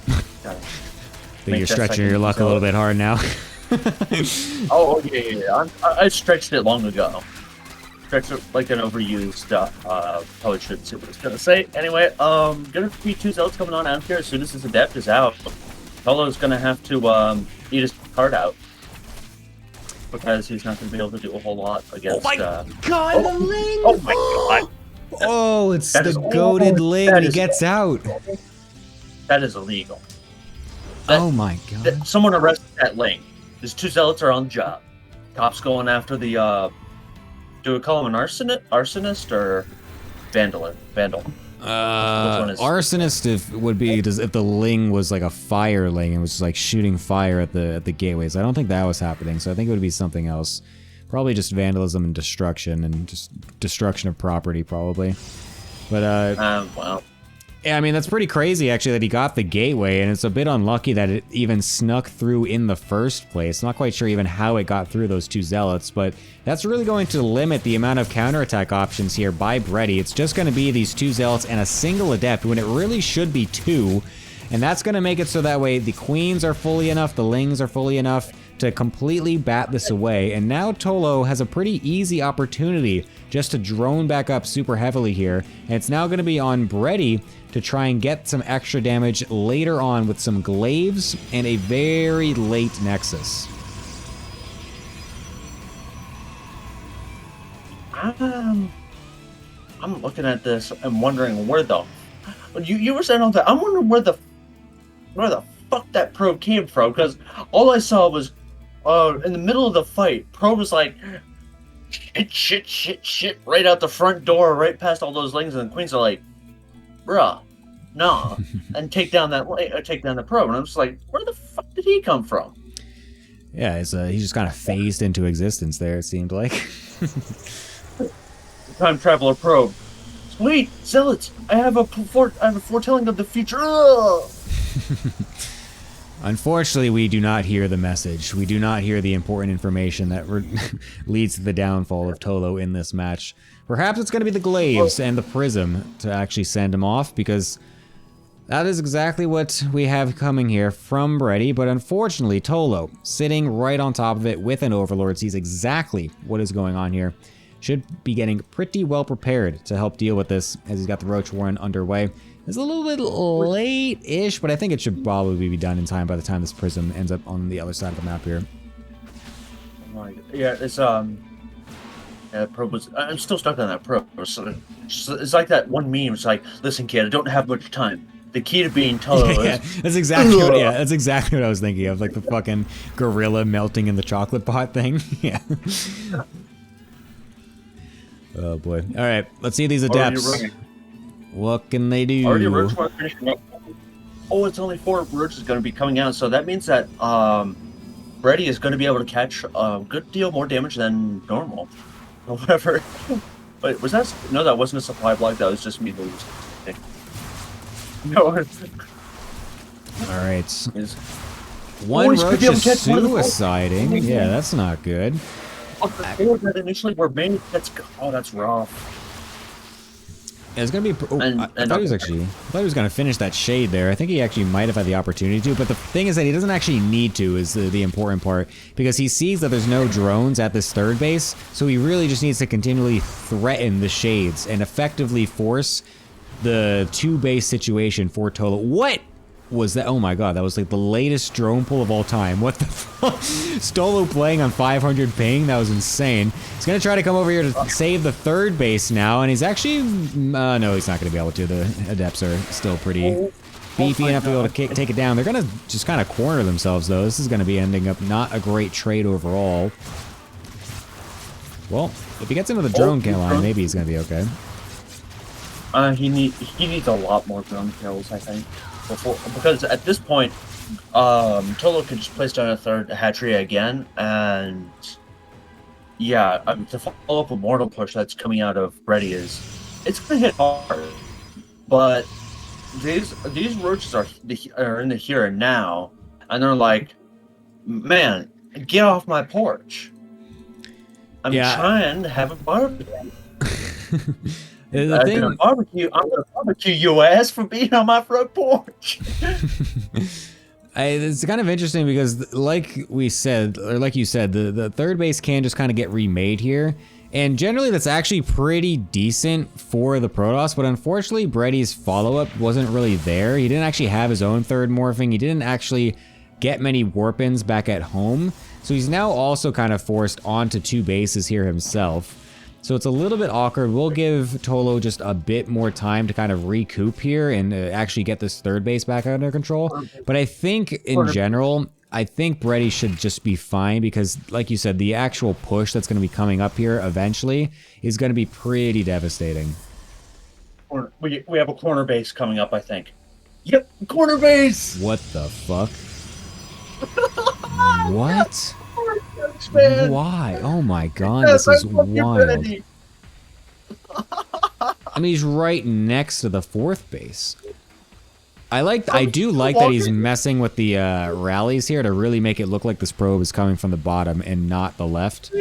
I think you're stretching your luck a little bit hard now. yeah. I stretched it long ago. Stretched it like an overused probably shouldn't say what I was gonna say. Anyway, gonna be 2 zealots coming on out here as soon as his adept is out. Tolo's gonna have to eat his card out. because he's not going to be able to do a whole lot against. God, oh, the Ling! oh my god! Oh, it's That the is- goated Ling, that and he is- gets out. That is illegal. That- Oh my god. Someone arrested that Ling. These 2 zealots are on the job. Cops going after the. Do we call him an arsonist or vandal? Which one is- Arsonist would be if the Ling was like a fire Ling and was just like shooting fire at the gateways. I don't think that was happening, so I think it would be something else. Probably just vandalism and destruction just destruction of property, probably. But well, yeah, I mean that's pretty crazy actually that he got the gateway, and it's a bit unlucky that it even snuck through in the first place. Not quite sure even how it got through those 2 zealots, but that's really going to limit the amount of counterattack options here by Bredy. It's just going to be these 2 zealots and a single adept when it really should be 2, and that's going to make it so that way the queens are fully enough, the Lings are fully enough to completely bat this away. And now Tolo has a pretty easy opportunity just to drone back up super heavily here, and it's now going to be on Bredy to try and get some extra damage later on with some glaives and a very late Nexus. I'm looking at this and wondering where the you were saying all that. I'm wondering where the fuck that probe came from, because all I saw was in the middle of the fight, probe was like shit right out the front door, right past all those Lings, and the queens are like, bruh, nah, and take down the probe, and I'm just like, where the fuck did he come from? Yeah, he just kind of phased into existence there, it seemed like. Time traveler probe. Wait, zealots! I have a foretelling of the future. Ugh! Unfortunately, we do not hear the message. We do not hear the important information that leads to the downfall of Tolo in this match. Perhaps it's going to be the glaives and the prism to actually send him off, because that is exactly what we have coming here from Bredy. But unfortunately, Tolo, sitting right on top of it with an Overlord, sees exactly what is going on here. Should be getting pretty well prepared to help deal with this, as he's got the Roach Warren underway. It's a little bit late-ish, but I think it should probably be done in time by the time this prism ends up on the other side of the map here. Yeah, it's probe was. I'm still stuck on that probe. So it's like that one meme. It's like, listen, kid, I don't have much time. The key to being Tolo Yeah, that's exactly what. Yeah, that's exactly what I was thinking of, like the fucking gorilla melting in the chocolate pot thing. Yeah. Oh boy. All right, let's see these adepts. What can they do? Already roach mark finishing up. Oh, it's only 4 roaches going to be coming out, so that means that Bredy is going to be able to catch a good deal more damage than normal. However, but was that? No, that wasn't a supply block. That was just me losing. No. All right. Is One he's roach gonna be able is to catch one of the four. suiciding. Yeah, that's not good. that initially were made. That's rough. Yeah, it's gonna be. Oh, I thought he was gonna finish that shade there. I think he actually might have had the opportunity to, but the thing is that he doesn't actually need to. Is the important part, because he sees that there's no drones at this third base, so he really just needs to continually threaten the shades and effectively force the 2-base situation for Tolo. What was that? Oh my god, that was like the latest drone pull of all time. What the fuck? Stolo playing on 500 ping? That was insane. He's gonna try to come over here to save the third base now, and he's actually... no, he's not gonna be able to. The Adepts are still pretty beefy enough to be able to take it down. They're gonna just kind of corner themselves, though. This is gonna be ending up not a great trade overall. Well, if he gets into the drone kill line, maybe he's gonna be okay. He needs a lot more drone kills, I think. Because at this point, Tolo could just place down a third hatchery again, and yeah, to follow up with Mortal Push that's coming out of Bredy it's gonna hit hard. But these roaches are in the here and now, and they're like, man, get off my porch. I'm trying to have a barbecue. I'm gonna barbecue your ass for being on my front porch. It's kind of interesting because, like we said, or like you said, the third base can just kind of get remade here. And generally that's actually pretty decent for the Protoss, but unfortunately Bredy's follow-up wasn't really there. He didn't actually have his own third morphing. He didn't actually get many warpins back at home. So he's now also kind of forced onto 2 bases here himself. So it's a little bit awkward. We'll give Tolo just a bit more time to kind of recoup here and actually get this 3rd base back under control. But I think in general, I think Brady should just be fine because, like you said, the actual push that's going to be coming up here eventually is going to be pretty devastating. We have a corner base coming up, I think. Yep, corner base! What the fuck? What? Man. Why? Oh my god, this is wild. I mean, he's right next to the 4th base. I do like that he's messing with the rallies here to really make it look like this probe is coming from the bottom and not the left.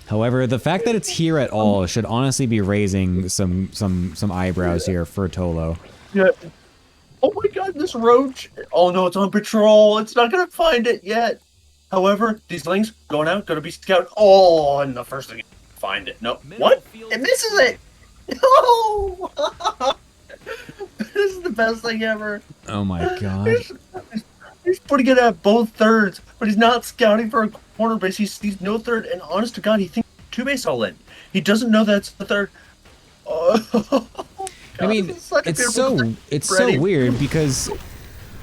However, the fact that it's here at all should honestly be raising some eyebrows here for Tolo. Yeah. Oh my god, this roach! Oh no, it's on patrol. It's not gonna find it yet. However, these lings going out, gonna be scouted. Oh, and the first thing find it. No, what? It misses it. No. This is the best thing ever. Oh my god. He's putting it at both thirds, but he's not scouting for a corner base. He sees no third, and honest to God, he thinks 2 base all in. He doesn't know that's the third. Oh. I mean, it's so weird because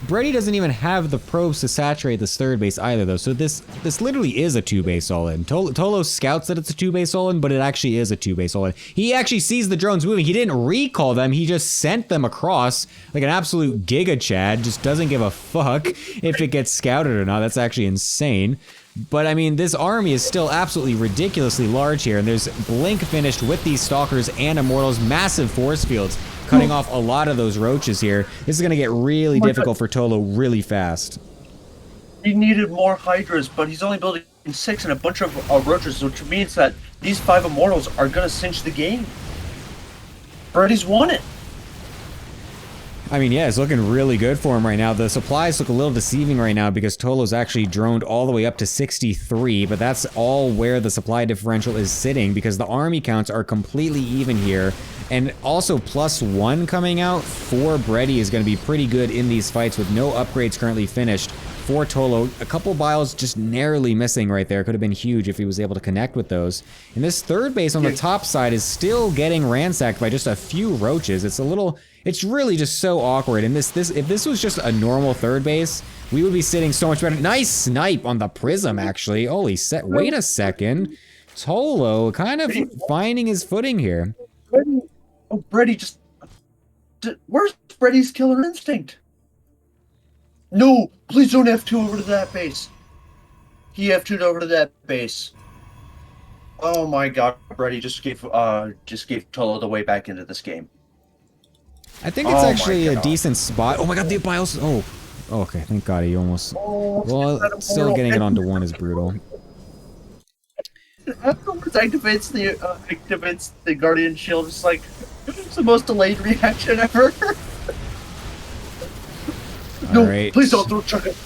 Brady doesn't even have the probes to saturate this 3rd base either, though. So this literally is a 2 base all-in. Tolo scouts that it's a 2 base all-in, but it actually is a 2 base all-in. He actually sees the drones moving. He didn't recall them. He just sent them across like an absolute giga Chad. Just doesn't give a fuck if it gets scouted or not. That's actually insane. But I mean, this army is still absolutely ridiculously large here, and there's Blink finished with these Stalkers and Immortals, massive force fields, cutting off a lot of those roaches here. This is going to get really difficult for Tolo really fast. He needed more Hydras, but he's only building 6 and a bunch of roaches, which means that these 5 Immortals are going to cinch the game. Brady's won it. I mean, yeah, it's looking really good for him right now. The supplies look a little deceiving right now because Tolo's actually droned all the way up to 63, but that's all where the supply differential is sitting because the army counts are completely even here. And also +1 coming out for Brady is going to be pretty good in these fights with no upgrades currently finished for Tolo. A couple biles just narrowly missing right there. Could have been huge if he was able to connect with those. And this 3rd base on the top side is still getting ransacked by just a few roaches. It's really just so awkward. And if this was just a normal 3rd base, we would be sitting so much better. Nice snipe on the Prism, actually. Holy wait a second. Tolo kind of finding his footing here. Brady just... Where's Brady's killer instinct? No, please don't F2 over to that base. He F2'd over to that base. Oh my god, Brady just gave Tolo the way back into this game. I think it's actually a decent spot. Oh my god, the bios. Oh, okay. Thank god he almost. Well, still getting it onto 1 is brutal. Afterwards, activates the Guardian Shield. It's like it's the most delayed reaction ever. No, right. Please don't throw chuck it.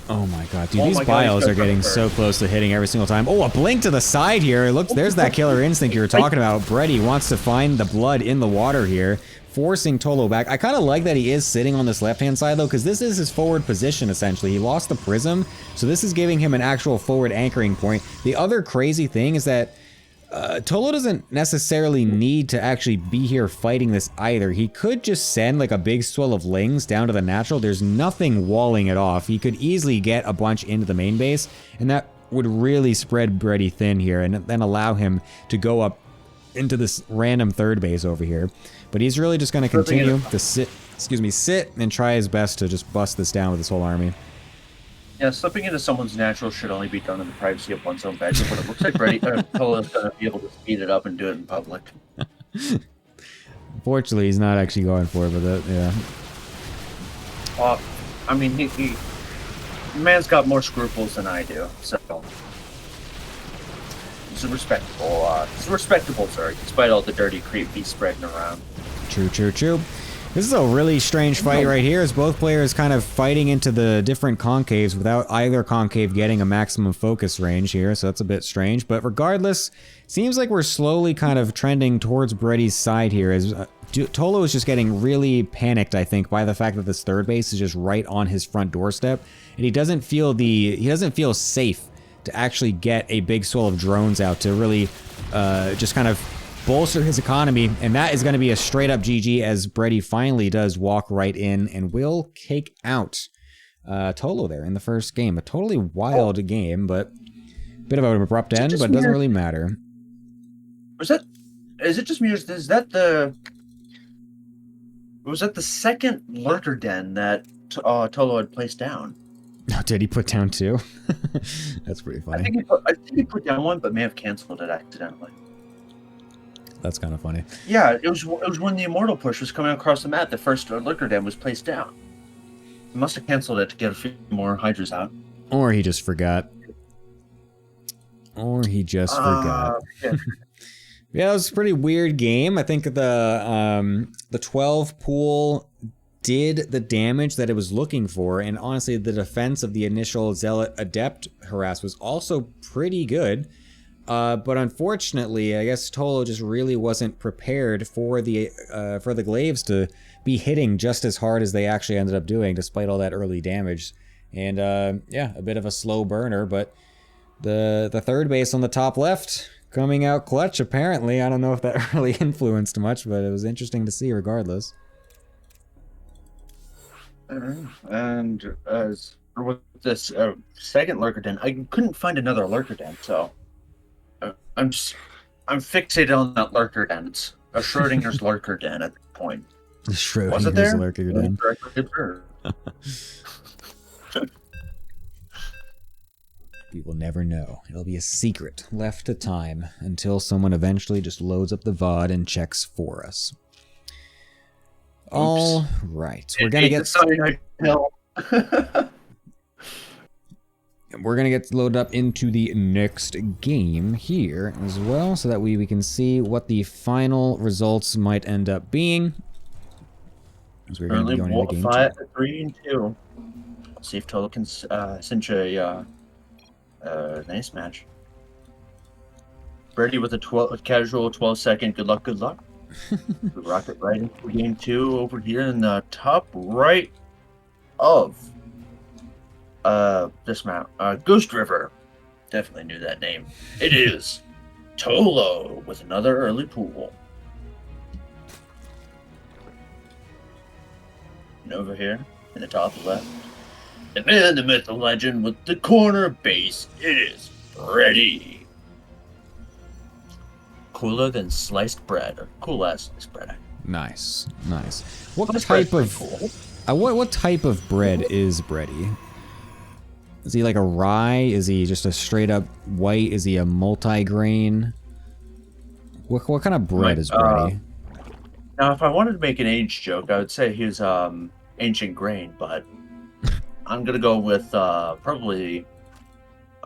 Oh my god, dude, these bios are getting so close to hitting every single time. Oh, a blink to the side here. Looks, there's that killer instinct you were talking about. Brady wants to find the blood in the water here, forcing Tolo back. I kind of like that he is sitting on this left-hand side, though, because this is his forward position, essentially. He lost the Prism, so this is giving him an actual forward anchoring point. The other crazy thing is that Tolo doesn't necessarily need to actually be here fighting this either. He could just send like a big swell of lings down to the natural. There's nothing walling it off. He could easily get a bunch into the main base, and that would really spread Brady thin here and then allow him to go up into this random 3rd base over here. But he's really just going to continue to sit and try his best to just bust this down with his whole army. Yeah, slipping into someone's natural should only be done in the privacy of one's own bedroom, but it looks like Tolo's going to be able to speed it up and do it in public. Fortunately, he's not actually going for it, but yeah. I mean, the man's got more scruples than I do, so he's a respectable sir, despite all the dirty creep he's spreading around. True. This is a really strange fight right here, as both players kind of fighting into the different concaves without either concave getting a maximum focus range here, so that's a bit strange. But regardless, seems like we're slowly kind of trending towards Breddy's side here, as Tolo is just getting really panicked, I think, by the fact that this third base is just right on his front doorstep, and he doesn't feel safe to actually get a big swell of drones out to really just kind of bolster his economy, and that is going to be a straight up GG as Breddy finally does walk right in and will take out Tolo there in the first game. A totally wild game, but a bit of an abrupt end, but it doesn't really matter. Is it just me, or was that the second lurker den that Tolo had placed down? Oh, did he put down two? That's pretty funny. I think he put down one, but may have canceled it accidentally. That's kind of funny. Yeah, it was when the Immortal push was coming across the map. The first lurker den was placed down. He must have canceled it to get a few more Hydras out. Or he just forgot. Yeah, it was a pretty weird game. I think the 12 pool did the damage that it was looking for, and honestly, the defense of the initial Zealot Adept harass was also pretty good. But unfortunately, I guess Tolo just really wasn't prepared for the glaives to be hitting just as hard as they actually ended up doing, despite all that early damage. And yeah, a bit of a slow burner, but the third base on the top left coming out clutch, apparently. I don't know if that really influenced much, but it was interesting to see regardless. And as with this second lurker den, I couldn't find another lurker den, so I'm fixated on that lurker den. It's a Schrodinger's lurker den at this point. Schrodinger's Was it there? lurker den. We will never know. It'll be a secret left to time until someone eventually just loads up the VOD and checks for us. All right, we're gonna get we're gonna get loaded up into the next game here as well, so that we can see what the final results might end up being. As we're gonna be going into game 3-2. Let's see if Tolo can cinch a nice match. Breddy with a casual 12-second. Good luck. Good luck. We rocket right into game 2 over here in the top right of this map. Ghost River. Definitely knew that name. It is Tolo with another early pool. And over here in the top left, the man, the myth, the legend with the corner base. It is Breddy. Cooler than sliced bread, or cool as sliced bread. Nice, nice. What type of bread is Breddy? Is he like a rye? Is he just a straight up white? Is he a multi-grain? What kind of bread is Breddy? Now, if I wanted to make an age joke, I would say he's ancient grain, but I'm gonna go with probably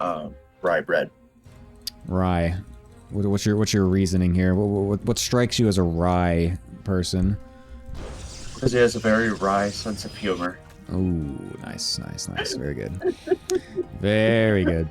rye bread. Rye. What's your reasoning here? What strikes you as a rye person? Because he has a very wry sense of humor. Ooh, nice. Very good. Very good.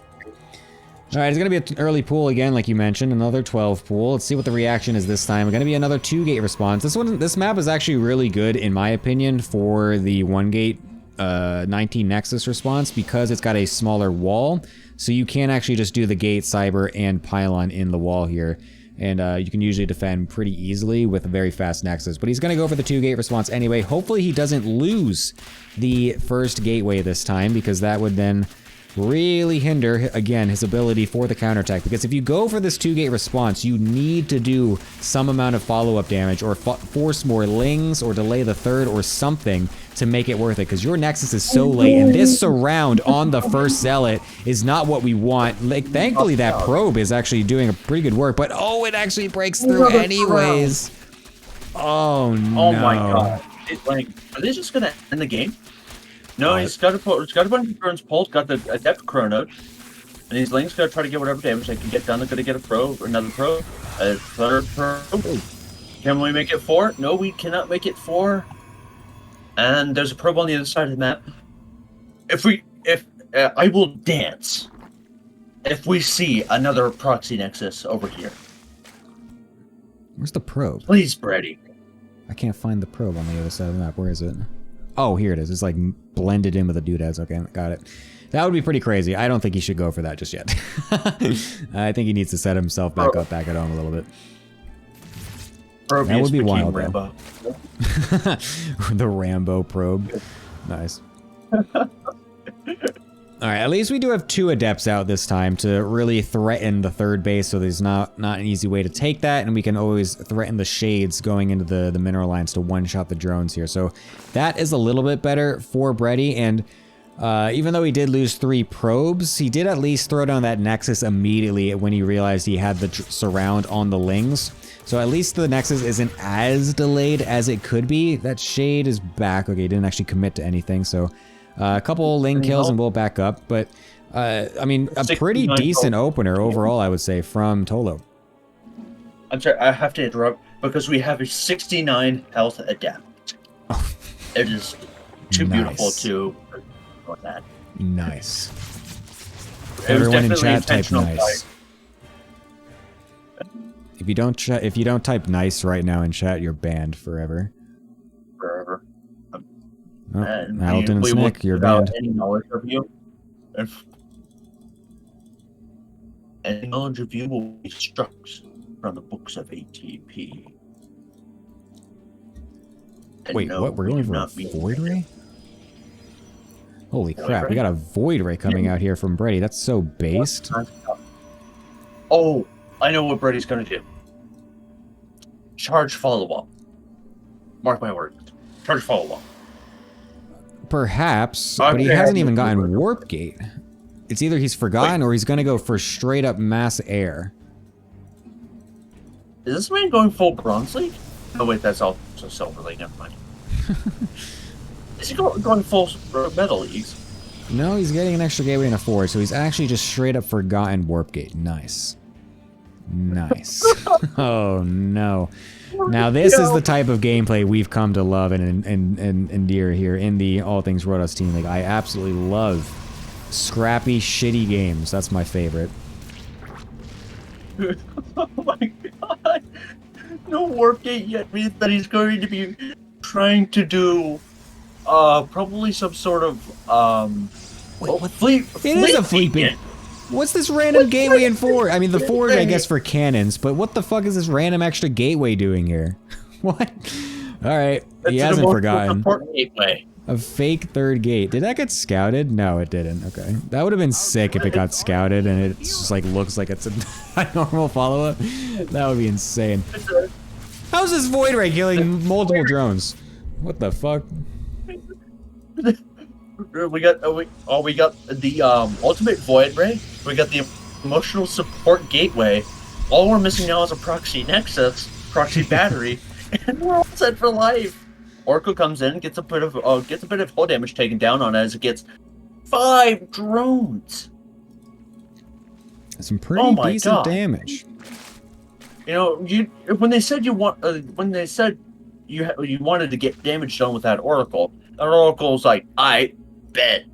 All right, it's going to be an early pool again, like you mentioned. Another 12 pool. Let's see what the reaction is this time. It's going to be another 2-gate response. This map is actually really good, in my opinion, for the 1-gate 19 Nexus response, because it's got a smaller wall. So you can actually just do the gate, cyber, and pylon in the wall here. And you can usually defend pretty easily with a very fast Nexus. But he's going to go for the 2-gate response anyway. Hopefully he doesn't lose the first gateway this time, because that would then really hinder, again, his ability for the counterattack. Because if you go for this 2-gate response, you need to do some amount of follow-up damage, or force more lings, or delay the third, or something to make it worth it, because your Nexus is so late, and this surround on the first Zealot is not what we want. Like, thankfully that probe is actually doing a pretty good work, but oh, it actually breaks through anyways. Oh no. Oh my god. Like, are they just gonna end the game? No, he's got a bunch of drones pulled, got the Adept Chrono, and these Lings gotta try to get whatever damage they can get done. They're gonna get a probe, another probe, a third probe. Can we make it 4? No, we cannot make it 4. And there's a probe on the other side of the map. If I will dance if we see another proxy nexus over here. Where's the probe? Please, Brady. I can't find the probe on the other side of the map. Where is it? Oh, here it is. It's like blended in with the doodads. Okay, got it. That would be pretty crazy. I don't think he should go for that just yet. I think he needs to set himself back up back at home a little bit. That would be wild, Rambo. The Rambo probe. Nice. Alright, at least we do have 2 adepts out this time to really threaten the third base, so there's not an easy way to take that, and we can always threaten the shades going into the mineral lines to one-shot the drones here. So that is a little bit better for Brady, and even though he did lose 3 probes, he did at least throw down that Nexus immediately when he realized he had the surround on the Lings. So at least the Nexus isn't as delayed as it could be. That shade is back. Okay, he didn't actually commit to anything, so a couple Ling kills and we'll back up. But, I mean, a pretty decent opener overall, I would say, from Tolo. I'm sorry, I have to interrupt because we have a 69 health adept. It is too beautiful to ignore that. Nice. It was Everyone in definitely chat type intentional nice. If you don't type nice right now in chat, you're banned forever. Forever. Oh, And Hamilton and we Snick, won't you're without banned. any knowledge of you. Any knowledge of you will be struck from the books of ATP. And Wait, no, what? We're we going do for a not mean Void Ray? Holy Void crap, we Ray? got a Void Ray coming out here from Brady. That's so based. Oh, I know what Brady's gonna do. Charge follow-up. Mark my words. Charge follow-up. Perhaps, but he Okay. hasn't even gotten Warp Gate. It's either he's forgotten or he's gonna go for straight up mass air. Is this man going full Bronze League? Oh wait, that's also Silver League, never mind. Is he going full Metal Leagues? No, he's getting an extra gateway and a forward, so he's actually just straight up forgotten Warp Gate. Nice. Nice. Oh no. Now this is the type of gameplay we've come to love and endear here in the All Things Protoss Team League. I absolutely love scrappy, shitty games. That's my favorite. Oh my god. No Warp Gate yet means that he's going to be trying to do probably some sort of fleet. It is a fleet beacon. What's this random gateway and forward? I mean, the forward, I guess, for cannons, but what the fuck is this random extra gateway doing here? What? Alright, he hasn't forgotten. Gateway. A fake third gate. Did that get scouted? No, it didn't. Okay. That would have been sick if it got scouted and it just like looks like it's a normal follow-up. That would be insane. How's this Void Ray killing multiple drones? What the fuck? We got the ultimate Void Ray. We got the emotional support gateway. All we're missing now is a proxy nexus, proxy battery, and we're all set for life. Oracle comes in, gets a bit of hull damage taken down on it as it gets 5 drones. Some pretty decent damage. You know, when they said you wanted to get damage done with that Oracle was like, I bet.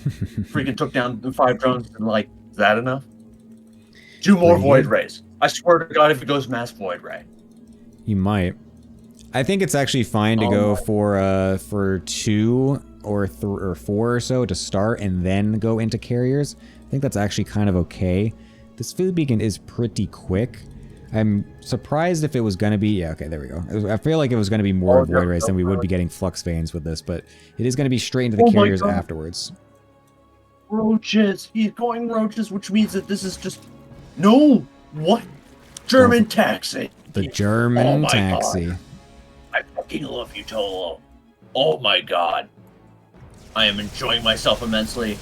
Freaking took down the 5 drones and like, is that enough? 2 more Void Rays. I swear to God, if it goes mass Void Ray. You might. I think it's actually fine to go for 2 or 4 or so to start and then go into carriers. I think that's actually kind of okay. This food beacon is pretty quick. I'm surprised if it was going to be... Yeah, okay, there we go. I feel like it was going to be more Void Rays than we would be getting Flux Veins with this, but it is going to be straight into the carriers afterwards. Roaches! He's going roaches, which means that this is just... No! What? German taxi! The German taxi. God. I fucking love you, Tolo. Oh my god. I am enjoying myself immensely,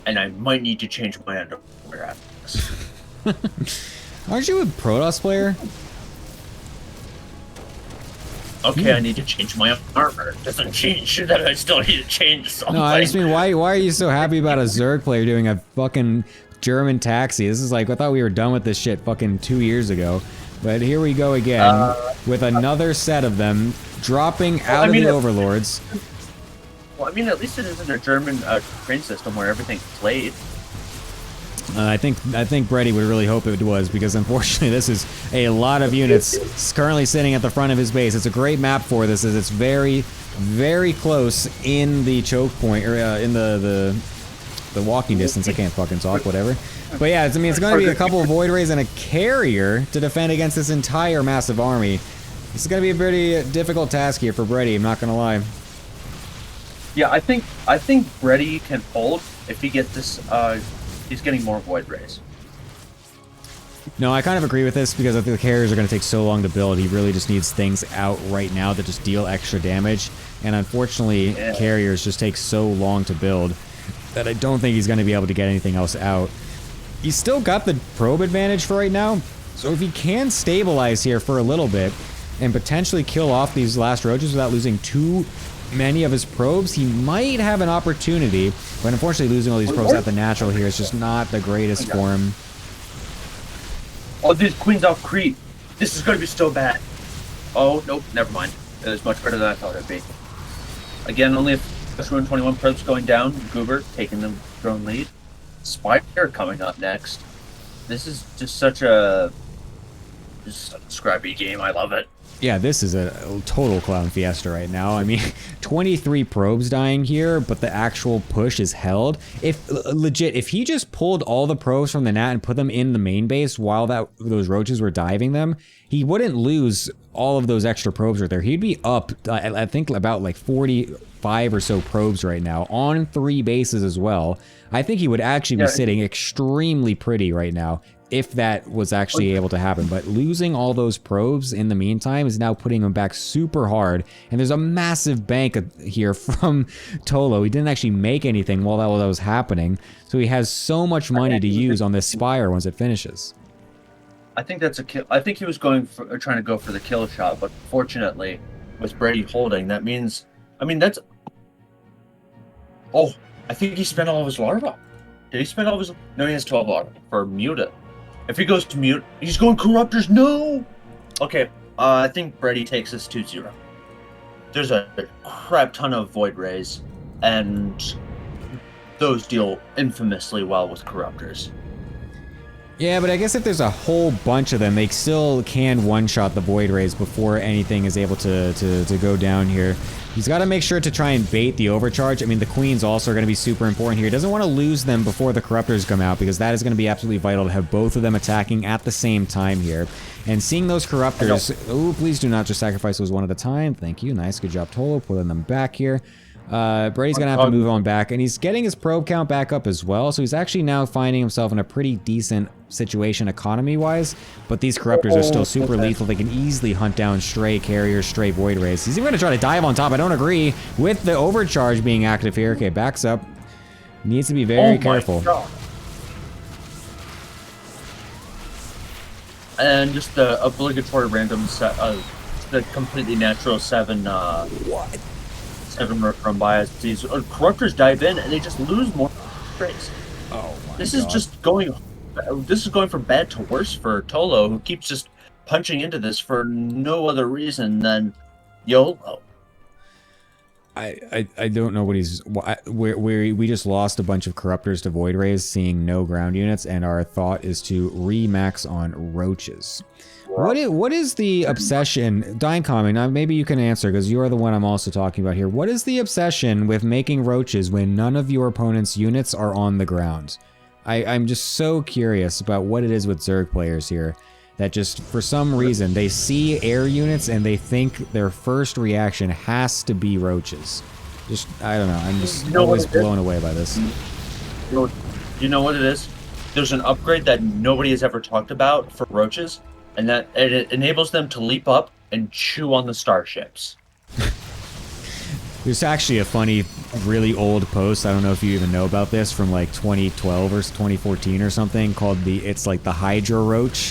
and I might need to change my underwear after this. Aren't you a Protoss player? Okay, I need to change my armor. Doesn't change that I still need to change something. No, I just mean, why are you so happy about a Zerg player doing a fucking German taxi? This is like, I thought we were done with this shit fucking 2 years ago. But here we go again, with another set of them dropping out of the overlords. Well, I mean, at least it isn't a German train system where everything's played. I think Brady would really hope it was, because unfortunately this is a lot of units currently sitting at the front of his base. It's a great map for this, as it's very, very close in the choke point, or in the walking distance. I can't fucking talk, whatever. But yeah, I mean, it's going to be a couple of Void Rays and a carrier to defend against this entire massive army. This is going to be a pretty difficult task here for Brady, I'm not going to lie. Yeah, I think Brady can hold if he gets this. He's getting more Void Rays. No, I kind of agree with this, because I think the carriers are going to take so long to build. He really just needs things out right now that just deal extra damage. And unfortunately, carriers just take so long to build that I don't think he's going to be able to get anything else out. He's still got the probe advantage for right now. So if he can stabilize here for a little bit and potentially kill off these last roaches without losing too many of his probes, he might have an opportunity. But unfortunately, losing all these probes at the natural here is just not the greatest for him. Oh, these queens off Crete. This is going to be so bad. Oh, nope, never mind. It was much better than I thought it'd be. Again, only if 21 probes going down. Goober taking the drone lead. Spire coming up next. This is just such a scrappy game. I love it. Yeah, this is a total clown fiesta right now. I mean, 23 probes dying here, but the actual push is held. If legit, if he just pulled all the probes from the NAT and put them in the main base while those roaches were diving them, he wouldn't lose all of those extra probes right there. He'd be up, I think, about like 45 or so probes right now on 3 bases as well. I think he would actually be sitting extremely pretty right now, if that was actually able to happen. But losing all those probes in the meantime is now putting him back super hard. And there's a massive bank here from Tolo. He didn't actually make anything while that was happening. So he has so much money to use on this Spire once it finishes. I think that's a kill. I think he was trying to go for the kill shot, but fortunately, with Brady holding, that means, I mean, that's... Oh, I think he spent all of his larva. Did he spend all of his... No, he has 12 larva for Muta. If he goes to mute, he's going Corruptors. No! Okay, I think Brady takes this 2-0. There's a crap ton of Void Rays, and those deal infamously well with Corruptors. Yeah, but I guess if there's a whole bunch of them, they still can one-shot the Void Rays before anything is able to go down here. He's got to make sure to try and bait the overcharge. I mean, the Queens also are going to be super important here. He doesn't want to lose them before the Corruptors come out, because that is going to be absolutely vital to have both of them attacking at the same time here. And seeing those Corruptors... Oh, please do not just sacrifice those one at a time. Thank you. Nice. Good job, Tolo. Pulling them back here. Brady's gonna have to move on back, and he's getting his probe count back up as well, so he's actually now finding himself in a pretty decent situation economy-wise, but these Corruptors are still super lethal. They can easily hunt down stray carriers, stray Void Rays. He's even gonna try to dive on top. I don't agree with the overcharge being active here. Okay, backs up. Needs to be very careful. And just the obligatory random set, the completely natural 7, what? 7 from bias. These Corruptors dive in and they just lose more rays. Oh my This God. is just going. This is going from bad to worse for Tolo, who keeps just punching into this for no other reason than YOLO. I don't know what he's... We just lost a bunch of Corruptors to Void Rays, seeing no ground units, and our thought is to re-max on Roaches. What is the obsession... Dying Comment, maybe you can answer, because you are the one I'm also talking about here. What is the obsession with making Roaches when none of your opponent's units are on the ground? I'm just so curious about what it is with Zerg players here, that just, for some reason, they see air units and they think their first reaction has to be Roaches. Just, I don't know, I'm just always blown away by this. You know what it is? There's an upgrade that nobody has ever talked about for Roaches, and that it enables them to leap up and chew on the starships. There's actually a funny, really old post, I don't know if you even know about this, from like 2012 or 2014 or something, called it's like the Hydra Roach,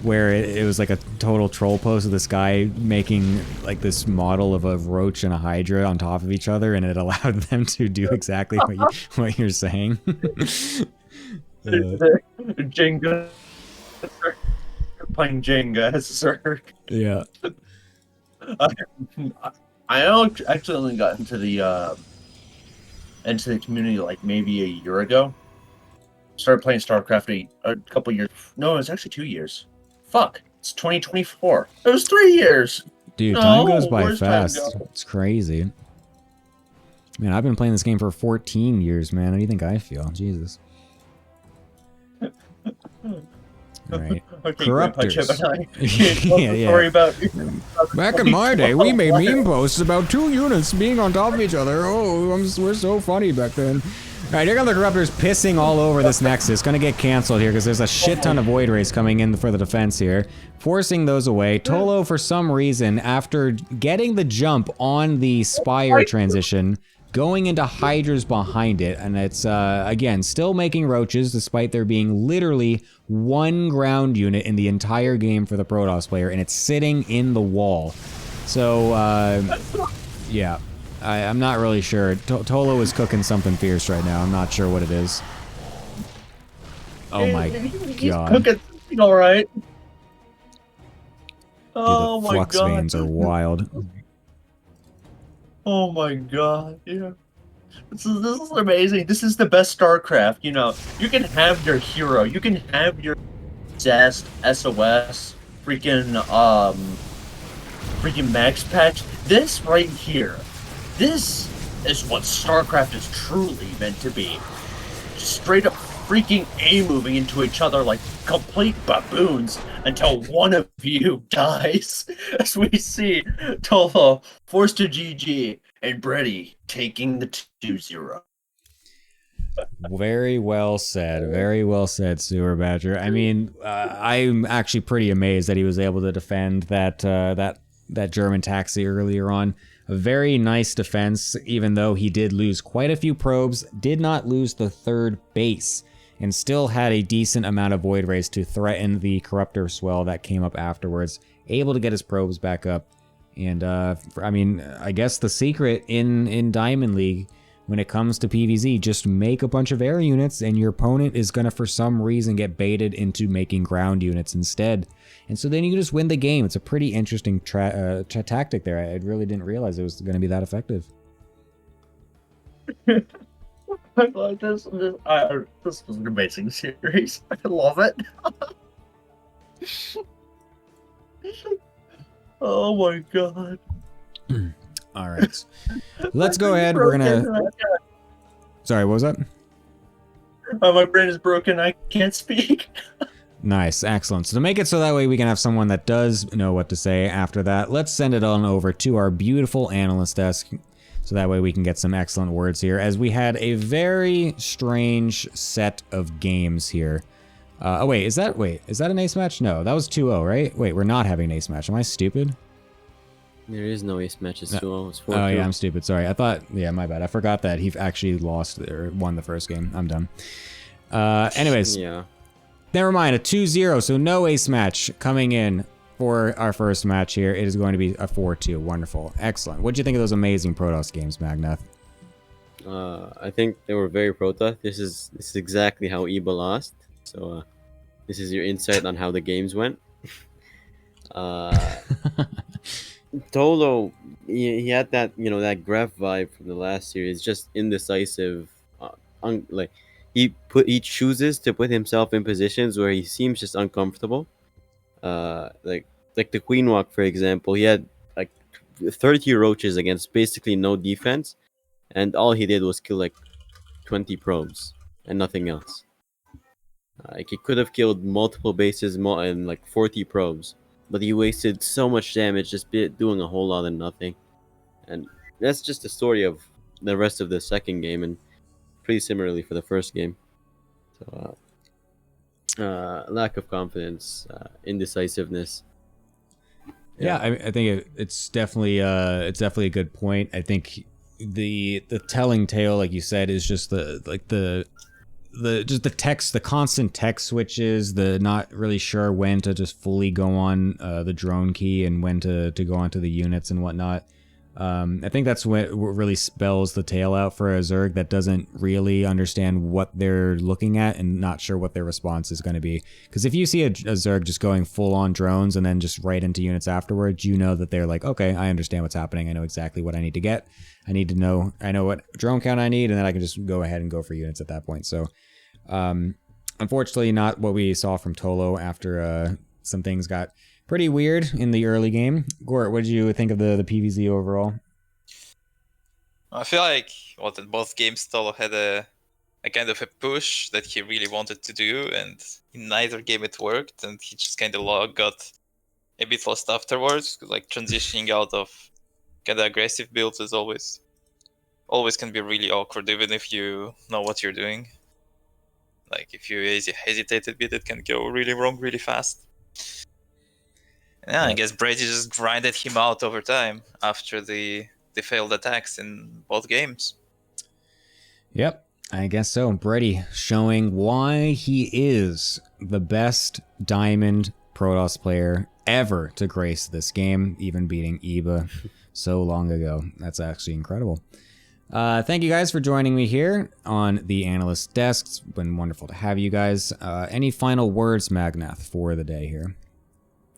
where it was like a total troll post of this guy making like this model of a roach and a hydra on top of each other, and it allowed them to do exactly what you're saying. Jenga. Playing Jenga as Zerg. Yeah. I actually only got into the community like maybe a year ago. Started playing StarCraft a couple years. No, it was actually 2 years. Fuck, it's 2024. It was 3 years. Dude, time No, goes by where's time fast. go? It's crazy. Man, I've been playing this game for 14 years, man. How do you think I feel? Jesus. All right. Okay, Corruptors. Grandpa Gemini. Yeah. Sorry about. Back in my day, we made meme posts about 2 units being on top of each other. Oh, we're so funny back then. All right, here come the Corruptors pissing all over this Nexus. Gonna get canceled here because there's a shit ton of Void Rays coming in for the defense here. Forcing those away. Tolo, for some reason, after getting the jump on the Spire transition, going into Hydras behind it, and it's, again, still making Roaches, despite there being literally one ground unit in the entire game for the Protoss player, and it's sitting in the wall. So, yeah. I'm not really sure. Tolo is cooking something fierce right now. I'm not sure what it is. Oh my god. Cooking all right. Dude, Oh the my flux god. veins are wild. Oh my god. Yeah. This is amazing. This is the best StarCraft. You know, you can have your hero. You can have your Zest, SOS, freaking Max Patch. This right here. This is what StarCraft is truly meant to be. Just straight up freaking A-moving into each other like complete baboons until one of you dies. As we see Tolo forced to GG and Brady taking the 2-0. Very well said. Very well said, Sewer Badger. I mean, I'm actually pretty amazed that he was able to defend that German taxi earlier on. A very nice defense, even though he did lose quite a few probes, did not lose the third base, and still had a decent amount of Void Rays to threaten the Corruptor swell that came up afterwards, able to get his probes back up. And, I mean, I guess the secret in Diamond League, when it comes to PvZ, just make a bunch of air units, and your opponent is gonna, for some reason, get baited into making ground units instead. And so then you can just win the game. It's a pretty interesting tactic there. I really didn't realize it was going to be that effective. I like this was an amazing series. I love it. Oh my god. All right. Let's go ahead. We're going to... Sorry, what was that? My brain is broken. I can't speak. Nice, excellent. So to make it so that way we can have someone that does know what to say after that, let's send it on over to our beautiful analyst desk, so that way we can get some excellent words here, as we had a very strange set of games here. Wait, is that an ace match? No, that was 2-0, right? Wait, we're not having an ace match. Am I stupid? There is no ace match. It's 2-0. It's 4-2. Oh yeah, I'm stupid. Sorry. I thought, yeah, my bad. I forgot that he actually lost or won the first game. I'm dumb. Anyways. Yeah. Never mind, a 2-0, so no ace match coming in for our first match here. It is going to be a 4-2. Wonderful. Excellent. What do you think of those amazing Protoss games, Magnath? I think they were very Protoss. This is exactly how EBA lost. So this is your insight on how the games went. Tolo, he had that, you know, that Gref vibe from the last series, just indecisive. Like he chooses to put himself in positions where he seems just uncomfortable. Like the Queen Walk, for example, he had like 30 roaches against basically no defense, and all he did was kill like 20 probes and nothing else. Like he could have killed multiple bases and like 40 probes, but he wasted so much damage just doing a whole lot of nothing. And that's just the story of the rest of the second game, and pretty similarly for the first game. So lack of confidence, indecisiveness. Yeah, I think it's definitely a good point. I think the telling tale, like you said, is just the text, the constant text switches, the not really sure when to just fully go on the drone key and when to go onto the units and whatnot. I think that's what really spells the tail out for a Zerg that doesn't really understand what they're looking at and not sure what their response is going to be. Because if you see a Zerg just going full on drones and then just right into units afterwards, you know that they're like, okay, I understand what's happening. I know exactly what I need to get. I know what drone count I need, and then I can just go ahead and go for units at that point. So, unfortunately, not what we saw from Tolo after some things got pretty weird in the early game. Gort, what did you think of the PvZ overall? I feel like in both games Tolo had a kind of a push that he really wanted to do, and in neither game it worked, and he just kind of got a bit lost afterwards. Like transitioning out of kind of aggressive builds is always can be really awkward, even if you know what you're doing. Like if you hesitate a bit, it can go really wrong really fast. Yeah, I guess Brady just grinded him out over time after the failed attacks in both games. Yep, I guess so. Brady showing why he is the best Diamond Protoss player ever to grace this game, even beating Eba so long ago. That's actually incredible. Thank you guys for joining me here on the Analyst Desk. It's been wonderful to have you guys. Any final words, Magnath, for the day here?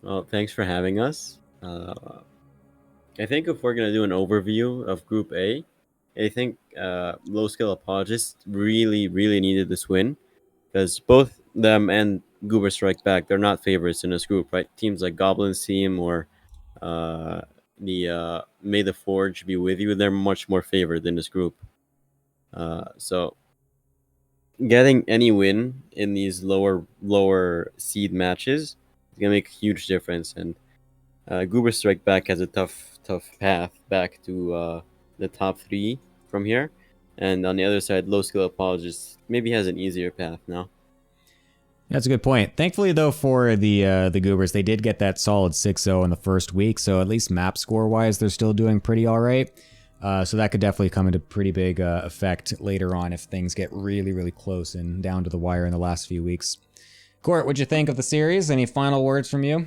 Well, thanks for having us. I think if we're going to do an overview of Group A, I think Low Skill Apologists really needed this win, because both them and Goober Strike Back, they're not favorites in this group, right? Teams like Goblin's team or the May the Forge be with you, they're much more favored in this group. So getting any win in these lower seed matches is gonna make a huge difference, and Goober Strike Back has a tough path back to the top 3 from here, and on the other side, Low Skill Apologists maybe has an easier path now. That's a good point. Thankfully, though, for the Goobers, they did get that solid 6-0 in the first week, so at least map score-wise, they're still doing pretty all right. So that could definitely come into pretty big effect later on if things get really close and down to the wire in the last few weeks. Gort, what'd you think of the series? Any final words from you?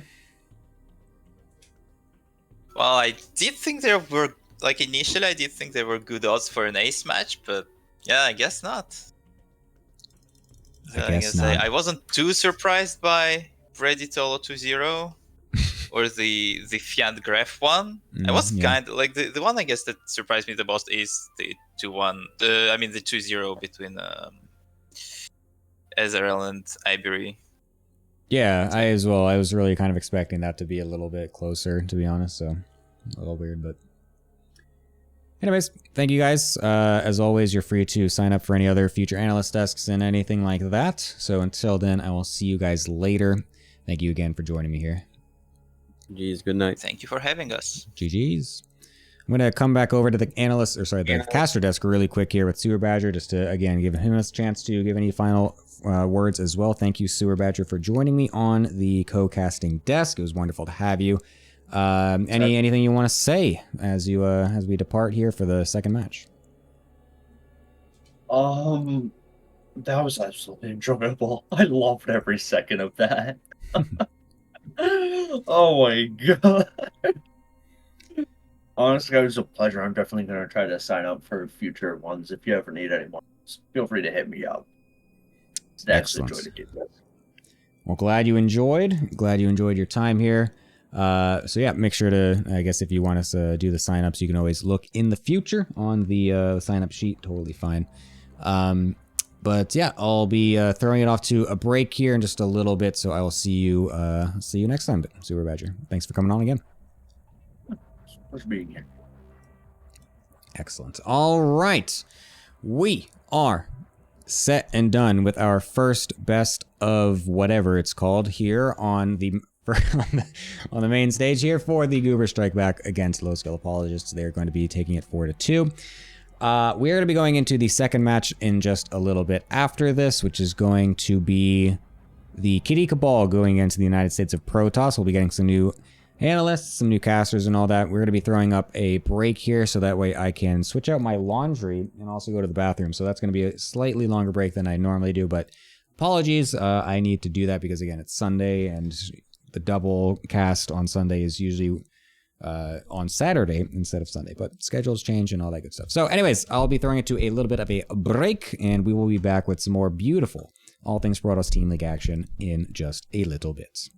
Well, I did think there were, initially I did think there were good odds for an ace match, but yeah, I guess not. I guess not. I wasn't too surprised by Brady Tolo 2-0 or the Fiat Gref one. I was kind of like the one I guess that surprised me the most is the 2-1. The 2-0 between Ezreal and Ibery. Yeah, I as well. I was really kind of expecting that to be a little bit closer, to be honest, so a little weird, but anyways, thank you guys. As always, you're free to sign up for any other future analyst desks and anything like that. So until then, I will see you guys later. Thank you again for joining me here. GG's, good night. Thank you for having us. GG's. I'm going to come back over to the the caster desk really quick here with Sewer Badger, just to, again, give him a chance to give any final words as well. Thank you, Sewer Badger, for joining me on the co-casting desk. It was wonderful to have you. Anything you want to say as we depart here for the second match? That was absolutely enjoyable. I loved every second of that. Oh my god. Honestly, it was a pleasure. I'm definitely going to try to sign up for future ones. If you ever need any more, feel free to hit me up. Excellent. Well, glad you enjoyed your time here. So yeah, make sure to, I guess if you want us to do the signups, you can always look in the future on the sign-up sheet. Totally fine. But yeah, I'll be throwing it off to a break here in just a little bit. So I will see you next time, Sewer Badger. Thanks for coming on again. Pleasure being here. Excellent. All right, we are set and done with our first best of whatever it's called here on the main stage here for the Goober Strike Back against Low Skill Apologists. They're going to be taking it 4-2. We are going to be going into the second match in just a little bit after this, which is going to be the Kitty Kabal going into the United States of Protoss. We'll be getting some new analysts, some new casters and all that. We're going to be throwing up a break here so that way I can switch out my laundry and also go to the bathroom. So that's going to be a slightly longer break than I normally do, but apologies. I need to do that because, again, it's Sunday and the double cast on Sunday is usually on Saturday instead of Sunday, but schedules change and all that good stuff. So anyways, I'll be throwing it to a little bit of a break, and we will be back with some more beautiful All Things Protoss Team League action in just a little bit.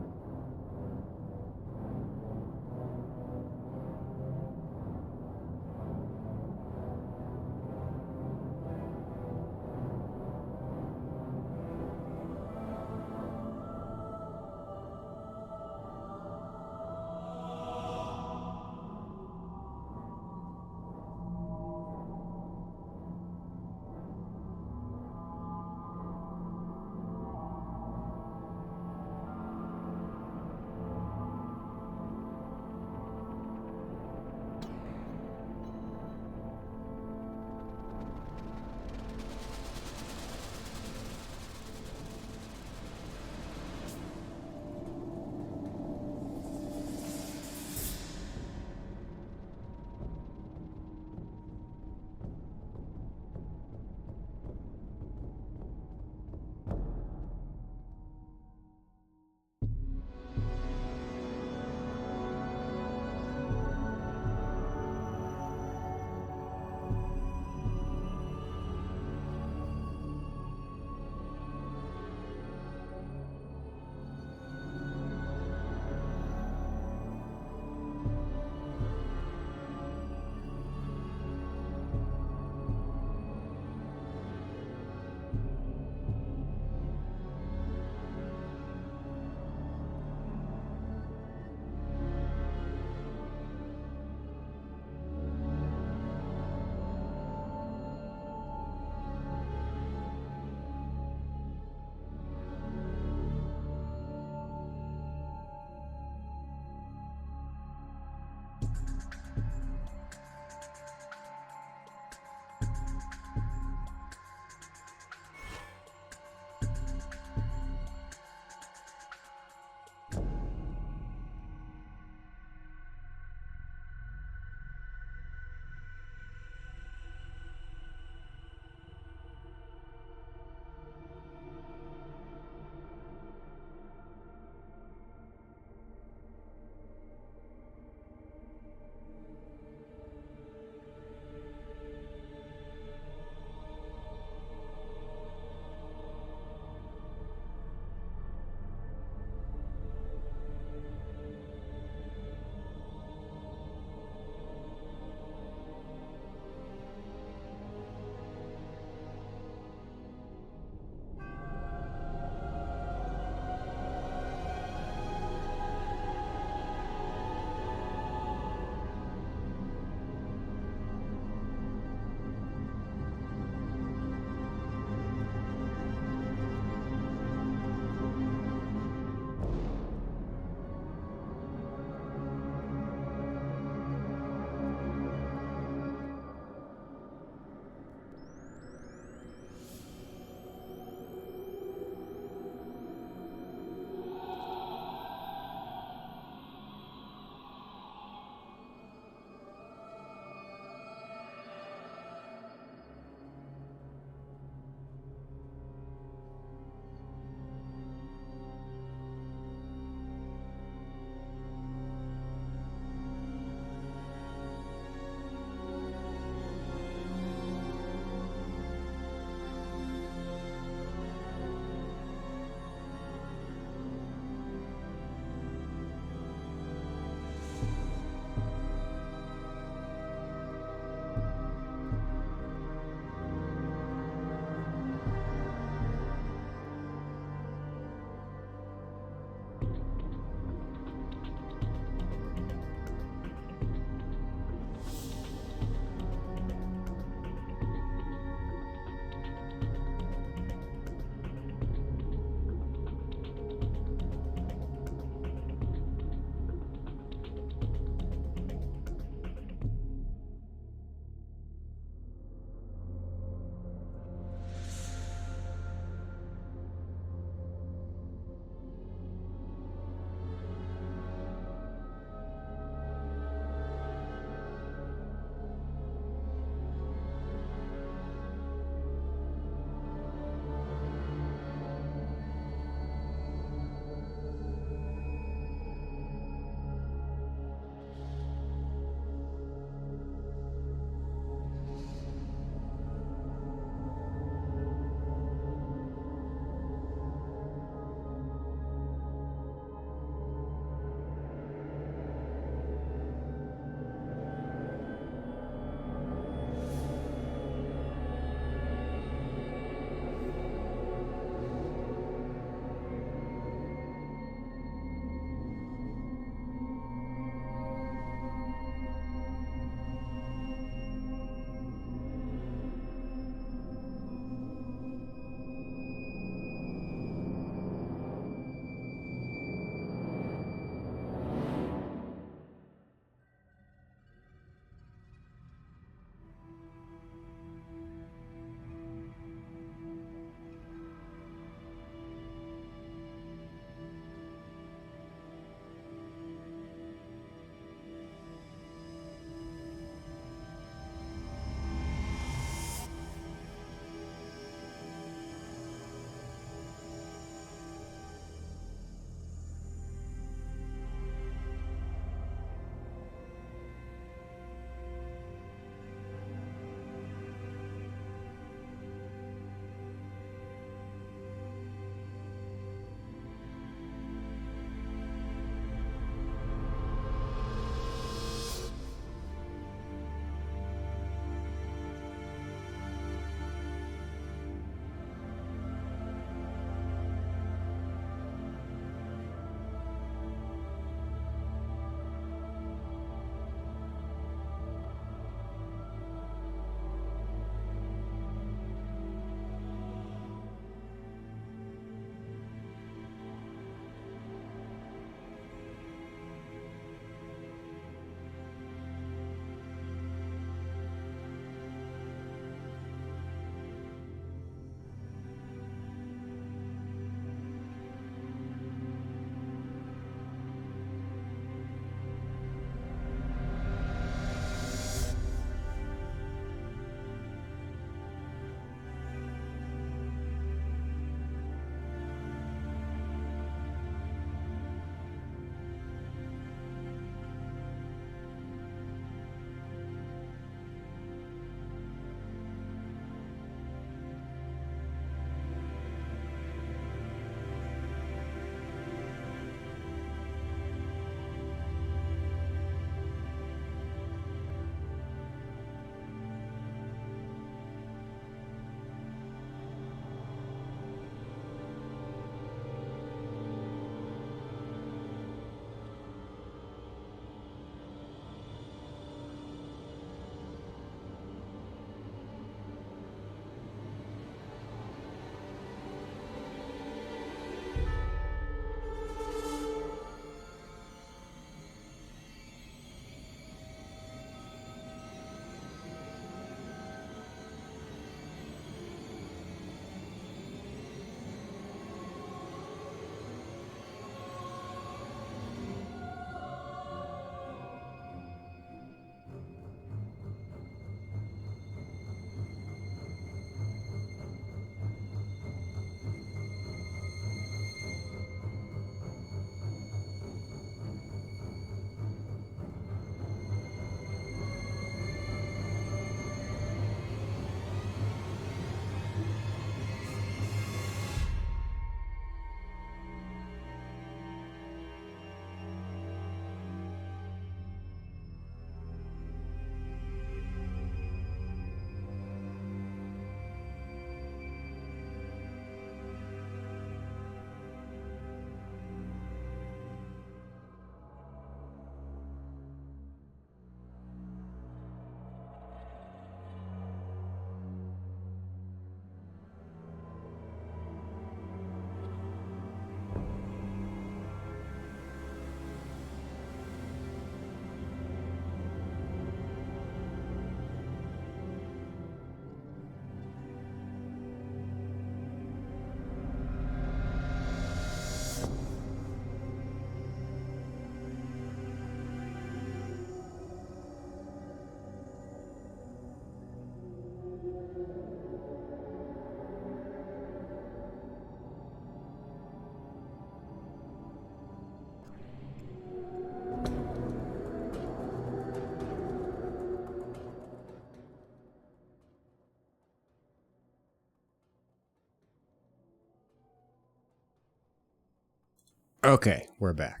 Okay, we're back.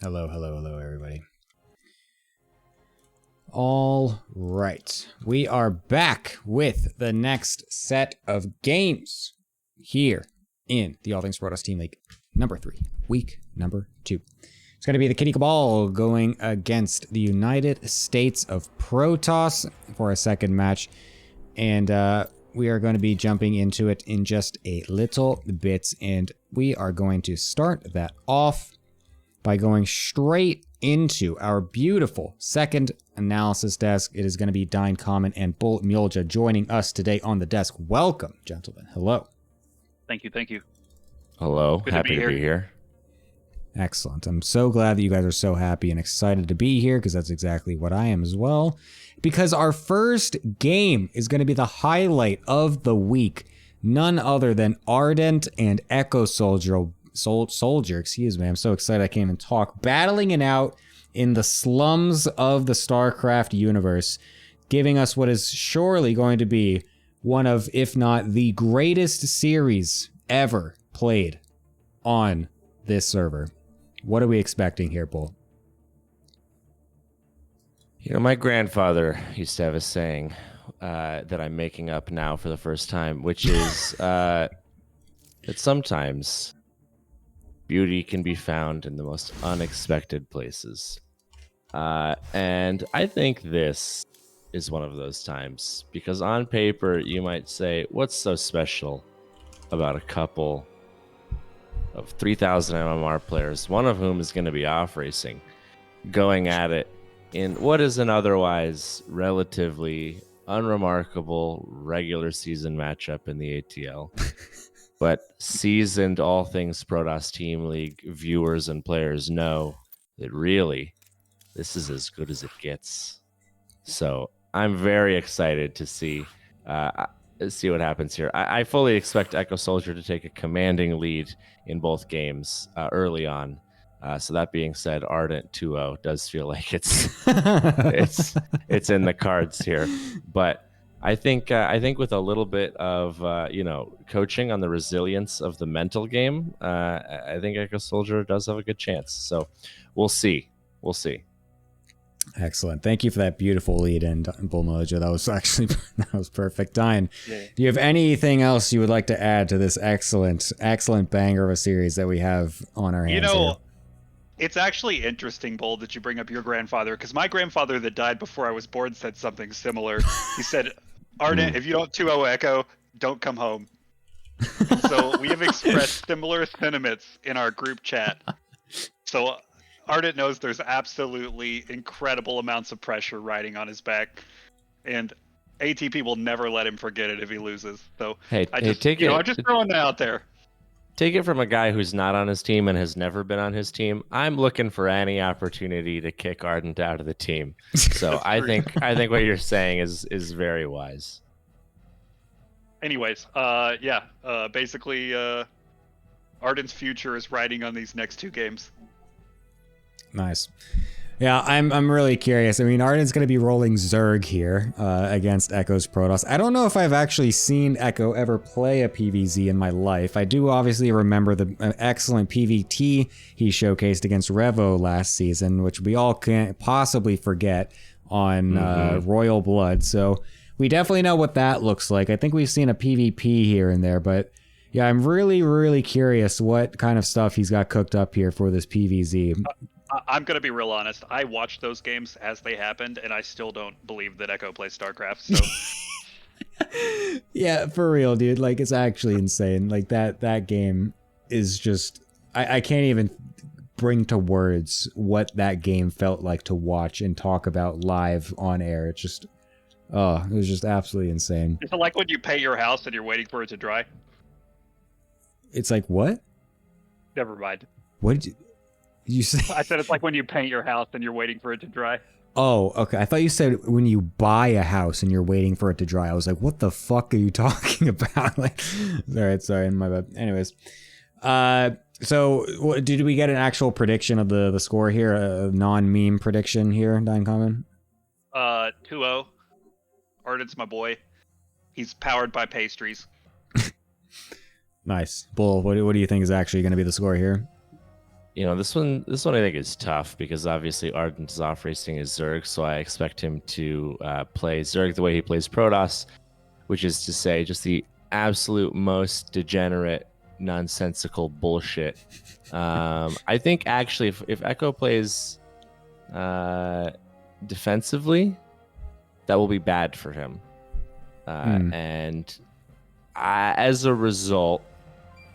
Hello, everybody. All right. We are back with the next set of games here in the All Things Protoss Team League number 3, week number 2. It's going to be the Kitty Kabal going against the United States of Protoss for a second match. And we are going to be jumping into it in just a little bit. And we are going to start that off by going straight into our beautiful second analysis desk. It is going to be Dine Common and Bull Mulja joining us today on the desk. Welcome, gentlemen. Hello. Thank you. Hello. Good Happy to be here. Excellent. I'm so glad that you guys are so happy and excited to be here, because that's exactly what I am as well. Because our first game is going to be the highlight of the week. None other than Ardent and Echo Soldier, excuse me. I'm so excited I can't even talk. Battling it out in the slums of the StarCraft universe, giving us what is surely going to be one of, if not the greatest series ever played on this server. What are we expecting here, Bull? You know, my grandfather used to have a saying that I'm making up now for the first time, which is that sometimes beauty can be found in the most unexpected places. And I think this is one of those times, because on paper, you might say, what's so special about a couple of 3,000 MMR players, one of whom is going to be off racing, going at it in what is an otherwise relatively unremarkable regular season matchup in the ATL. But seasoned All Things Protoss Team League viewers and players know that really this is as good as it gets. So I'm very excited to see what happens here. I fully expect Echo Soldier to take a commanding lead in both games early on. So that being said, Ardent 2-0 does feel like it's it's in the cards here. But I think with a little bit of coaching on the resilience of the mental game, I think Echo Soldier does have a good chance. So we'll see. Excellent. Thank you for that beautiful lead in, Bull Mojo. That was perfect. Dine, do you have anything else you would like to add to this excellent banger of a series that we have on our hands here? It's actually interesting, Bull, that you bring up your grandfather, because my grandfather that died before I was born said something similar. He said, Ardent, if you don't 2-0 Echo, don't come home. So we have expressed similar sentiments in our group chat. So Ardent knows there's absolutely incredible amounts of pressure riding on his back, and ATP will never let him forget it if he loses. So I'm just throwing that out there. Take it from a guy who's not on his team and has never been on his team. I'm looking for any opportunity to kick Ardent out of the team. So I think what you're saying is very wise. Anyways, basically, Ardent's future is riding on these next two games. Nice. Yeah, I'm really curious. I mean, Ardent's going to be rolling Zerg here against Echo's Protoss. I don't know if I've actually seen Echo ever play a PvZ in my life. I do obviously remember the excellent PvT he showcased against Revo last season, which we all can't possibly forget on Royal Blood. So we definitely know what that looks like. I think we've seen a PvP here and there, but yeah, I'm really, really curious what kind of stuff he's got cooked up here for this PvZ. I'm going to be real honest. I watched those games as they happened, and I still don't believe that Echo plays StarCraft. So, yeah, for real, dude. Like, it's actually insane. Like, that game is just... I can't even bring to words what that game felt like to watch and talk about live on air. It's just... Oh, it was just absolutely insane. Is it like when you paint your house and you're waiting for it to dry? It's like, what? Never mind. What did you say? I said it's like when you paint your house and you're waiting for it to dry. Oh, okay. I thought you said when you buy a house and you're waiting for it to dry. I was like, what the fuck are you talking about? Like, sorry, my bad. Anyways, so did we get an actual prediction of the score here? A non-meme prediction here, Dine Common? 2-0. Ardent's my boy. He's powered by pastries. Nice. Bull, what do you think is actually going to be the score here? This one I think is tough because obviously Ardent is off racing his Zerg, so I expect him to play Zerg the way he plays Protoss, which is to say just the absolute most degenerate, nonsensical bullshit. I think actually if Echo plays defensively, that will be bad for him. And as a result,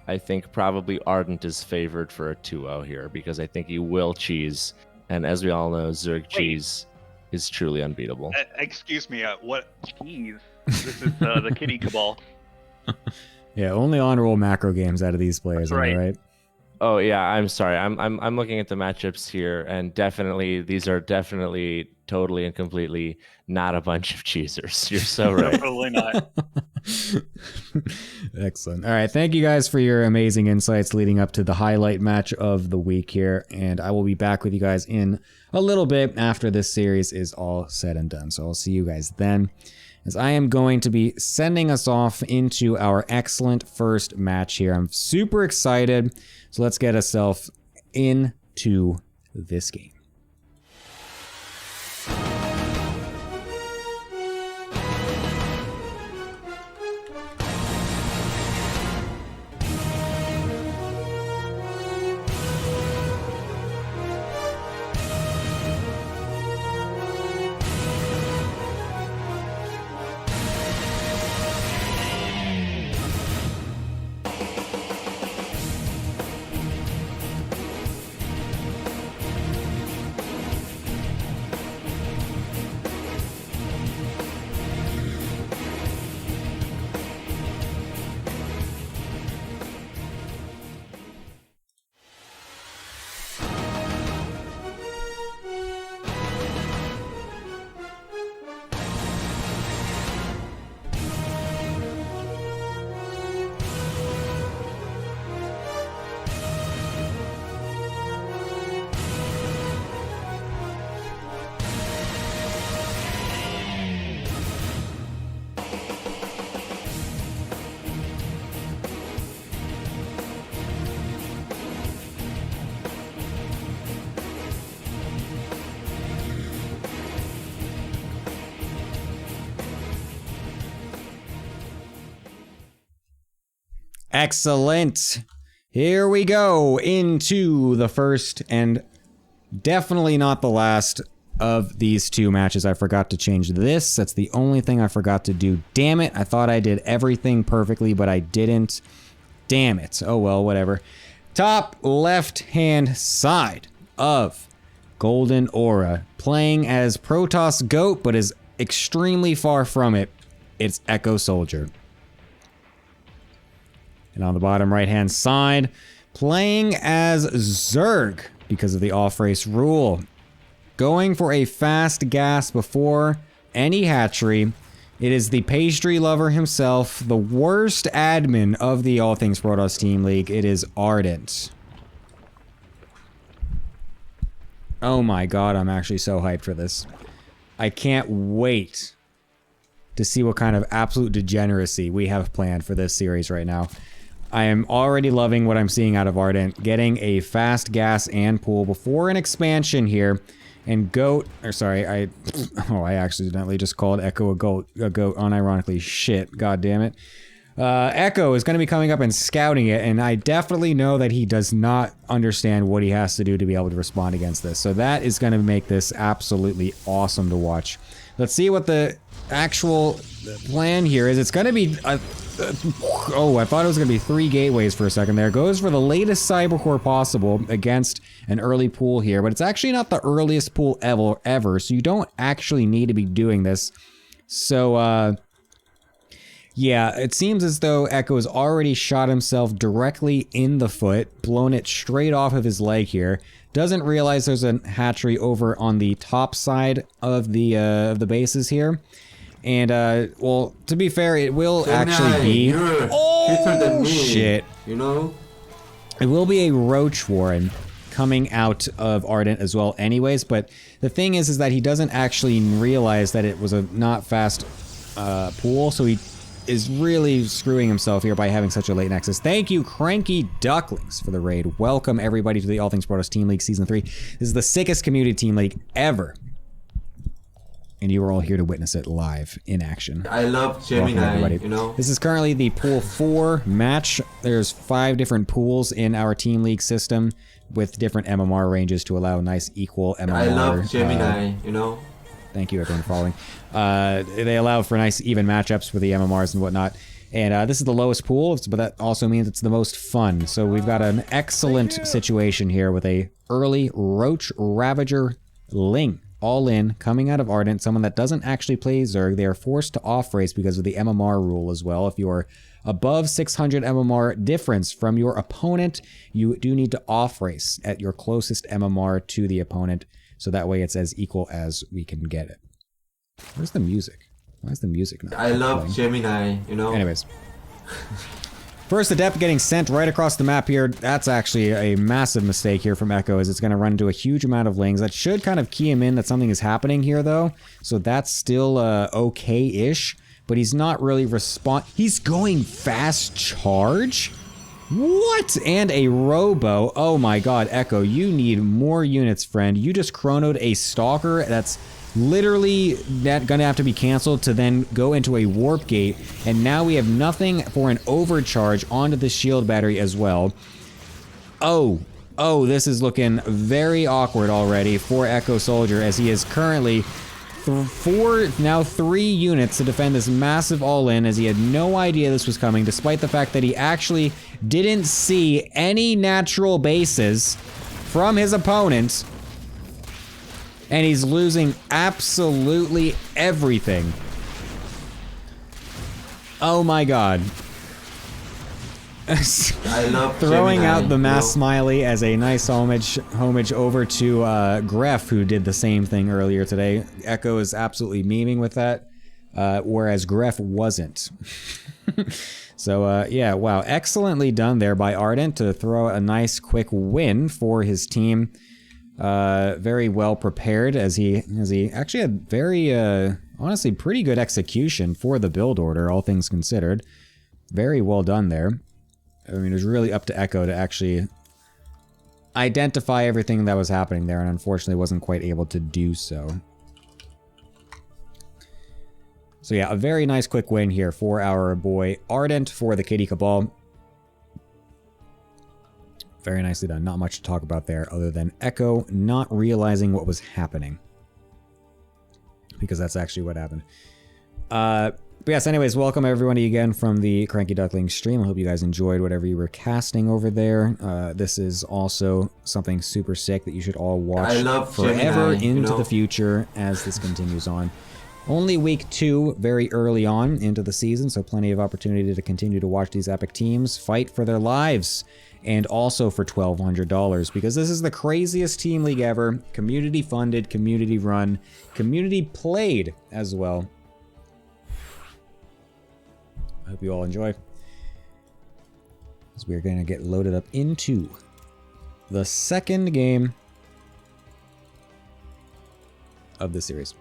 I think probably Ardent is favored for a 2-0 here because I think he will cheese. And as we all know, Zerg cheese is truly unbeatable. Excuse me, what cheese? This is the kitty Kabal. Yeah, only honorable macro games out of these players, That's right. right? Oh yeah, I'm sorry. I'm looking at the matchups here, and these are definitely totally and completely not a bunch of cheesers. You're so right. Totally not. Excellent. All right, thank you guys for your amazing insights leading up to the highlight match of the week here, and I will be back with you guys in a little bit after this series is all said and done. So I'll see you guys then, as I am going to be sending us off into our excellent first match here. I'm super excited. So let's get ourselves into this game. Excellent. Here we go into the first and definitely not the last of these two matches. I forgot to change this. That's the only thing I forgot to do. Damn it. I thought I did everything perfectly, but I didn't. Damn it. Oh well, whatever. Top left-hand side of Golden Aura, playing as Protoss Goat, but is extremely far from it. It's Echo Soldier. And on the bottom right-hand side, playing as Zerg because of the off-race rule. Going for a fast gas before any hatchery. It is the pastry lover himself, the worst admin of the All Things Protoss Team League. It is Ardent. Oh my god, I'm actually so hyped for this. I can't wait to see what kind of absolute degeneracy we have planned for this series right now. I am already loving what I'm seeing out of Ardent. Getting a fast gas and pool before an expansion here. And Goat, or sorry, I accidentally just called Echo a goat, unironically. Shit, god damn it. Echo is going to be coming up and scouting it, and I definitely know that he does not understand what he has to do to be able to respond against this. So that is going to make this absolutely awesome to watch. Let's see what the actual plan here is. It's going to be... oh, I thought it was going to be 3 gateways for a second there. Goes for the latest cybercore possible against an early pool here, but it's actually not the earliest pool ever, so you don't actually need to be doing this. So, yeah, it seems as though Echo has already shot himself directly in the foot, blown it straight off of his leg here. Doesn't realize there's a hatchery over on the top side of the bases here. And, well, to be fair, it will actually be... Oh, shit. You know? It will be a Roach Warren coming out of Ardent as well anyways, but the thing is that he doesn't actually realize that it was a not fast pool, so he is really screwing himself here by having such a late nexus. Thank you, Cranky Ducklings, for the raid. Welcome, everybody, to the All Things Protoss Team League Season 3. This is the sickest community team league ever. And you are all here to witness it live in action. I love Gemini, you know. This is currently the Pool 4 match. There's 5 different pools in our team league system with different MMR ranges to allow nice equal MMR. I love Gemini, you know. Thank you, everyone, for following. They allow for nice even matchups with the MMRs and whatnot. And this is the lowest pool, but that also means it's the most fun. So we've got an excellent situation here with a early Roach Ravager Ling. All in, coming out of Ardent, someone that doesn't actually play Zerg. They are forced to off-race because of the MMR rule as well. If you're above 600 MMR difference from your opponent, you do need to off-race at your closest MMR to the opponent, so that way it's as equal as we can get it. Where's the music? Why is the music not I love playing? Gemini, you know. Anyways. First Adept getting sent right across the map here. That's actually a massive mistake here from Echo, as it's going to run into a huge amount of Lings. That should kind of key him in that something is happening here, though. So that's still okay-ish. But he's not really He's going fast charge? What? And a Robo. Oh my god, Echo, you need more units, friend. You just chronoed a Stalker that's literally gonna have to be canceled to then go into a warp gate, and now we have nothing for an overcharge onto the shield battery as well. Oh, this is looking very awkward already for Echo Soldier, as he is currently now 3 units to defend this massive all-in, as he had no idea this was coming, despite the fact that he actually didn't see any natural bases from his opponent. And he's losing absolutely everything. Oh my god. I love Throwing Gemini, out the mass you know? smiley as a nice homage over to Gref, who did the same thing earlier today. Echo is absolutely memeing with that, whereas Gref wasn't. So yeah, wow, excellently done there by Ardent to throw a nice quick win for his team. Very well prepared, as he actually had very honestly pretty good execution for the build order, all things considered. Very well done there. I mean, it was really up to Echo to actually identify everything that was happening there, and unfortunately wasn't quite able to do so. So yeah, a very nice quick win here for our boy Ardent for the Kitty Kabal. Very nicely done. Not much to talk about there other than Echo not realizing what was happening. Because that's actually what happened. But yes, anyways, welcome everybody again from the Cranky Duckling stream. I hope you guys enjoyed whatever you were casting over there. This is also something super sick that you should all watch forever Gemini, into the future as this continues on. Only week 2, very early on into the season, so plenty of opportunity to continue to watch these epic teams fight for their lives. And also for $1,200, because this is the craziest team league ever. Community funded, community run, community played as well. I hope you all enjoy. As we're going to get loaded up into the second game of the series.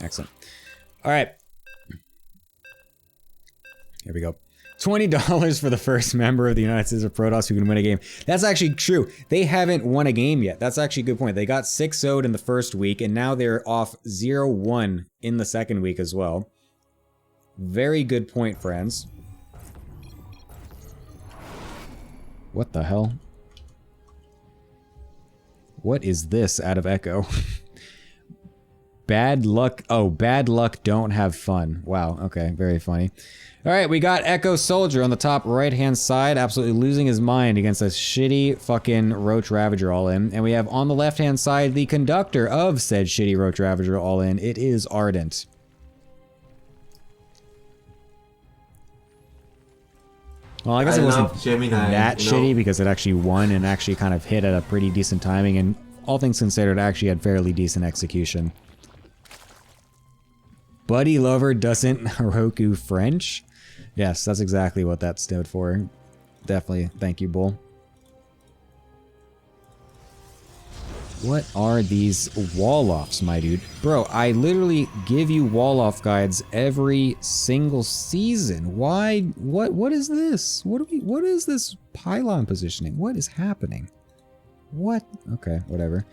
Excellent. All right. Here we go. $20 for the first member of the United States of Protoss who can win a game. That's actually true. They haven't won a game yet. That's actually a good point. They got 6-0'd in the first week, and now they're off 0-1 in the second week as well. Very good point, friends. What the hell? What is this out of Echo? Bad luck. Oh, bad luck, don't have fun. Wow, okay, very funny. All right, we got Echo Soldier on the top right-hand side, absolutely losing his mind against a shitty fucking Roach Ravager all-in. And we have on the left-hand side the conductor of said shitty Roach Ravager all-in. It is Ardent. Well, I guess it wasn't that shitty because it actually won and actually kind of hit at a pretty decent timing, and all things considered, actually had fairly decent execution. Buddy Lover doesn't Heroku French? Yes, that's exactly what that stood for. Definitely. Thank you, Bull. What are these wall-offs, my dude? Bro, I literally give you wall-off guides every single season. Why? What is this? What is this pylon positioning? What is happening? What? Okay, whatever.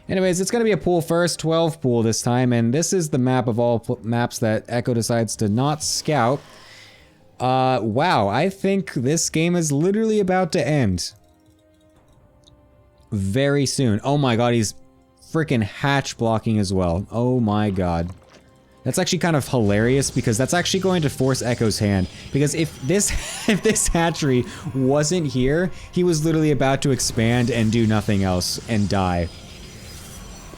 Anyways, it's gonna be a pool first, 12 pool this time, and this is the map of all maps that Echo decides to not scout. Wow, I think this game is literally about to end. Very soon. Oh my god, he's freaking hatch blocking as well. Oh my god. That's actually kind of hilarious because that's actually going to force Echo's hand. Because if this hatchery wasn't here, he was literally about to expand and do nothing else and die.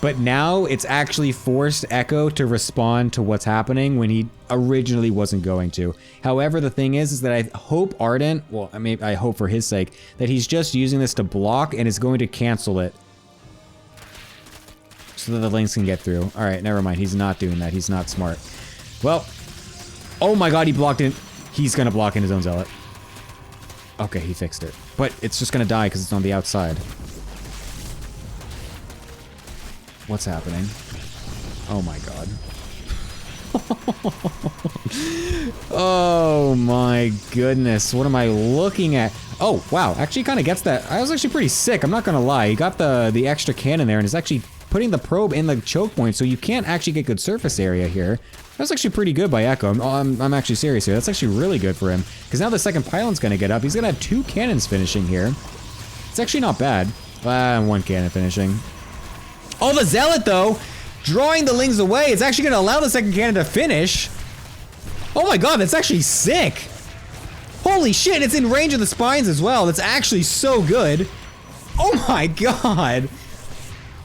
But now it's actually forced Echo to respond to what's happening when he originally wasn't going to. However, the thing is that I hope Ardent, well, I mean, I hope for his sake, that he's just using this to block and is going to cancel it. So that the links can get through. Alright, never mind. He's not doing that. He's not smart. Well, oh my god, he blocked it. He's gonna block in his own zealot. Okay, he fixed it. But it's just gonna die because it's on the outside. What's happening? Oh my god. Oh my goodness. What am I looking at? Oh, wow. Actually kind of gets that. I was actually pretty sick. I'm not gonna lie. He got the extra cannon there and is actually putting the probe in the choke point, so you can't actually get good surface area here. That's actually pretty good by Echo. I'm actually serious here. That's actually really good for him. Because now the second pylon's gonna get up. He's gonna have 2 cannons finishing here. It's actually not bad. 1 cannon finishing. Oh, the Zealot, though, drawing the Lings away. It's actually going to allow the second cannon to finish. Oh my god, that's actually sick. Holy shit, it's in range of the spines as well. That's actually so good. Oh my god.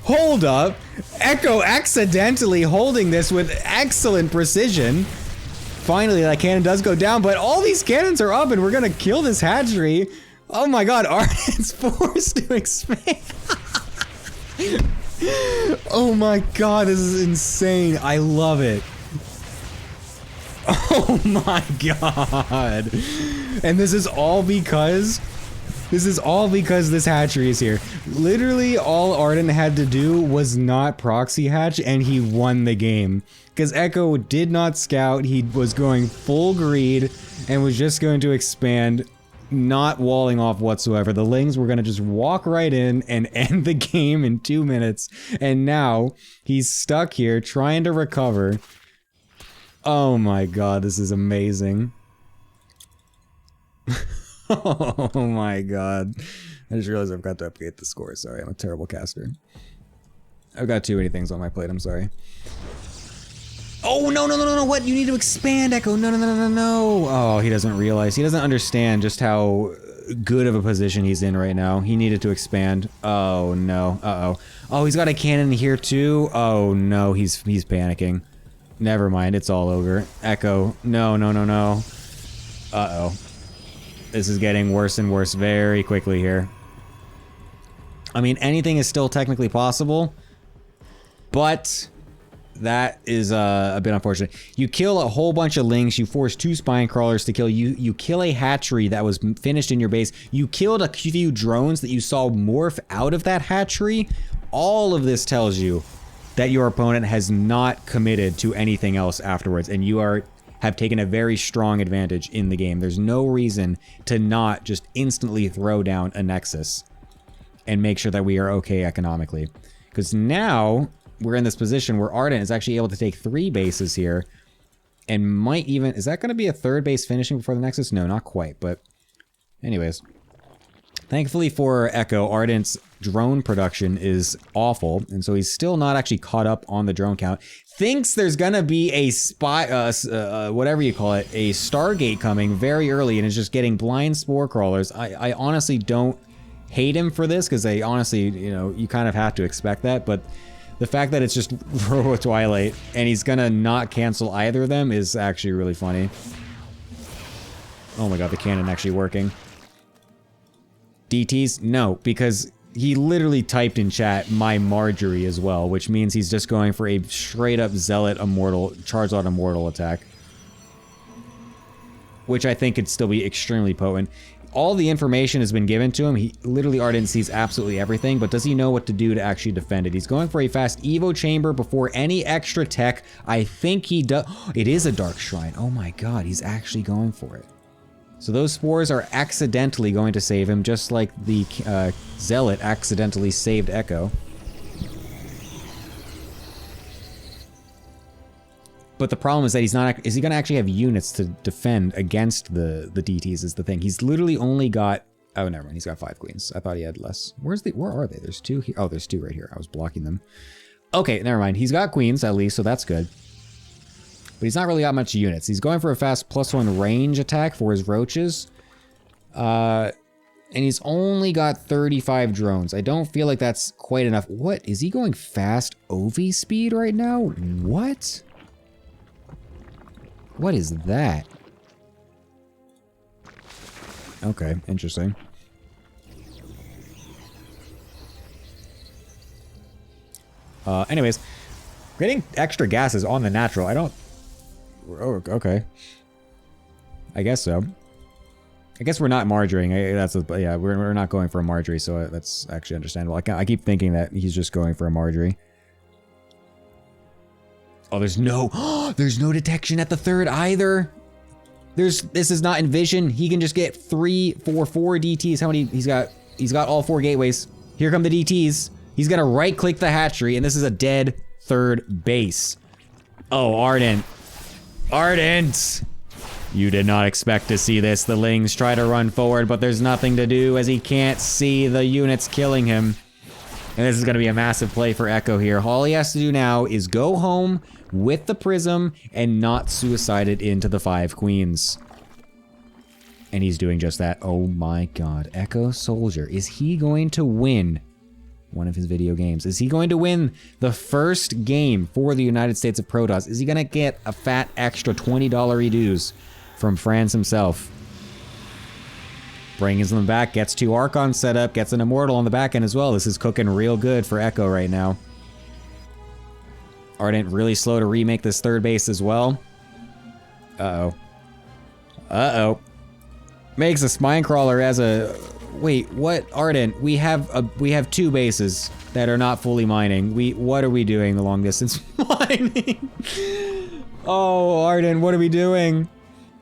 Hold up. Echo accidentally holding this with excellent precision. Finally, that cannon does go down, but all these cannons are up and we're going to kill this hatchery. Oh my god, Ardent's forced to expand. Oh my god, this is insane. I love it. Oh my god. And this is all because this hatchery is here. Literally all Ardent had to do was not proxy hatch and he won the game. Because Echo did not scout, he was going full greed and was just going to expand, not walling off whatsoever. The Lings were going to just walk right in and end the game in 2 minutes. And now he's stuck here trying to recover. Oh my god, this is amazing. Oh my god. I just realized I've got to update the score. Sorry, I'm a terrible caster. I've got too many things on my plate, I'm sorry. Oh, no, what? You need to expand, Echo. No. Oh, he doesn't realize. He doesn't understand just how good of a position he's in right now. He needed to expand. Oh, no. Uh-oh. Oh, he's got a cannon here, too. Oh, no, he's panicking. Never mind, it's all over. Echo. No. Uh-oh. This is getting worse and worse very quickly here. I mean, anything is still technically possible, but that is a bit unfortunate. You kill a whole bunch of Lings, you force 2 spine crawlers to kill you, you kill a hatchery that was finished in your base, you killed a few drones that you saw morph out of that hatchery. All of this tells you that your opponent has not committed to anything else afterwards, and you have taken a very strong advantage in the game. There's no reason to not just instantly throw down a Nexus and make sure that we are okay economically. Because now we're in this position where Ardent is actually able to take 3 bases here and might even... Is that going to be a 3rd base finishing before the Nexus? No, not quite, but anyways. Thankfully for Echo, Ardent's drone production is awful, and so he's still not actually caught up on the drone count. Thinks there's gonna be a whatever you call it, a Stargate coming very early, and is just getting blind spore crawlers. I honestly don't hate him for this, because I honestly, you know, you kind of have to expect that, but the fact that it's just Robo Twilight, and he's gonna not cancel either of them is actually really funny. Oh my god, the cannon actually working. DTs? No, because he literally typed in chat, my Marjorie as well, which means he's just going for a straight up Zealot Immortal, Charizard Immortal attack. Which I think could still be extremely potent. all the information has been given to him. He literally Ardent sees absolutely everything, but does he know what to do to actually defend it? He's going for a fast Evo chamber before any extra tech. I think he does. It is a Dark Shrine. Oh my god, he's actually going for it. So those spores are accidentally going to save him, just like the Zealot accidentally saved Echo. But the problem is that he's not. Is he going to actually have units to defend against the DTs? Is the thing. He's literally only got. Oh, never mind. He's got 5 queens. I thought he had less. Where are they? There's 2 here. Oh, there's 2 right here. I was blocking them. Okay, never mind. He's got queens at least, so that's good. But he's not really got much units. He's going for a fast +1 range attack for his roaches. And he's only got 35 drones. I don't feel like that's quite enough. What? Is he going fast OV speed right now? What? What is that? Okay, interesting. Anyways, getting extra gases on the natural. I don't... Oh, okay. I guess so. I guess we're not marjoring. Yeah, we're not going for a Marjorie, so that's actually understandable. I keep thinking that he's just going for a Marjorie. Oh, there's no detection at the 3rd either. This is not Envision. He can just get 3, 4 DTs. How many? He's got all 4 gateways. Here come the DTs. He's gonna right click the hatchery, and this is a dead 3rd base. Oh, Ardent. Ardent! You did not expect to see this. The Lings try to run forward, but there's nothing to do as he can't see the units killing him. And this is going to be a massive play for Echo here. All he has to do now is go home with the Prism and not suicide it into the 5 queens. And he's doing just that. Oh my god. Echo Soldier. Is he going to win one of his video games? Is he going to win the first game for the United States of Protoss? Is he going to get a fat extra $20 dues from Franz himself? Brings them back, gets 2 Archons set up, gets an Immortal on the back end as well. This is cooking real good for Echo right now. Ardent really slow to remake this 3rd base as well. Uh-oh. Uh-oh. Makes a Spine Crawler as a... Wait, what? Ardent, we have 2 bases that are not fully mining. What are we doing the long distance mining? Oh, Ardent, what are we doing?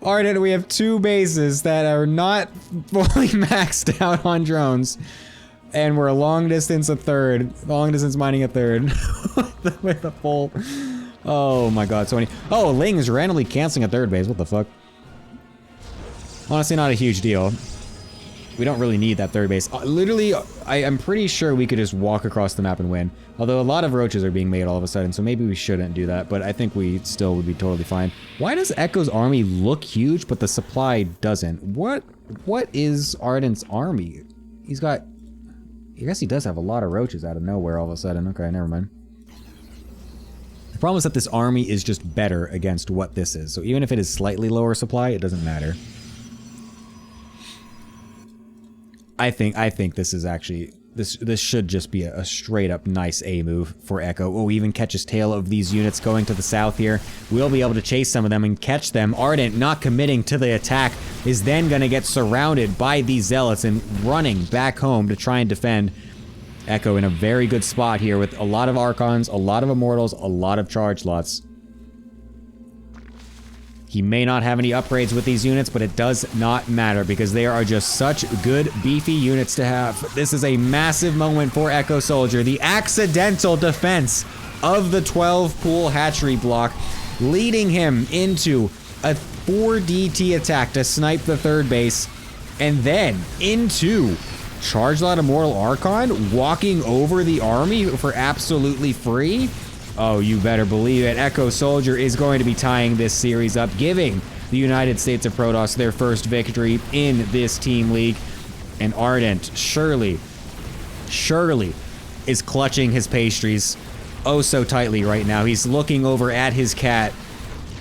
Ardent, we have 2 bases that are not fully maxed out on drones. And we're long distance a 3rd. Long distance mining a 3rd. With a full... Oh my god, so many... Oh, Ling is randomly canceling a 3rd base. What the fuck? Honestly, not a huge deal. We don't really need that 3rd base. Literally, I'm pretty sure we could just walk across the map and win. Although a lot of roaches are being made all of a sudden, so maybe we shouldn't do that. But I think we still would be totally fine. Why does Echo's army look huge, but the supply doesn't? What is Ardent's army? He's got... I guess he does have a lot of roaches out of nowhere all of a sudden. Okay, never mind. The problem is that this army is just better against what this is. So even if it is slightly lower supply, it doesn't matter. I think this is actually... This should just be a straight up nice A move for Echo. Oh, even catches tail of these units going to the south here. We'll be able to chase some of them and catch them. Ardent, not committing to the attack, is then going to get surrounded by these Zealots and running back home to try and defend. Echo in a very good spot here with a lot of Archons, a lot of Immortals, a lot of charge slots. He may not have any upgrades with these units, but it does not matter because they are just such good, beefy units to have. This is a massive moment for Echo Soldier. The accidental defense of the 12 pool hatchery block, leading him into a 4 DT attack to snipe the 3rd base, and then into Charge Lot Immortal Archon, walking over the army for absolutely free. Oh, you better believe it. Echo Soldier is going to be tying this series up, giving the United States of Protoss their first victory in this team league. And Ardent, surely is clutching his pastries oh so tightly right now. He's looking over at his cat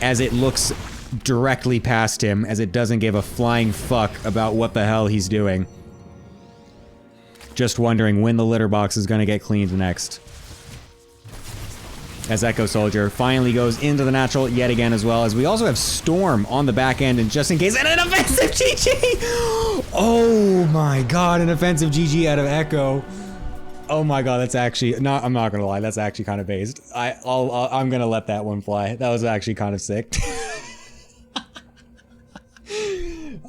as it looks directly past him, as it doesn't give a flying fuck about what the hell he's doing. Just wondering when the litter box is going to get cleaned next. as Echo Soldier finally goes into the natural yet again, as well as we also have Storm on the back end, and just in case, and an offensive GG! Oh my god, an offensive GG out of Echo. Oh my god, that's actually, I'm not gonna lie, that's actually kind of based. I'm gonna let that one fly. That was actually kind of sick.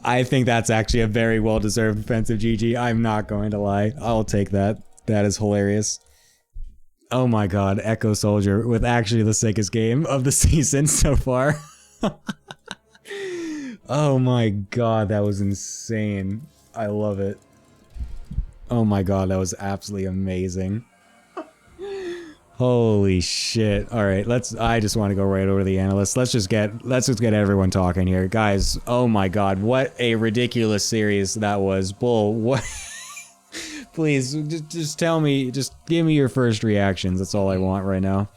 I think that's actually a very well-deserved offensive GG. I'm not going to lie. I'll take that. That is hilarious. Oh my god, Echo Soldier with actually the sickest game of the season so far. Oh my god, that was insane. I love it. Oh my god, that was absolutely amazing. Holy shit. Alright, I just want to go right over to the analysts. Let's just get everyone talking here. Guys, oh my god, what a ridiculous series that was. Bull, what? Please, just tell me, just give me your first reactions. That's all I want right now.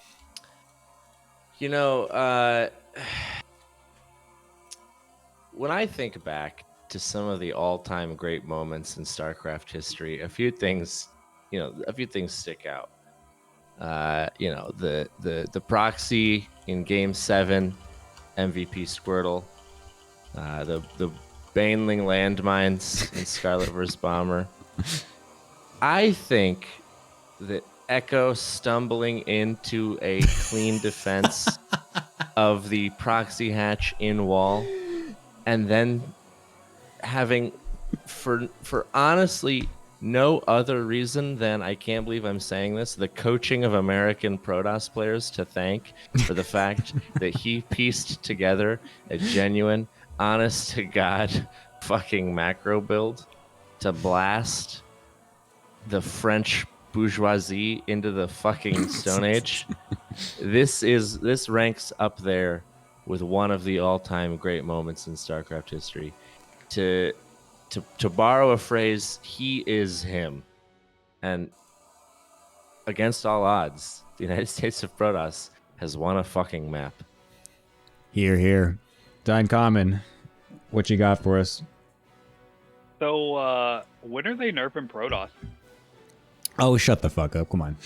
You know, when I think back to some of the all-time great moments in StarCraft history, a few things stick out. The proxy in Game 7, MVP Squirtle, the Baneling landmines in Scarlet vs. Bomber. I think that Echo stumbling into a clean defense of the proxy hatch in wall, and then having, for honestly no other reason than, I can't believe I'm saying this, the coaching of American Protoss players to thank for the fact that he pieced together a genuine, honest to God fucking macro build to blast the French bourgeoisie into the fucking Stone Age. This ranks up there with one of the all-time great moments in StarCraft history. To borrow a phrase, he is him. And against all odds, the United States of Protoss has won a fucking map. Here, here. Dine Common, what you got for us? So, when are they nerfing Protoss? Oh, shut the fuck up. Come on.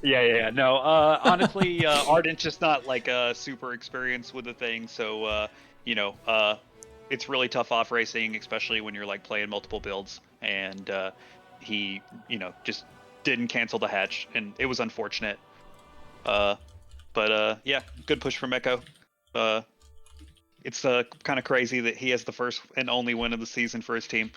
Yeah. No, honestly, Ardent's just not like super experienced with the thing, so it's really tough off racing, especially when you're like playing multiple builds. And he, just didn't cancel the hatch, and it was unfortunate. But yeah, good push from Echo. It's kind of crazy that he has the first and only win of the season for his team.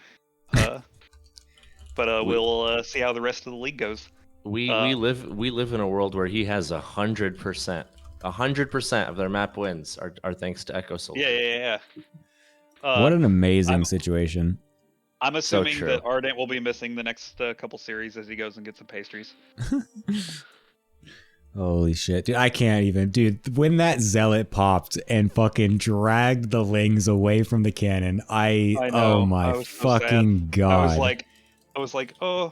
But we'll see how the rest of the league goes. We live in a world where he has 100%. 100% of their map wins are thanks to Echo Soldier. Yeah. What an amazing situation. I'm assuming true. that Ardent will be missing the next couple series as he goes and gets some pastries. Holy shit, dude! I can't even, dude. When that zealot popped and fucking dragged the Lings away from the cannon, I know. Oh my I was so fucking sad. god! I was like, oh,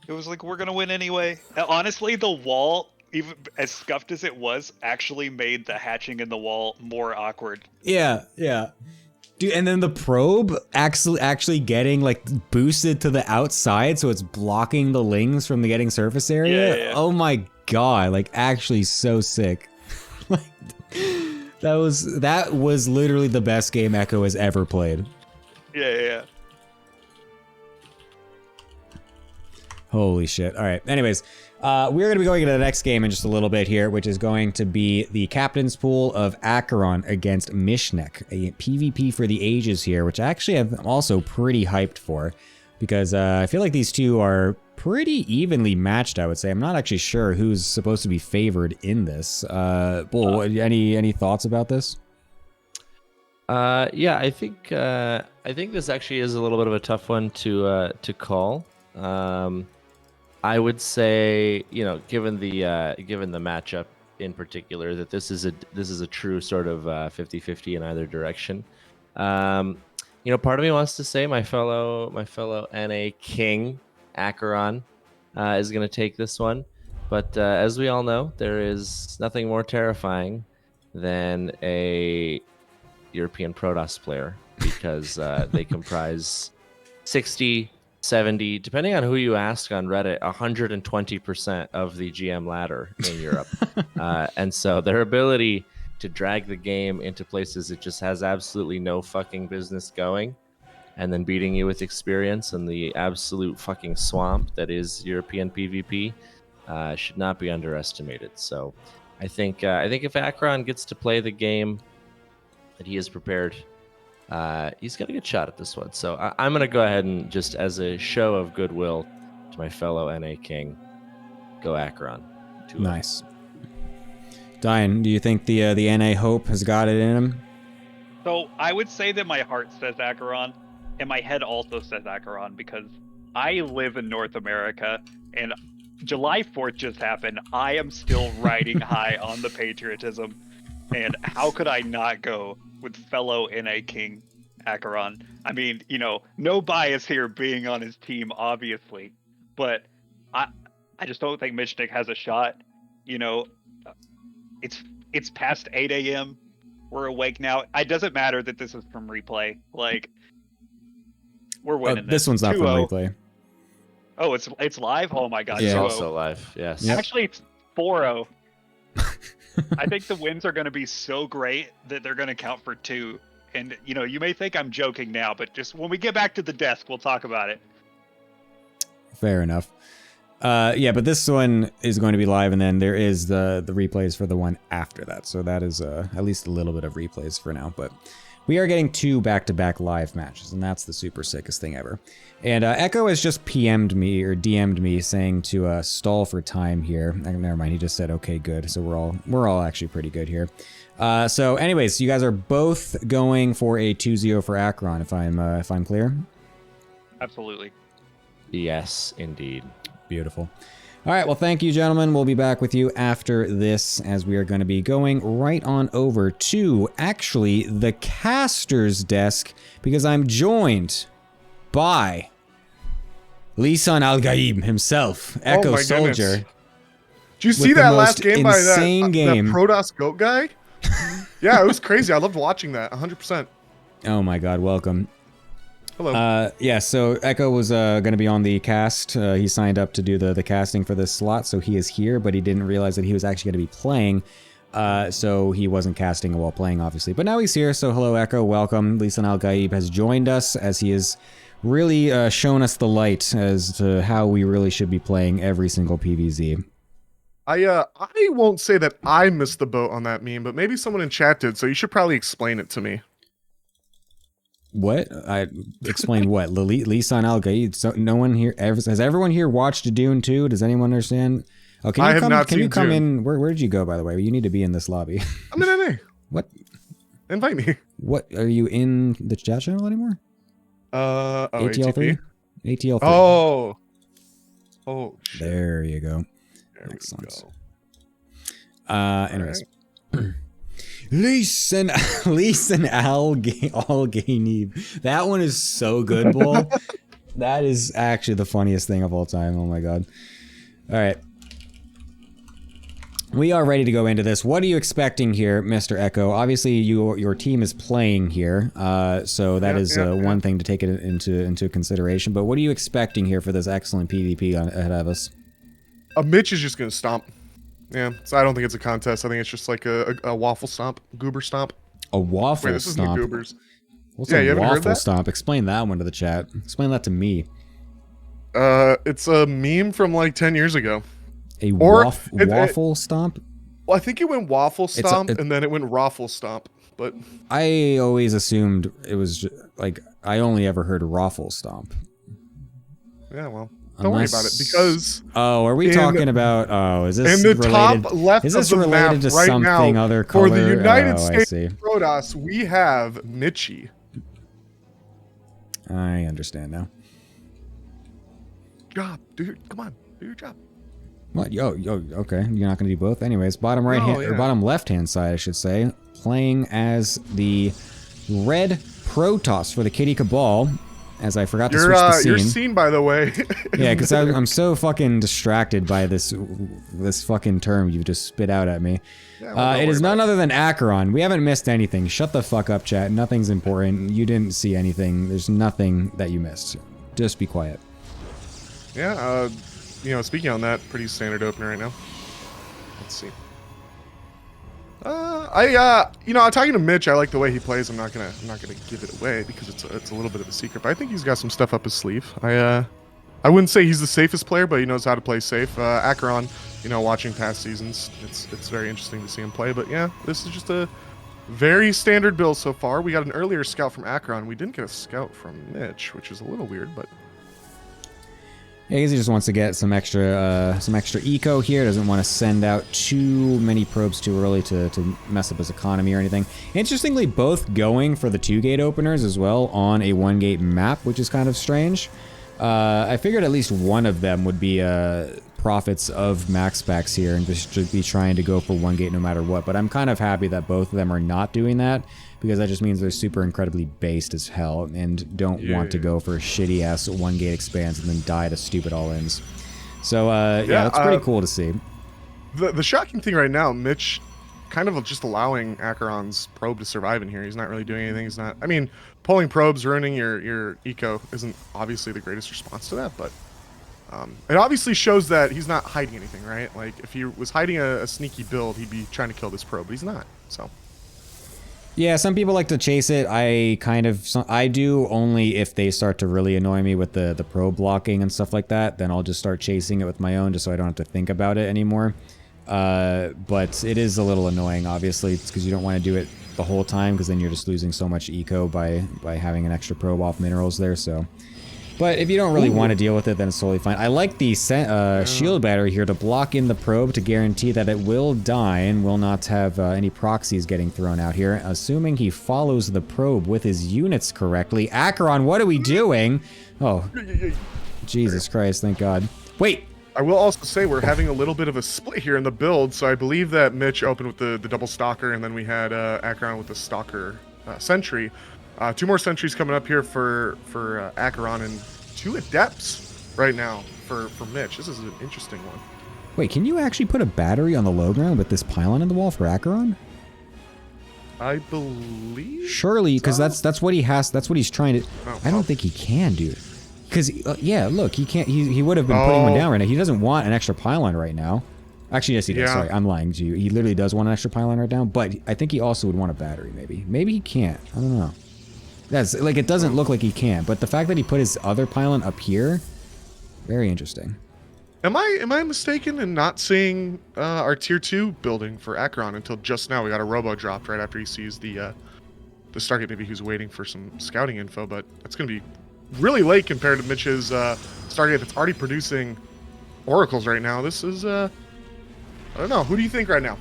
it was like we're gonna win anyway. Honestly, the wall, even as scuffed as it was, actually made the hatching in the wall more awkward. Yeah. Dude, and then the probe actually getting like boosted to the outside, so it's blocking the Lings from the getting surface area. Yeah. Oh my god, like actually so sick. Like, that was literally the best game Echo has ever played. Yeah. Holy shit. All right. Anyways, we're going to be going into the next game in just a little bit here, which is going to be the captain's pool of Acheron against Mishnek, a PvP for the ages here, which actually I'm also pretty hyped for, because I feel like these two are pretty evenly matched, I would say. I'm not actually sure who's supposed to be favored in this. Bull, any thoughts about this? Yeah, I think this actually is a little bit of a tough one to call. I would say, given the matchup in particular, that this is a true sort of 50-50 in either direction. Part of me wants to say my fellow NA king Acheron is going to take this one, but as we all know, there is nothing more terrifying than a European Protoss player, because they comprise 60 70, depending on who you ask on Reddit, 120% of the GM ladder in Europe. And so their ability to drag the game into places it just has absolutely no fucking business going, and then beating you with experience in the absolute fucking swamp that is European PvP, should not be underestimated. So I think if Akron gets to play the game that he is prepared, he's got a good shot at this one. So I'm going to go ahead and, just as a show of goodwill to my fellow NA King, go Akron. Nice. Diane, do you think the NA Hope has got it in him? So I would say that my heart says Acheron, and my head also says Acheron, because I live in North America, and July 4th just happened. I am still riding high on the patriotism, and how could I not go with fellow NA King Acheron? I mean, you know, no bias here being on his team, obviously, but I just don't think Michnik has a shot. You know, it's past 8 a.m. We're awake now. It doesn't matter that this is from replay. Like, we're winning this one's not from 2-0. replay. Oh, it's live? Oh my god. Yeah. It's 2-0. also live, yes. Yep. Actually, it's 4-0. I think the wins are going to be so great that they're going to count for 2. And, you know, you may think I'm joking now, but just when we get back to the desk, we'll talk about it. Fair enough. Yeah, but this one is going to be live, and then there is the replays for the one after that. So that is at least a little bit of replays for now. But we are getting 2 back-to-back live matches, and that's the super sickest thing ever. And Echo has just PM'd me, or DM'd me, saying to stall for time here. Never mind, he just said, okay, good. So we're all actually pretty good here. So anyways, you guys are both going for a 2-0 for Akron, if I'm clear? Absolutely. Yes, indeed. Beautiful. All right, well, thank you, gentlemen. We'll be back with you after this, as we are going to be going right on over to, actually, the caster's desk, because I'm joined by Lisan Al-Gaib himself, Echo my Soldier. goodness. Did you see with the that last most game by that insane game. Protoss goat guy? Yeah, it was crazy. I loved watching that, 100%. Oh my god, welcome. Hello. Yeah, so Echo was going to be on the cast. He signed up to do the casting for this slot, so he is here, but he didn't realize that he was actually going to be playing, so he wasn't casting while playing, obviously. But now he's here, so hello, Echo, welcome. Lisan Al-Gaib has joined us, as he has really shown us the light as to how we really should be playing every single PvZ. I won't say that I missed the boat on that meme, but maybe someone in chat did, so you should probably explain it to me. What? I explain what? Lisan Al-Gaib. So no one here has everyone here watched Dune 2? Does anyone understand? Oh, can you I have come? not Can you seen come Dune. in? Where did you go, by the way? You need to be in this lobby. I'm in NA. What? Invite me. What? Are you in the chat channel anymore? ATL3? ATL3. Oh, shit. There you go. There Excellent. we go. Anyways. Lisan Al-Gaib. That one is so good, Bull. That is actually the funniest thing of all time. Oh my god. All right. We are ready to go into this. What are you expecting here, Mr. Echo? Obviously, your team is playing here, so that is one thing to take it into consideration. But what are you expecting here for this excellent PvP ahead of us? Mitch is just gonna stomp. Yeah, so I don't think it's a contest. I think it's just like a waffle stomp, goober stomp. A waffle Wait, this stomp? isn't the goobers. What's Yeah, a you haven't heard waffle that? stomp? Explain that one to the chat. Explain that to me. It's a meme from like 10 years ago. A Or waffle stomp? Well, I think it went waffle stomp it- and then it went raffle stomp. But I always assumed it was like I only ever heard raffle stomp. yeah, well, don't worry about it because Oh, are we in- talking about? Oh, is this in the related? top left Is this of the related map to right something now other color? for the United Oh, States I see. Protoss, we have Mitchie. I understand now. Job, dude, come on, do your job. What? Yo, okay. You're not going to do both, anyways. Bottom right hand or yeah. bottom left hand side, I should say, playing as the red Protoss for the Kitty Kabal. As I forgot to switch the scene. Your scene, by the way. Yeah, because I'm so fucking distracted by this fucking term you just spit out at me. Yeah, it is none other than Acheron. We haven't missed anything. Shut the fuck up, chat. Nothing's important. You didn't see anything. There's nothing that you missed. Just be quiet. Yeah, you know, speaking on that, pretty standard opener right now. Let's see. You know, talking to Mitch, I like the way he plays. I'm not gonna give it away because it's a little bit of a secret, but I think he's got some stuff up his sleeve. I wouldn't say he's the safest player, but he knows how to play safe. Acheron, you know, watching past seasons, it's very interesting to see him play. But yeah, this is just a very standard build so far. We got an earlier scout from Acheron. We didn't get a scout from Mitch, which is a little weird, but Yeah, I guess he just wants to get some extra eco here. Doesn't want to send out too many probes too early to mess up his economy or anything. Interestingly, both going for the 2-gate openers as well on a 1-gate map, which is kind of strange. I figured at least one of them would be profits of max specs here and just be trying to go for 1-gate no matter what. But I'm kind of happy that both of them are not doing that, because that just means they're super incredibly based as hell and don't want to go for shitty ass 1-gate expands and then die to stupid all-ins. So yeah, it's pretty cool to see. The shocking thing right now, Mitch kind of just allowing Acheron's probe to survive in here. He's not really doing anything. He's not, I mean, pulling probes, ruining your eco isn't obviously the greatest response to that, but it obviously shows that he's not hiding anything, right? Like, if he was hiding a sneaky build, he'd be trying to kill this probe, but he's not, so. Yeah, some people like to chase it. I do only if they start to really annoy me with the probe blocking and stuff like that. Then I'll just start chasing it with my own, just so I don't have to think about it anymore. But it is a little annoying, obviously. It's because you don't want to do it the whole time, because then you're just losing so much eco by having an extra probe off minerals there, so. But if you don't really want to deal with it, then it's totally fine. I like the shield battery here to block in the probe to guarantee that it will die and will not have any proxies getting thrown out here. Assuming he follows the probe with his units correctly. Acheron, what are we doing? Oh, Jesus Christ, thank God. Wait! I will also say we're having a little bit of a split here in the build, so I believe that Mitch opened with the double stalker, and then we had Acheron with the stalker sentry. 2 more sentries coming up here for Acheron, and 2 adepts right now for Mitch. This is an interesting one. Wait, can you actually put a battery on the low ground with this pylon in the wall for Acheron? I believe. Surely, because that's what he has. That's what he's trying to. I don't think he can, dude. Because yeah, look, he can't. He would have been putting one down right now. He doesn't want an extra pylon right now. Actually, yes, he does. Sorry, I'm lying to you. He literally does want an extra pylon right now, but I think he also would want a battery. Maybe he can't. I don't know. That's like, it doesn't look like he can, but the fact that he put his other pylon up here, very interesting. Am I mistaken in not seeing our tier 2 building for Acheron until just now? We got a robo dropped right after he sees the Stargate. Maybe he was waiting for some scouting info, but that's gonna be really late compared to Mitch's Stargate that's already producing oracles right now. This is I don't know. Who do you think right now?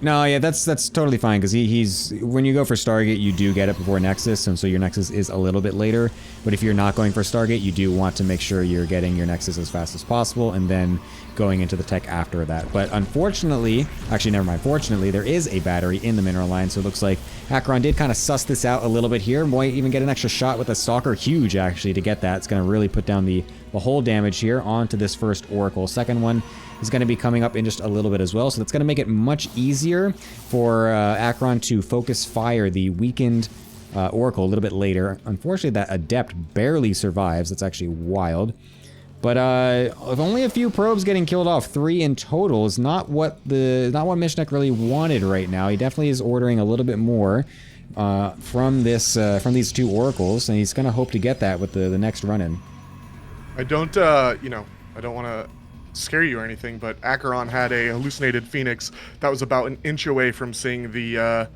No, yeah, that's totally fine, because he's when you go for Stargate, you do get it before Nexus, and so your Nexus is a little bit later. But if you're not going for Stargate, you do want to make sure you're getting your Nexus as fast as possible, and then going into the tech after that. But unfortunately, actually, never mind. Fortunately, there is a battery in the mineral line, so it looks like Acheron did kind of suss this out a little bit here. Might even get an extra shot with a Stalker. Huge, actually, to get that. It's going to really put down the whole damage here onto this first Oracle. Second one is going to be coming up in just a little bit as well, so that's going to make it much easier for Acheron to focus fire the weakened Oracle a little bit later. Unfortunately, that Adept barely survives. That's actually wild. But only a few probes getting killed off, 3 in total, is not what Mishnek really wanted right now. He definitely is ordering a little bit more from these 2 Oracles, and he's going to hope to get that with the next run-in. I don't I don't want to scare you or anything, but Acheron had a hallucinated Phoenix that was about an inch away from seeing the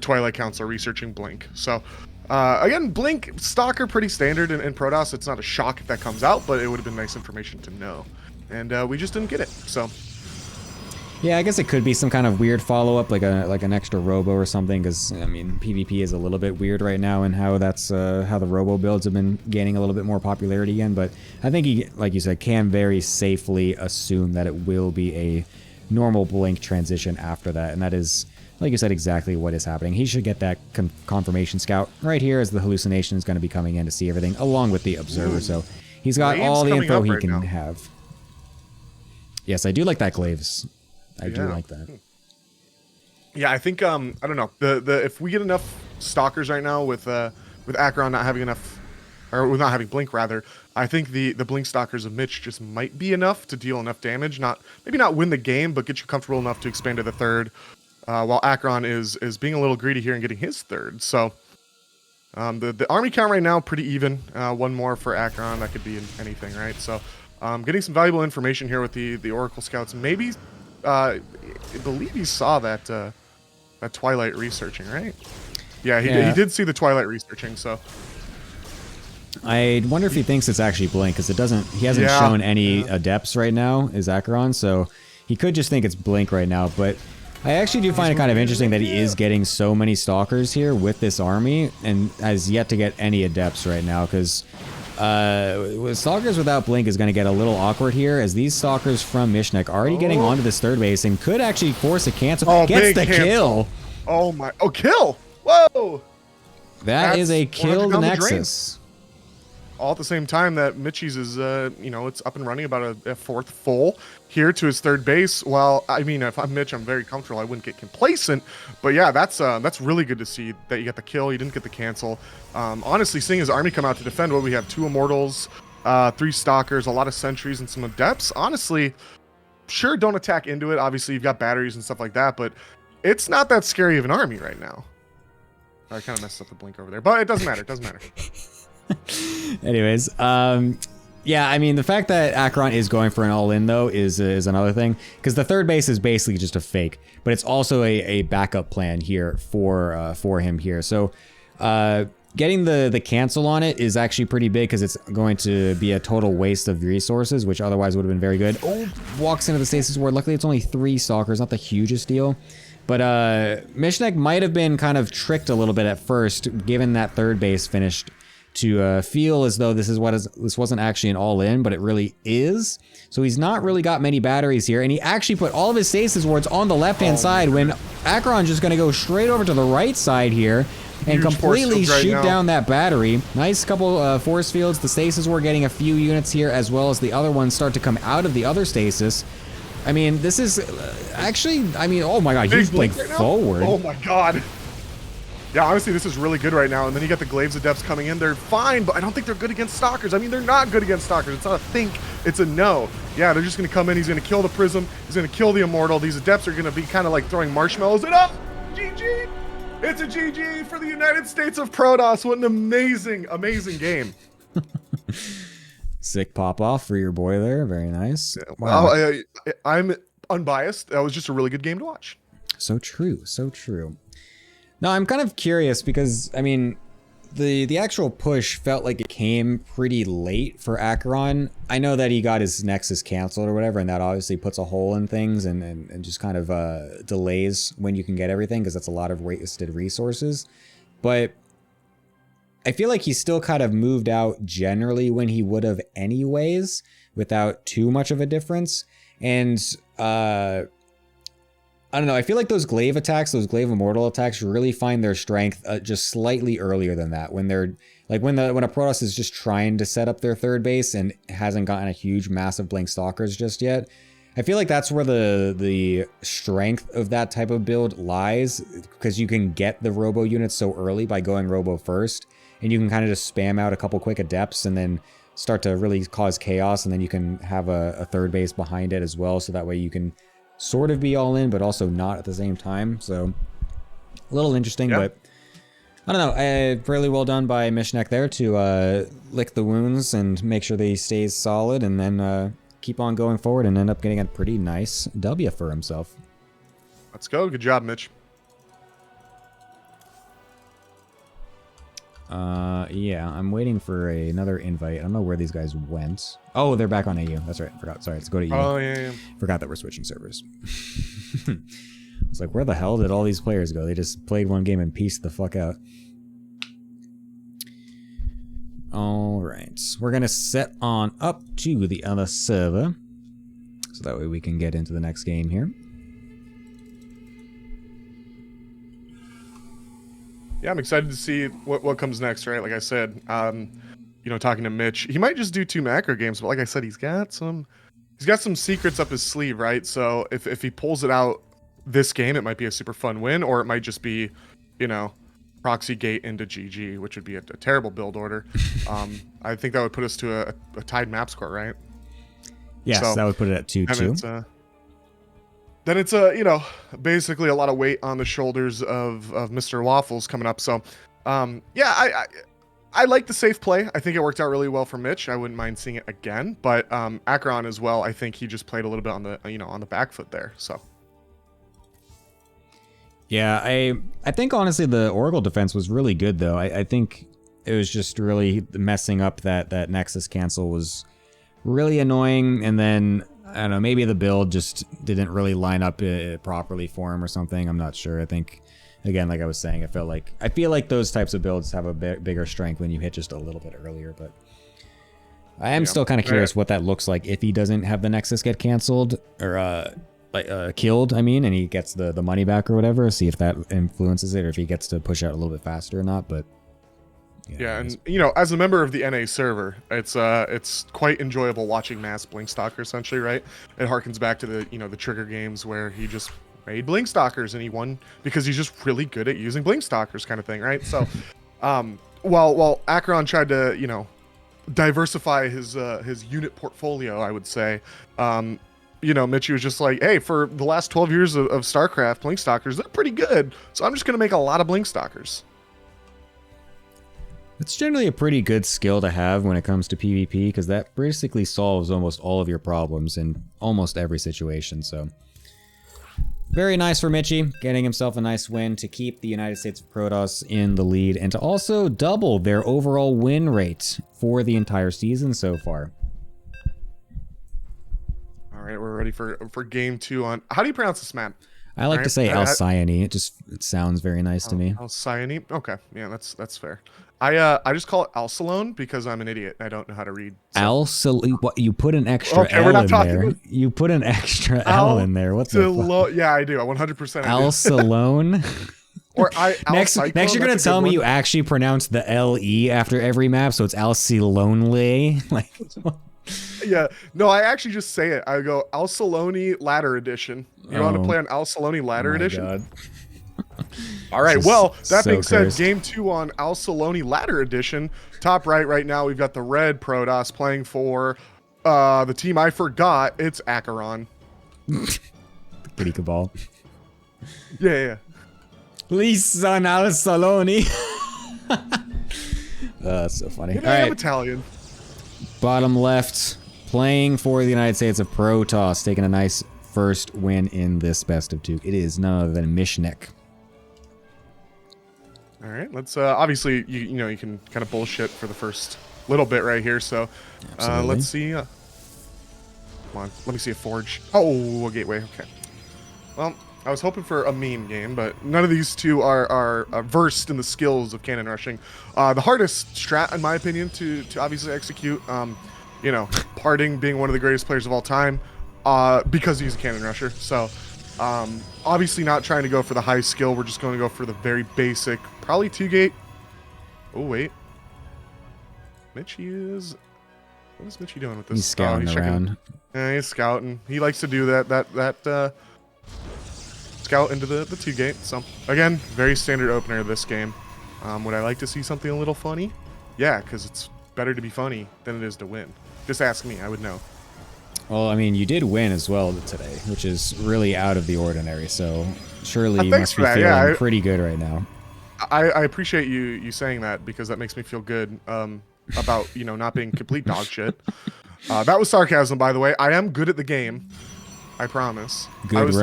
Twilight Council researching Blink. So again, Blink Stalker pretty standard in Protoss. It's not a shock if that comes out, but it would have been nice information to know, and we just didn't get it. So yeah, I guess it could be some kind of weird follow-up, like an extra robo or something, because, I mean, PvP is a little bit weird right now, and how that's how the robo builds have been gaining a little bit more popularity again. But I think he, like you said, can very safely assume that it will be a normal Blink transition after that, and that is, like you said, exactly what is happening. He should get that confirmation scout right here, as the hallucination is going to be coming in to see everything, along with the observer. So he's got all the info he can have. Yes, I do like that Glaives. I do like that. Yeah, I think I don't know. The if we get enough stalkers right now with Acheron not having enough or with not having blink rather, I think the blink stalkers of Mitch just might be enough to deal enough damage. Maybe not win the game, but get you comfortable enough to expand to the third. While Acheron is being a little greedy here and getting his third. So the army count right now pretty even. One more for Acheron, that could be anything, right? So getting some valuable information here with the Oracle Scouts. Maybe I believe he saw that Twilight researching, right? Yeah, he did see the Twilight researching. So I wonder if he thinks it's actually blink, because he hasn't shown any adepts right now, is Acheron, so he could just think it's blink right now. But I actually do find it kind of interesting that he is getting so many stalkers here with this army and has yet to get any adepts right now, because stalkers without blink is going to get a little awkward here, as these stalkers from Mishnek already getting onto this third base and could actually force a cancel. Gets the kill. Oh my! Oh, kill! Whoa! That is a kill Nexus. All at the same time that Mitchie's is, it's up and running, about a fourth full here to his third base. Well, I mean, if I'm Mitch, I'm very comfortable. I wouldn't get complacent. But yeah, that's really good to see that you got the kill. You didn't get the cancel. Honestly, seeing his army come out to defend, we have 2 Immortals, 3 Stalkers, a lot of Sentries, and some Adepts. Honestly, sure, don't attack into it. Obviously, you've got batteries and stuff like that, but it's not that scary of an army right now. I kind of messed up the blink over there, but it doesn't matter. It doesn't matter. Anyways, yeah, I mean, the fact that Acheron is going for an all-in, though, is another thing. Because the third base is basically just a fake, but it's also a backup plan here for him here. So getting the cancel on it is actually pretty big, because it's going to be a total waste of resources, which otherwise would have been very good. Oh, walks into the stasis ward. Luckily, it's only 3 stalkers, not the hugest deal. But Mishnek might have been kind of tricked a little bit at first, given that third base finished, to feel as though this wasn't actually an all-in, but it really is. So he's not really got many batteries here, and he actually put all of his stasis wards on the left-hand side when Acheron's just going to go straight over to the right side here and completely shoot down that battery. Nice couple force fields. The stasis ward getting a few units here, as well as the other ones start to come out of the other stasis. I mean, this is actually, oh my god, he's like forward. Oh my god. Yeah, honestly, this is really good right now. And then you got the Glaives Adepts coming in. They're fine, but I don't think they're good against Stalkers. I mean, they're not good against Stalkers. It's not a think, it's a no. Yeah, they're just going to come in. He's going to kill the Prism. He's going to kill the Immortal. These Adepts are going to be kind of like throwing marshmallows. And GG! It's a GG for the United States of Protoss. What an amazing, amazing game. Sick pop-off for your boy there. Very nice. Yeah, wow. I'm unbiased. That was just a really good game to watch. So true. So true. No, I'm kind of curious because, I mean, the actual push felt like it came pretty late for Acheron. I know that he got his Nexus canceled or whatever, and that obviously puts a hole in things and just kind of delays when you can get everything, because that's a lot of wasted resources. But I feel like he still kind of moved out generally when he would have anyways, without too much of a difference. And I don't know, I feel like those glaive attacks, those glaive immortal attacks really find their strength just slightly earlier than that, when they're like when a Protoss is just trying to set up their third base and hasn't gotten a huge massive blink stalkers just yet. I feel like that's where the strength of that type of build lies, because you can get the robo units so early by going robo first, and you can kind of just spam out a couple quick adepts and then start to really cause chaos, and then you can have a third base behind it as well, so that way you can sort of be all in, but also not at the same time. So a little interesting, but I don't know. Really well done by Mishnek there to lick the wounds and make sure that he stays solid, and then keep on going forward and end up getting a pretty nice W for himself. Let's go. Good job, Mitch. Yeah, I'm waiting for another invite. I don't know where these guys went. Oh, they're back on AU. That's right. Forgot. Sorry, let's go to EU. Oh, yeah. Forgot that we're switching servers. I was like, where the hell did all these players go? They just played one game and pieced the fuck out. All right. We're going to set on up to the other server, so that way we can get into the next game here. Yeah, I'm excited to see what comes next, right? Like I said, talking to Mitch, he might just do 2 macro games, but like I said, he's got some secrets up his sleeve, right? So if he pulls it out this game, it might be a super fun win, or it might just be, proxy gate into GG, which would be a terrible build order. I think that would put us to a tied map score, right? Yes, So, that would put it at 2-2. Then it's basically a lot of weight on the shoulders of Mr. Waffles coming up. So yeah, I like the safe play. I think it worked out really well for Mitch. I wouldn't mind seeing it again. But Acheron as well, I think he just played a little bit on the on the back foot there. So Yeah, I think honestly the Oracle defense was really good though. I think it was just really messing up that Nexus cancel was really annoying, and then I don't know, maybe the build just didn't really line up properly for him or something. I'm not sure. I think again, like I was saying, I feel like those types of builds have a bigger strength when you hit just a little bit earlier, but I am still kind of curious what that looks like if he doesn't have the Nexus get canceled or killed, I mean, and he gets the money back or whatever. See if that influences it or if he gets to push out a little bit faster or not. But yeah, and as a member of the NA server, it's quite enjoyable watching Mass Blinkstalker essentially, right? It harkens back to the the Trigger games where he just made Blinkstalkers and he won because he's just really good at using Blinkstalkers kind of thing, right? So while Acheron tried to diversify his unit portfolio, I would say Mitchie was just like, hey, for the last 12 years of StarCraft, Blinkstalkers, they're pretty good, so I'm just gonna make a lot of Blinkstalkers. It's generally a pretty good skill to have when it comes to PvP, because that basically solves almost all of your problems in almost every situation. So very nice for Mitchie, getting himself a nice win to keep the United States of Protoss in the lead and to also double their overall win rate for the entire season so far. All right, we're ready for game 2 on. How do you pronounce this map? I like to say Alcyone. It sounds very nice to me. Alcyone. Okay, yeah, that's fair. I just call it Alcalone because I'm an idiot. I don't know how to read. So. What, you put an extra L in there. You put an extra L in there. What the fuck? Yeah, I do. 100%. Alcalone. Or next you're gonna tell me you actually pronounce the LE after every map, so it's Alcalone. Like. Yeah, no, I actually just say it. I go Alcalone Ladder Edition. You want to play on Alcalone Ladder Edition? God. All right, well, that being said, game 2 on Alcalone Ladder Edition. Top right now, we've got the red Protoss playing for the team I forgot. It's Acheron. Pretty Kabal. Yeah. Lisa Alcalone. That's so funny. Yeah, I'm Italian. Bottom left, playing for the United States of Protoss, taking a nice first win in this best of 2. It is none other than Mishnek. All right, let's obviously you can kind of bullshit for the first little bit right here. So let's see. Come on, let me see a forge. Oh, a gateway. Okay. Well, I was hoping for a meme game, but none of these two are versed in the skills of cannon rushing. The hardest strat, in my opinion, to obviously execute. Parting being one of the greatest players of all time, because he's a cannon rusher. So obviously not trying to go for the high skill. We're just going to go for the very basic, probably 2-gate. Oh wait, Mitchie is. What is Mitchie doing with this? He's scouting around. Yeah, he's scouting. He likes to do that scout into the 2-gate. So again, very standard opener of this game. Would I like to see something a little funny? Yeah, because it's better to be funny than it is to win. Just ask me, I would know. Well, I mean, you did win as well today, which is really out of the ordinary. So surely you must be feeling pretty good right now. I appreciate you saying that, because that makes me feel good about not being complete dog shit. That was sarcasm, by the way. I am good at the game. I promise. Good,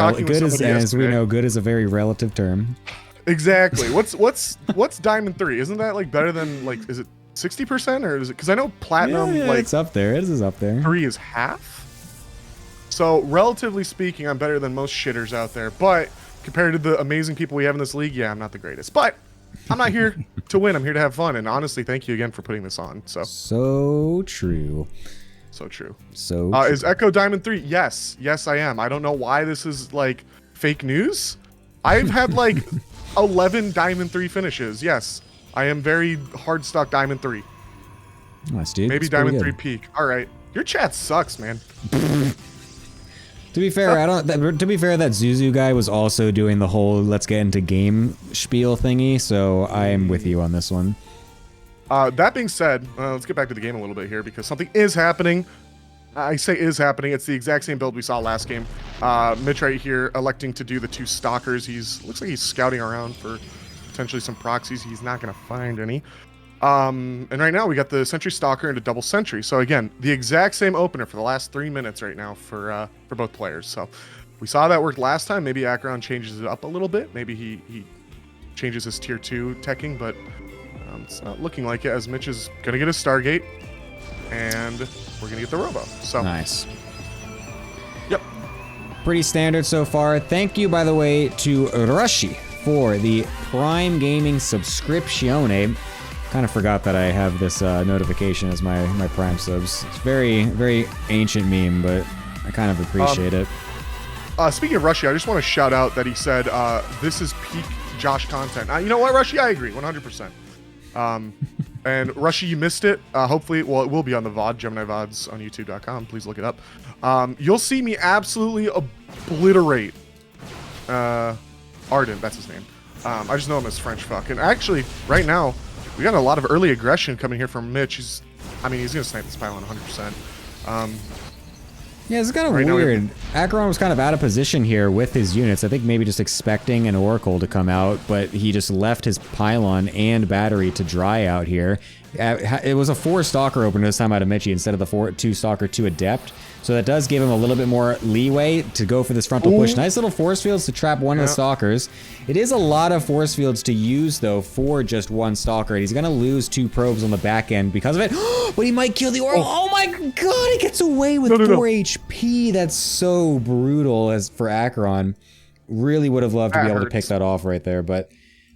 as we know, good is a very relative term. Exactly. What's Diamond 3? Isn't that like better than like? Is it 60% or is it? Because I know Platinum it's up there. It is up there. 3 is half. So relatively speaking, I'm better than most shitters out there. But compared to the amazing people we have in this league, yeah, I'm not the greatest. But I'm not here to win. I'm here to have fun. And honestly, thank you again for putting this on. So true. So true. Is Echo Diamond 3? Yes, I am. I don't know why this is like fake news. I've had like 11 Diamond 3 finishes. Yes, I am very hard stuck Diamond 3. Nice, dude. Maybe Diamond 3 peak. All right, your chat sucks, man. To be fair, to be fair, that Zuzu guy was also doing the whole "let's get into game" spiel thingy, so I am with you on this one. That being said, let's get back to the game a little bit here because something is happening. I say is happening. It's the exact same build we saw last game. Mitch right here electing to do the 2 stalkers. Looks like he's scouting around for potentially some proxies. He's not going to find any. And right now we got the Sentry Stalker and a double Sentry. So again, the exact same opener for the last 3 minutes right now for both players. So we saw that worked last time. Maybe Acheron changes it up a little bit. Maybe he changes his tier 2 teching, but it's not looking like it as Mitch is going to get a Stargate and we're going to get the Robo. So nice. Yep. Pretty standard so far. Thank you, by the way, to Rushi for the Prime Gaming subscription. Kind of forgot that I have this notification as my Prime subs. It's very, very ancient meme, but I kind of appreciate it. Speaking of Rushy, I just want to shout out that he said, this is peak Josh content. You know what, Rushy? I agree, 100%. And Rushy, you missed it. Hopefully, it will be on the VOD, Gemini VODs on YouTube.com. Please look it up. You'll see me absolutely obliterate Arden, that's his name. I just know him as French fuck. And actually, right now, we got a lot of early aggression coming here from Mitch. He's going to snipe this pylon 100%. Yeah, it's kind of weird. Acheron was kind of out of position here with his units. I think maybe just expecting an Oracle to come out, but he just left his pylon and battery to dry out here. It was a 4 Stalker opener this time out of Mitchie instead of the 2 Stalker 2 Adept. So that does give him a little bit more leeway to go for this frontal push. Nice little force fields to trap one of the Stalkers. It is a lot of force fields to use, though, for just 1 Stalker. And he's going to lose 2 probes on the back end because of it. But he might kill the Oracle. Oh my god, he gets away with 4 HP. That's so brutal as for Acheron. Really would have loved to be able to pick that off right there, but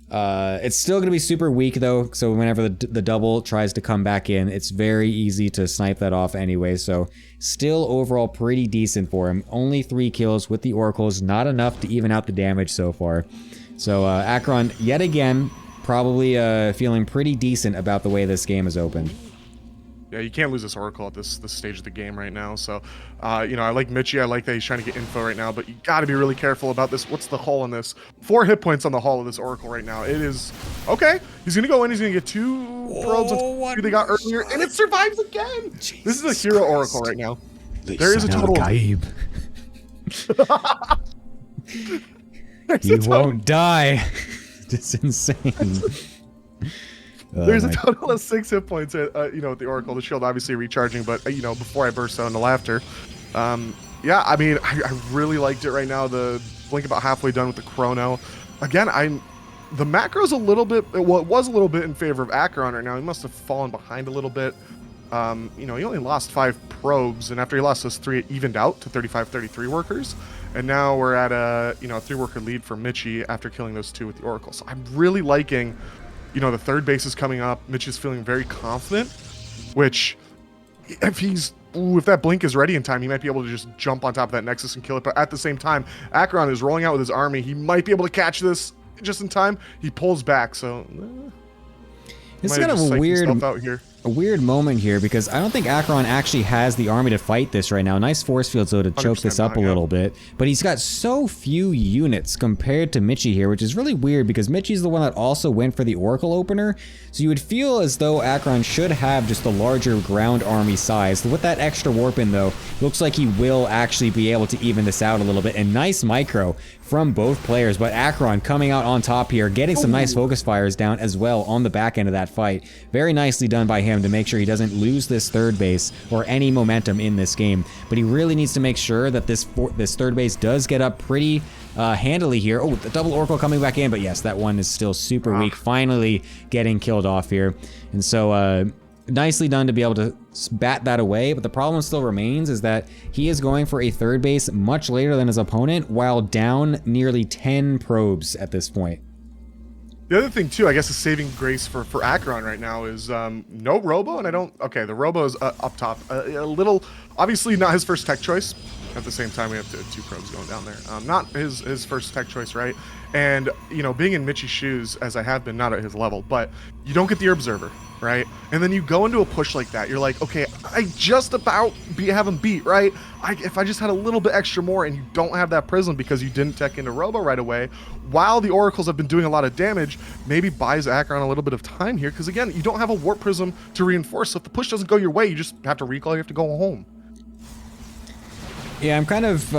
it's still going to be super weak, though, so whenever the double tries to come back in, it's very easy to snipe that off anyway, so still overall pretty decent for him. Only 3 kills with the Oracles, not enough to even out the damage so far. So Acheron, yet again, probably feeling pretty decent about the way this game is opened. Yeah, you can't lose this Oracle at this stage of the game right now. So, you know, I like Mitchie. I like that he's trying to get info right now, but you got to be really careful about this. What's the hull on this? 4 hit points on the hull of this Oracle right now. It is okay. He's gonna go in. He's gonna get 2 probes on they got earlier, and it survives again. Jesus this is a hero Christ. Oracle right now. There is a total. You won't die. It's insane. There's a total of 6 hit points, you know, with the Oracle. The shield obviously recharging, but, you know, before I burst out into laughter. Yeah, I mean, I really liked it right now. The Blink about halfway done with the Chrono. Again, the macro's a little bit, well, it was a little bit in favor of Acheron right now. He must have fallen behind a little bit. You know, he only lost 5 probes, and after he lost those 3, it evened out to 35-33 workers. And now we're at a, you know, 3-worker lead for Mitchie after killing those 2 with the Oracle. So I'm really liking... You know, the 3rd base is coming up. Mitch is feeling very confident, which if that blink is ready in time, he might be able to just jump on top of that Nexus and kill it. But at the same time, Acheron is rolling out with his army. He might be able to catch this just in time. He pulls back, so... It's kind of a weird moment here because I don't think Acheron actually has the army to fight this right now. Nice force fields though to choke this up a little bit, but he's got so few units compared to Mitchie here, which is really weird because Mitchie's the one that also went for the Oracle opener. So you would feel as though Acheron should have just a larger ground army size. With that extra warp in though, looks like he will actually be able to even this out a little bit. And nice micro from both players, but Acheron coming out on top here, getting some nice focus fires down as well on the back end of that fight. Very nicely done by him to make sure he doesn't lose this 3rd base or any momentum in this game. But he really needs to make sure that this 3rd base does get up pretty handily here. Oh, the double Oracle coming back in, but yes, that one is still super weak. Finally getting killed off here. And so nicely done to be able to bat that away, but the problem still remains is that he is going for a 3rd base much later than his opponent while down nearly 10 probes at this point. The other thing too, I guess, a saving grace for Acheron right now is no Robo, and the Robo is up top. A little, obviously not his first tech choice, At the same time, we have two probes going down there. Not his first tech choice, right? And, you know, being in Mitchie's shoes, as I have been, not at his level, but you don't get the Observer, right? And then you go into a push like that, you're like, okay, I just about have him beat, right? If I just had a little bit extra more, and you don't have that Prism because you didn't tech into Robo right away, while the Oracles have been doing a lot of damage, maybe buys Acheron a little bit of time here, because again, you don't have a Warp Prism to reinforce, so if the push doesn't go your way, you just have to recall, you have to go home. Yeah, I'm kind of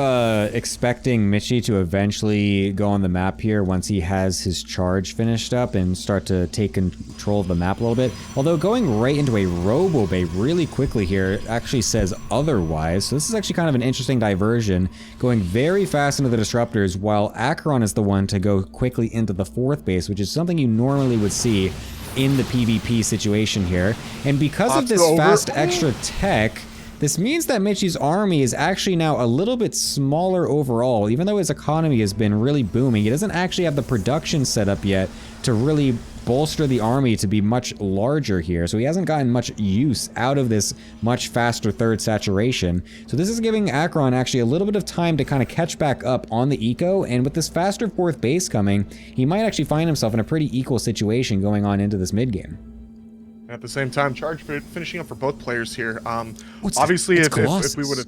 expecting Mitchie to eventually go on the map here once he has his charge finished up and start to take control of the map a little bit. Although going right into a Robo Bay really quickly here actually says otherwise. So this is actually kind of an interesting diversion, going very fast into the Disruptors while Acheron is the one to go quickly into the 4th base, which is something you normally would see in the PvP situation here. And because of this fast extra tech, this means that Mitchie's army is actually now a little bit smaller overall. Even though his economy has been really booming, he doesn't actually have the production set up yet to really bolster the army to be much larger here. So he hasn't gotten much use out of this much faster 3rd saturation. So this is giving Acheron actually a little bit of time to kind of catch back up on the eco. And with this faster 4th base coming, he might actually find himself in a pretty equal situation going on into this mid game. At the same time, charge finishing up for both players here. Obviously, if we would have...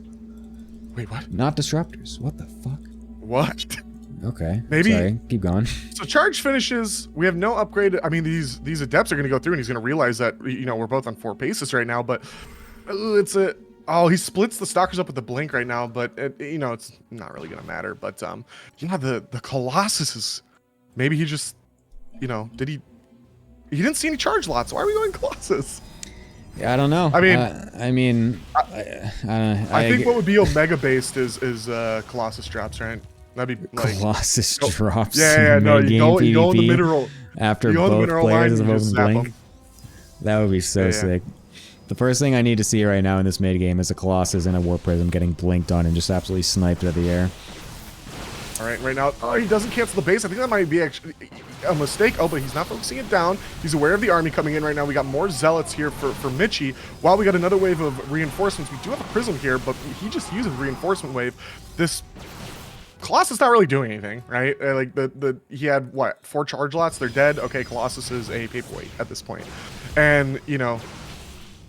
Wait, what? Not Disruptors. What the fuck? What? Okay. Maybe. Sorry. Keep going. So charge finishes. We have no upgrade. I mean, these adepts are going to go through, and he's going to realize that, you know, we're both on 4 bases right now. But it's a... Oh, he splits the Stalkers up with the Blink right now, but, you know, it's not really going to matter. But, yeah, the Colossus is... Maybe he just... You know, did he... He didn't see any charge lots. Why are we going Colossus? Yeah, I don't know. I mean, I think what would be Omega based is Colossus drops, right? That'd be like Colossus drops. Yeah, no, you go in the mineral after both players have opened Blink. That would be so sick. The first thing I need to see right now in this mid game is a Colossus and a Warp Prism getting blinked on and just absolutely sniped out of the air. All right, right now, he doesn't cancel the base. I think that might be actually a mistake. Oh, but he's not focusing it down. He's aware of the army coming in right now. We got more Zealots here for Mitchie. While we got another wave of reinforcements, we do have a Prism here, but he just uses reinforcement wave. This Colossus not really doing anything, right? Like he had what, 4 charge lots? They're dead. Okay, Colossus is a paperweight at this point, and you know,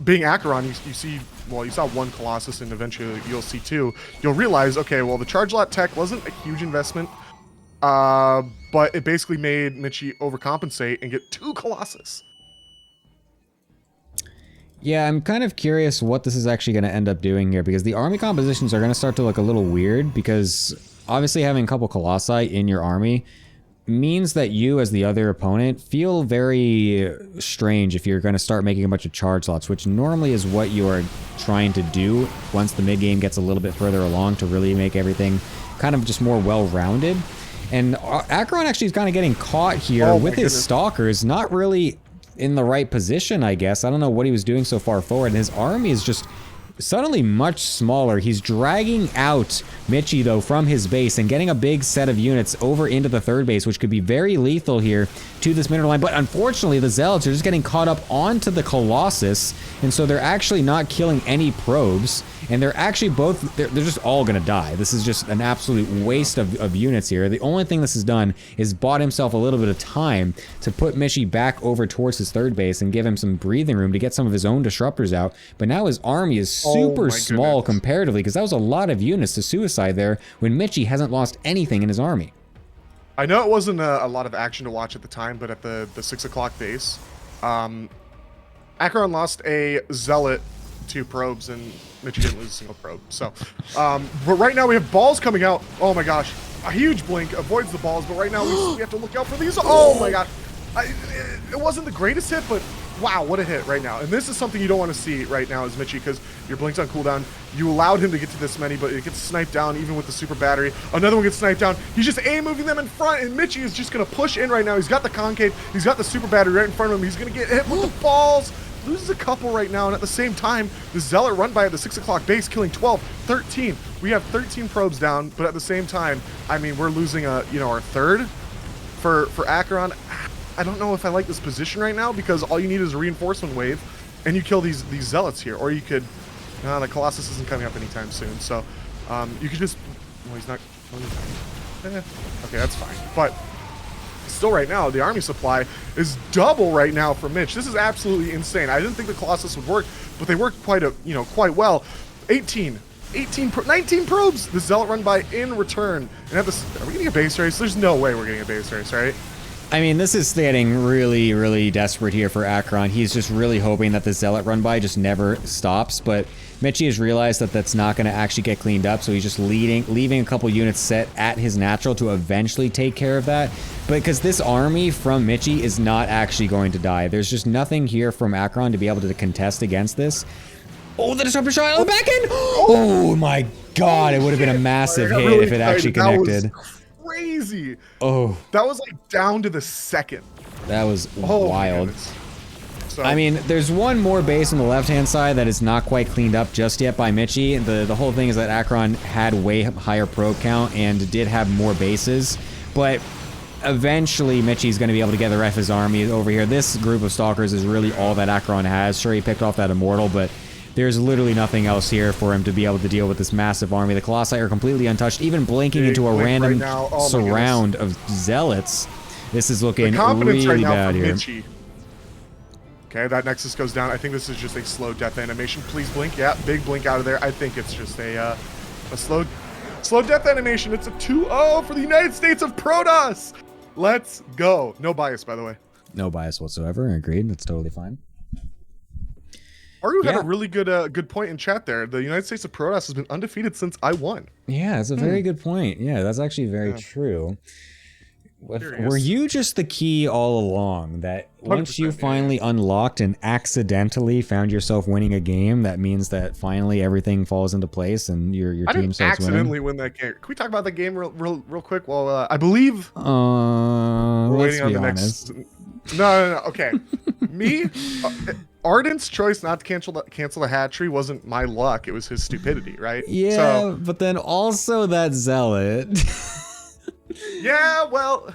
being Acheron, you see. Well, you saw 1 Colossus, and eventually you'll see 2. You'll realize, okay, well, the charge lot tech wasn't a huge investment, but it basically made Mitchie overcompensate and get 2 Colossus. Yeah, I'm kind of curious what this is actually going to end up doing here, because the army compositions are going to start to look a little weird, because obviously having a couple Colossi in your army means that you, as the other opponent, feel very strange if you're going to start making a bunch of charge slots, which normally is what you are trying to do once the mid game gets a little bit further along to really make everything kind of just more well-rounded. And Acheron actually is kind of getting caught here with his Stalkers, not really in the right position, I guess. I don't know what he was doing so far forward, and his army is just suddenly much smaller. He's dragging out Mitchie, though, from his base and getting a big set of units over into the 3rd base, which could be very lethal here to this mineral line. But unfortunately, the Zealots are just getting caught up onto the Colossus, and so they're actually not killing any probes, and they're actually both, they're just all gonna die. This is just an absolute waste of units here. The only thing this has done is bought himself a little bit of time to put Mitchie back over towards his 3rd base and give him some breathing room to get some of his own Disruptors out. But now his army is super small comparatively, because that was a lot of units to suicide there when Mitchie hasn't lost anything in his army. I know it wasn't a lot of action to watch at the time, but at the 6 o'clock base, Acheron lost a Zealot, 2 probes, and Mitchie didn't lose a single probe. So, but right now we have balls coming out. Oh my gosh, a huge blink avoids the balls, but right now we have to look out for these. Oh my god, it wasn't the greatest hit, but wow, what a hit right now. And this is something you don't want to see right now as Mitchie, because your blink's on cooldown. You allowed him to get to this many, but it gets sniped down even with the super battery. Another one gets sniped down. He's just moving them in front, and Mitchie is just going to push in right now. He's got the concave. He's got the super battery right in front of him. He's going to get hit with the balls. Loses a couple right now, and at the same time, the Zealot run by at the 6 o'clock base, killing 12, 13. We have 13 probes down, but at the same time, I mean, we're losing our 3rd for Acheron. I don't know if I like this position right now, because all you need is a reinforcement wave, and you kill these Zealots here. Or you could... the Colossus isn't coming up anytime soon. So, You could just. Well, he's not. Okay, that's fine. But still, right now, the army supply is double right now for Mitch. This is absolutely insane. I didn't think the Colossus would work, but they worked quite well. 19 probes. The Zealot run by in return. And have this. Are we getting a base race? There's no way we're getting a base race, right? I mean, this is getting really, really desperate here for Acheron. He's just really hoping that the Zealot run by just never stops, but Mitchie has realized that that's not going to actually get cleaned up, so he's just leaving a couple units set at his natural to eventually take care of that. But because this army from Mitchie is not actually going to die. There's just nothing here from Acheron to be able to contest against this. Oh, the disruptor shot on the back end! Oh my god, it would have been a massive hit if it actually connected. Crazy. Oh, that was like down to the second. That was wild. So, I mean, there's one more base on the left-hand side that is not quite cleaned up just yet by Mitchie. The whole thing is that Acheron had way higher probe count and did have more bases, but eventually Mitchie's going to be able to get the rest of his army over here. This group of stalkers is really all that Acheron has. Sure, he picked off that immortal, but there's literally nothing else here for him to be able to deal with this massive army. The Colossi are completely untouched, even blinking into a random surround of Zealots. This is looking really bad here. Mitchie. Okay, that Nexus goes down. I think this is just a slow death animation. Please blink. Yeah, big blink out of there. I think it's just a slow death animation. It's a 2-0 for the United States of Protoss. Let's go. No bias, by the way. No bias whatsoever. Agreed. That's totally fine. Aru had a really good point in chat there. The United States of Protoss has been undefeated since I won. Yeah, that's a very good point. Yeah, that's actually very true. Were you just the key all along that once you finally unlocked and accidentally found yourself winning a game, that means that finally everything falls into place and your team starts winning? I didn't accidentally win that game. Can we talk about the game real quick? Well, I believe we're waiting on the next. No. Okay, me. Ardent's choice not to cancel the hatchery wasn't my luck. It was his stupidity, right? Yeah, but then also that Zealot. Yeah, well,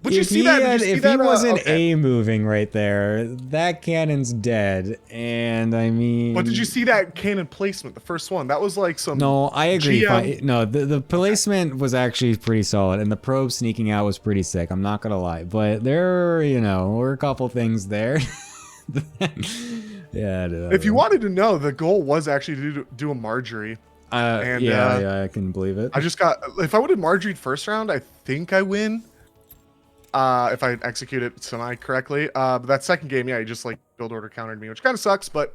but if he wasn't A-moving right there, that cannon's dead. And I mean, but did you see that cannon placement? The first one, that was like some. No, I agree. No, the placement was actually pretty solid, and the probe sneaking out was pretty sick. I'm not gonna lie, but there, were a couple things there. Yeah. If you wanted to know, the goal was actually to do a Marjorie. Yeah, I can believe it. I just got. If I would have Marjoried first round, I think I win. If I execute it semi-correctly. But that second game, he just like build order countered me, which kind of sucks, but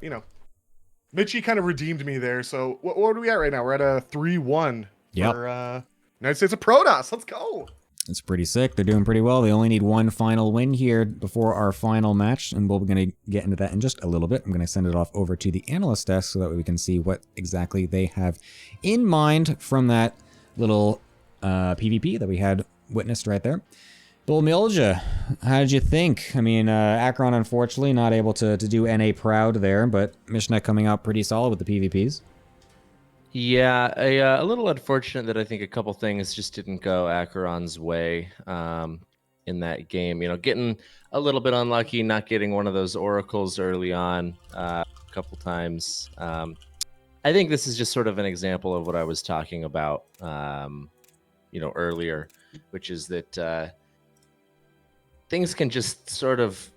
Mitchie kind of redeemed me there. So what are we at right now? We're at a 3-1 for United States of Protoss. Let's go. It's pretty sick. They're doing pretty well. They only need one final win here before our final match, and we're going to get into that in just a little bit. I'm going to send it off over to the analyst desk so that we can see what exactly they have in mind from that little PvP that we had witnessed right there. Bull Milja, how did you think? I mean, Acheron, unfortunately, not able to do NA proud there, but Mishna coming out pretty solid with the PvPs. Yeah, a little unfortunate that I think a couple things just didn't go Acheron's way in that game. Getting a little bit unlucky, not getting one of those oracles early on a couple times. I think this is just sort of an example of what I was talking about, earlier, which is that things can just sort of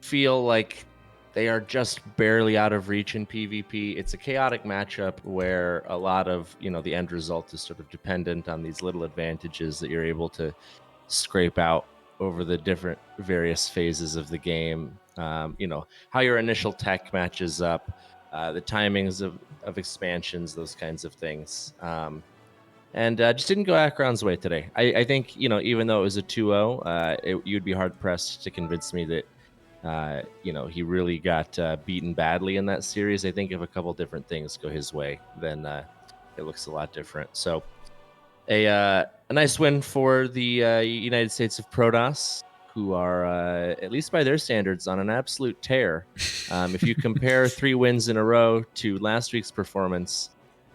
feel like they are just barely out of reach in PvP. It's a chaotic matchup where a lot of, the end result is sort of dependent on these little advantages that you're able to scrape out over the different various phases of the game. How your initial tech matches up, the timings of expansions, those kinds of things. And just didn't go Acheron's way today. I think, even though it was a 2-0, you'd be hard-pressed to convince me that he really got beaten badly in that series. I think if a couple different things go his way, then it looks a lot different. So a nice win for the United States of Protoss, who are, at least by their standards, on an absolute tear. If you compare 3 wins in a row to last week's performance,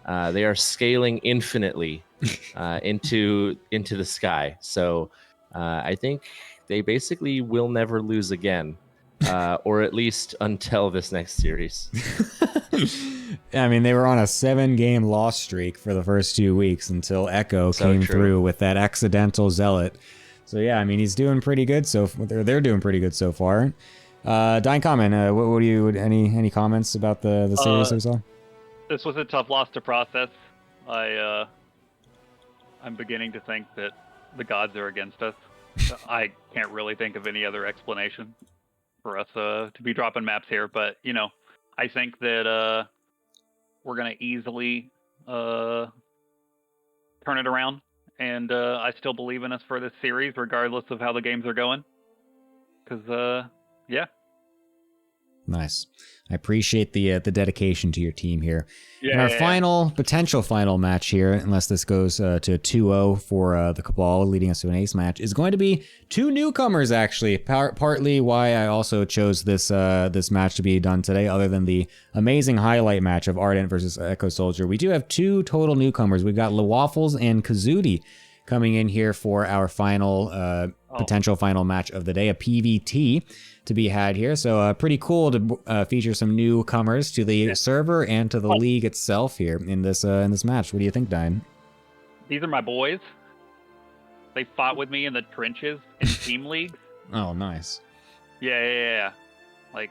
they are scaling infinitely into the sky. So I think they basically will never lose again. or at least until this next series. I mean, they were on a 7-game loss streak for the first 2 weeks until Echo So came true. through with that accidental zealot. So yeah, I mean, he's doing pretty good. They're doing pretty good so far. Dine comment. What do you any comments about the series that we saw? This was a tough loss to process. I'm beginning to think that the gods are against us. I can't really think of any other explanation for us to be dropping maps here, but I think that we're gonna easily turn it around, and I still believe in us for this series, regardless of how the games are going. Because yeah. Nice. I appreciate the dedication to your team here. Yeah, And our potential final match here, unless this goes to 2-0 for the Cabal, leading us to an ace match, is going to be 2 newcomers, actually. Partly why I also chose this match to be done today, other than the amazing highlight match of Ardent versus Echo Soldier. We do have 2 total newcomers. We've got Waffles and Kazuti coming in here for our final potential final match of the day, a PVT to be had here. So pretty cool to feature some newcomers to the server and to the league itself here in this match. What do you think, Dine? These are my boys. They fought with me in the trenches in team leagues. Oh, nice. Yeah. Like,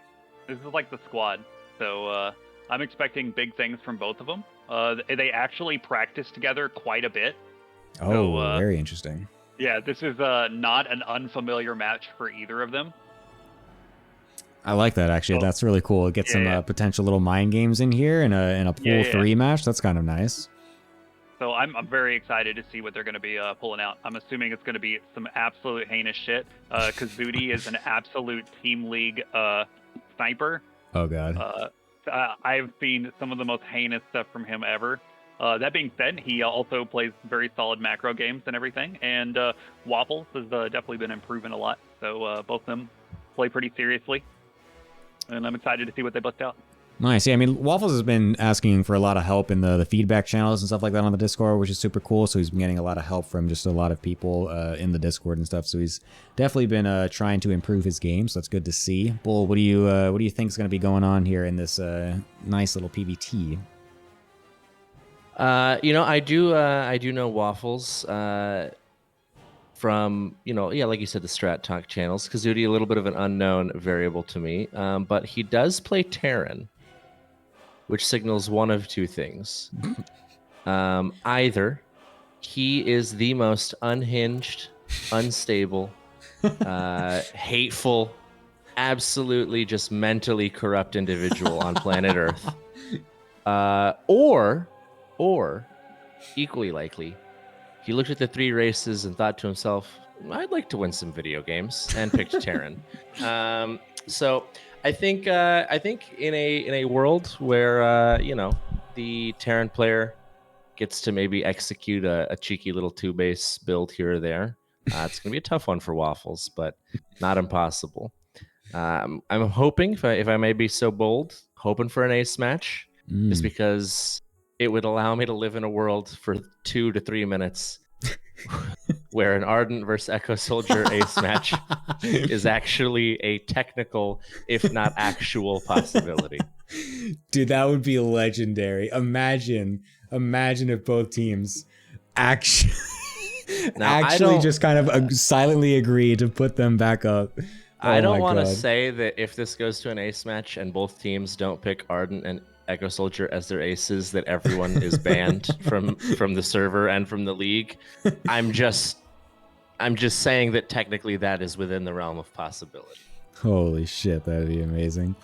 this is like the squad. So I'm expecting big things from both of them. They actually practice together quite a bit. Oh, so, very interesting. Yeah, this is not an unfamiliar match for either of them. I like that, actually. That's really cool. Get some potential little mind games in here in a pool 3 match. That's kind of nice. So I'm very excited to see what they're going to be pulling out. I'm assuming it's going to be some absolute heinous shit. Kazuti is an absolute team league sniper. Oh, God. I've seen some of the most heinous stuff from him ever. That being said, he also plays very solid macro games and everything. And Waffles has definitely been improving a lot. So both of them play pretty seriously. And I'm excited to see what they bust out. Nice. Yeah, I mean, Waffles has been asking for a lot of help in the feedback channels and stuff like that on the Discord, which is super cool. So he's been getting a lot of help from just a lot of people in the Discord and stuff. So he's definitely been trying to improve his game. So that's good to see. Bull, what do you think is going to be going on here in this nice little PVT? I do know Waffles from, like you said, the Strat Talk channels. Kazuti, a little bit of an unknown variable to me, but he does play Terran, which signals one of 2 things. Either he is the most unhinged, unstable, hateful, absolutely just mentally corrupt individual on planet Earth, or equally likely, he looked at the 3 races and thought to himself, I'd like to win some video games, and picked Terran. So I think in a world where the Terran player gets to maybe execute a cheeky little 2-base build here or there, it's gonna be a tough one for Waffles, but not impossible. I'm hoping, if I may be so bold, hoping for an ace match, just because it would allow me to live in a world for 2 to 3 minutes where an Ardent versus Echo Soldier ace match is actually a technical, if not actual, possibility. Dude, that would be legendary. Imagine if both teams actually just kind of silently agree to put them back up. I don't want to say that if this goes to an ace match and both teams don't pick Ardent and Echo Soldier as their aces, that everyone is banned from the server and from the league. I'm just saying that technically that is within the realm of possibility. Holy shit, that'd be amazing.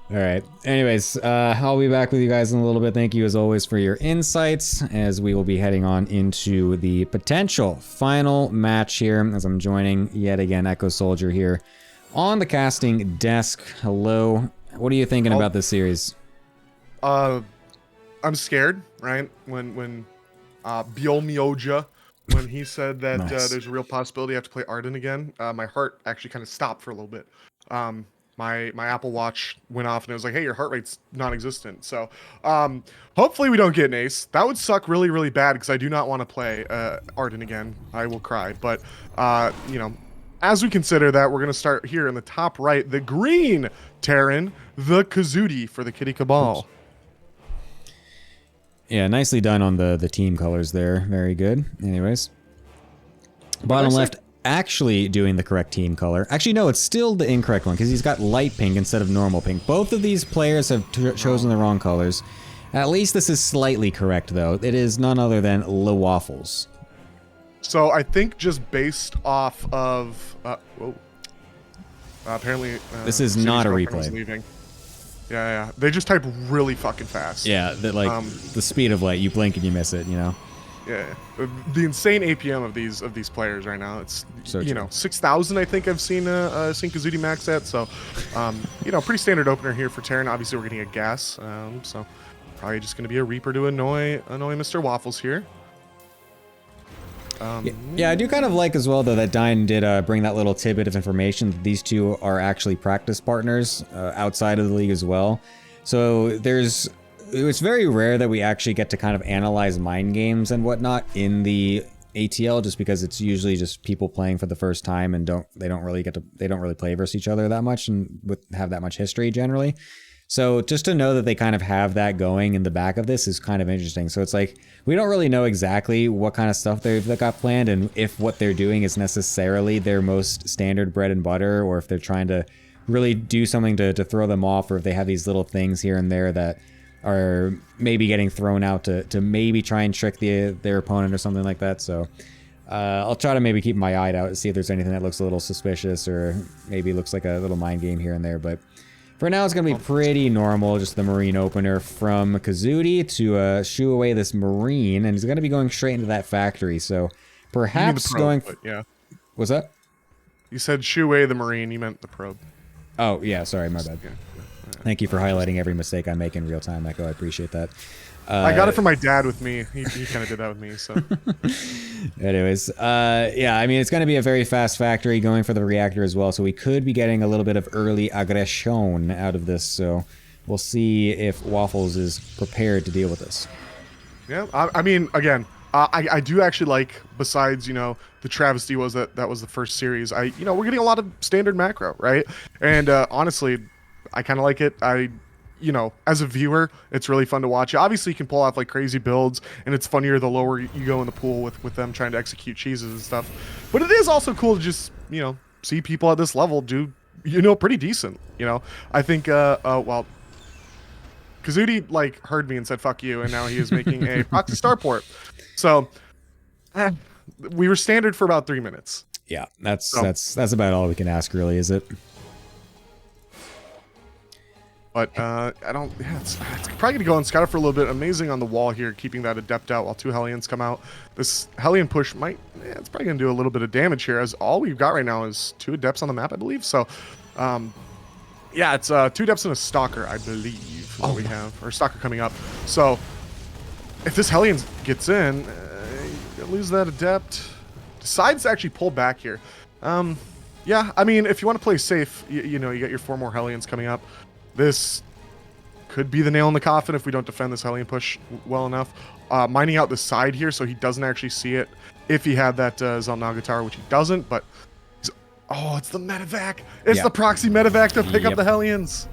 All right. Anyways, I'll be back with you guys in a little bit. Thank you as always for your insights as we will be heading on into the potential final match here as I'm joining yet again Echo Soldier here on the casting desk. Hello. What are you thinking about this series? I'm scared, right? When Biol Mioja, when he said that Nice. there's a real possibility I have to play Arden again, my heart actually kind of stopped for a little bit. My Apple Watch went off and it was like, hey, your heart rate's non-existent. So hopefully we don't get an ace. That would suck really, really bad because I do not want to play Arden again. I will cry. But, as we consider that, we're going to start here in the top right. The green Terran, the Kazuti for the Kitty Kabal. Yeah, nicely done on the team colors there. Very good. Anyways. Bottom left, actually doing the correct team color. Actually, no, it's still the incorrect one because he's got light pink instead of normal pink. Both of these players have chosen the wrong colors. At least this is slightly correct, though. It is none other than Le Waffles. So I think just based off of... apparently... this is not a replay. Leaving. Yeah. They just type really fucking fast. Yeah, the speed of light. You blink and you miss it, you know? Yeah. The insane APM of these players right now. It's, so you know, 6,000 I think I've seen Kazuti max at. So, you know, pretty standard opener here for Terran. Obviously, we're getting a gas. So probably just going to be a Reaper to annoy Mr. Waffles here. Yeah, I do kind of like as well, though, that Dine did bring that little tidbit of information that these two are actually practice partners outside of the league as well. So it's very rare that we actually get to kind of analyze mind games and whatnot in the ATL, just because it's usually just people playing for the first time and they don't really play versus each other that much and have that much history generally. So just to know that they kind of have that going in the back of this is kind of interesting. So it's like, we don't really know exactly what kind of stuff they've got planned and if what they're doing is necessarily their most standard bread and butter, or if they're trying to really do something to throw them off, or if they have these little things here and there that are maybe getting thrown out to maybe try and trick their opponent or something like that. So I'll try to maybe keep my eye out to see if there's anything that looks a little suspicious or maybe looks like a little mind game here and there. But for now, it's going to be pretty normal, just the Marine opener from Kazuti to shoo away this Marine, and he's going to be going straight into that factory, so perhaps yeah. What's that? You said shoo away the Marine, you meant the probe. Oh, yeah, sorry, my bad. Thank you for highlighting every mistake I make in real time, Echo. I appreciate that. I got it from my dad with me. He kind of did that with me, so. Anyways, yeah, I mean, it's going to be a very fast factory going for the reactor as well, so we could be getting a little bit of early aggression out of this, so we'll see if Waffles is prepared to deal with this. Yeah, I mean, again, I do actually like, besides, you know, the travesty was that was the first series, you know, we're getting a lot of standard macro, right? And honestly, I kind of like it. You know, as a viewer, it's really fun to watch. Obviously, you can pull off like crazy builds, and it's funnier the lower you go in the pool with them trying to execute cheeses and stuff. But it is also cool to just, you know, see people at this level do, you know, pretty decent. You know, I think, well, Kazuti like heard me and said "fuck you," and now he is making a proxy starport. So we were standard for about 3 minutes. Yeah, that's about all we can ask, really, is it? But I don't. Yeah, it's probably gonna go on Scout for a little bit. Amazing on the wall here, keeping that Adept out while 2 Hellions come out. This Hellion push might. Yeah, it's probably gonna do a little bit of damage here, as all we've got right now is 2 Adepts on the map, I believe. So, yeah, it's 2 Adepts and a Stalker, I believe, that we have, or Stalker coming up. So, if this Hellion gets in, you lose that Adept. Decides to actually pull back here. Yeah, I mean, if you want to play safe, you know, you got your 4 more Hellions coming up. This could be the nail in the coffin if we don't defend this Hellion push well enough. Mining out the side here so he doesn't actually see it if he had that Zelnaga tower, which he doesn't, but oh, it's the medevac. It's the proxy medevac to pick up the Hellions.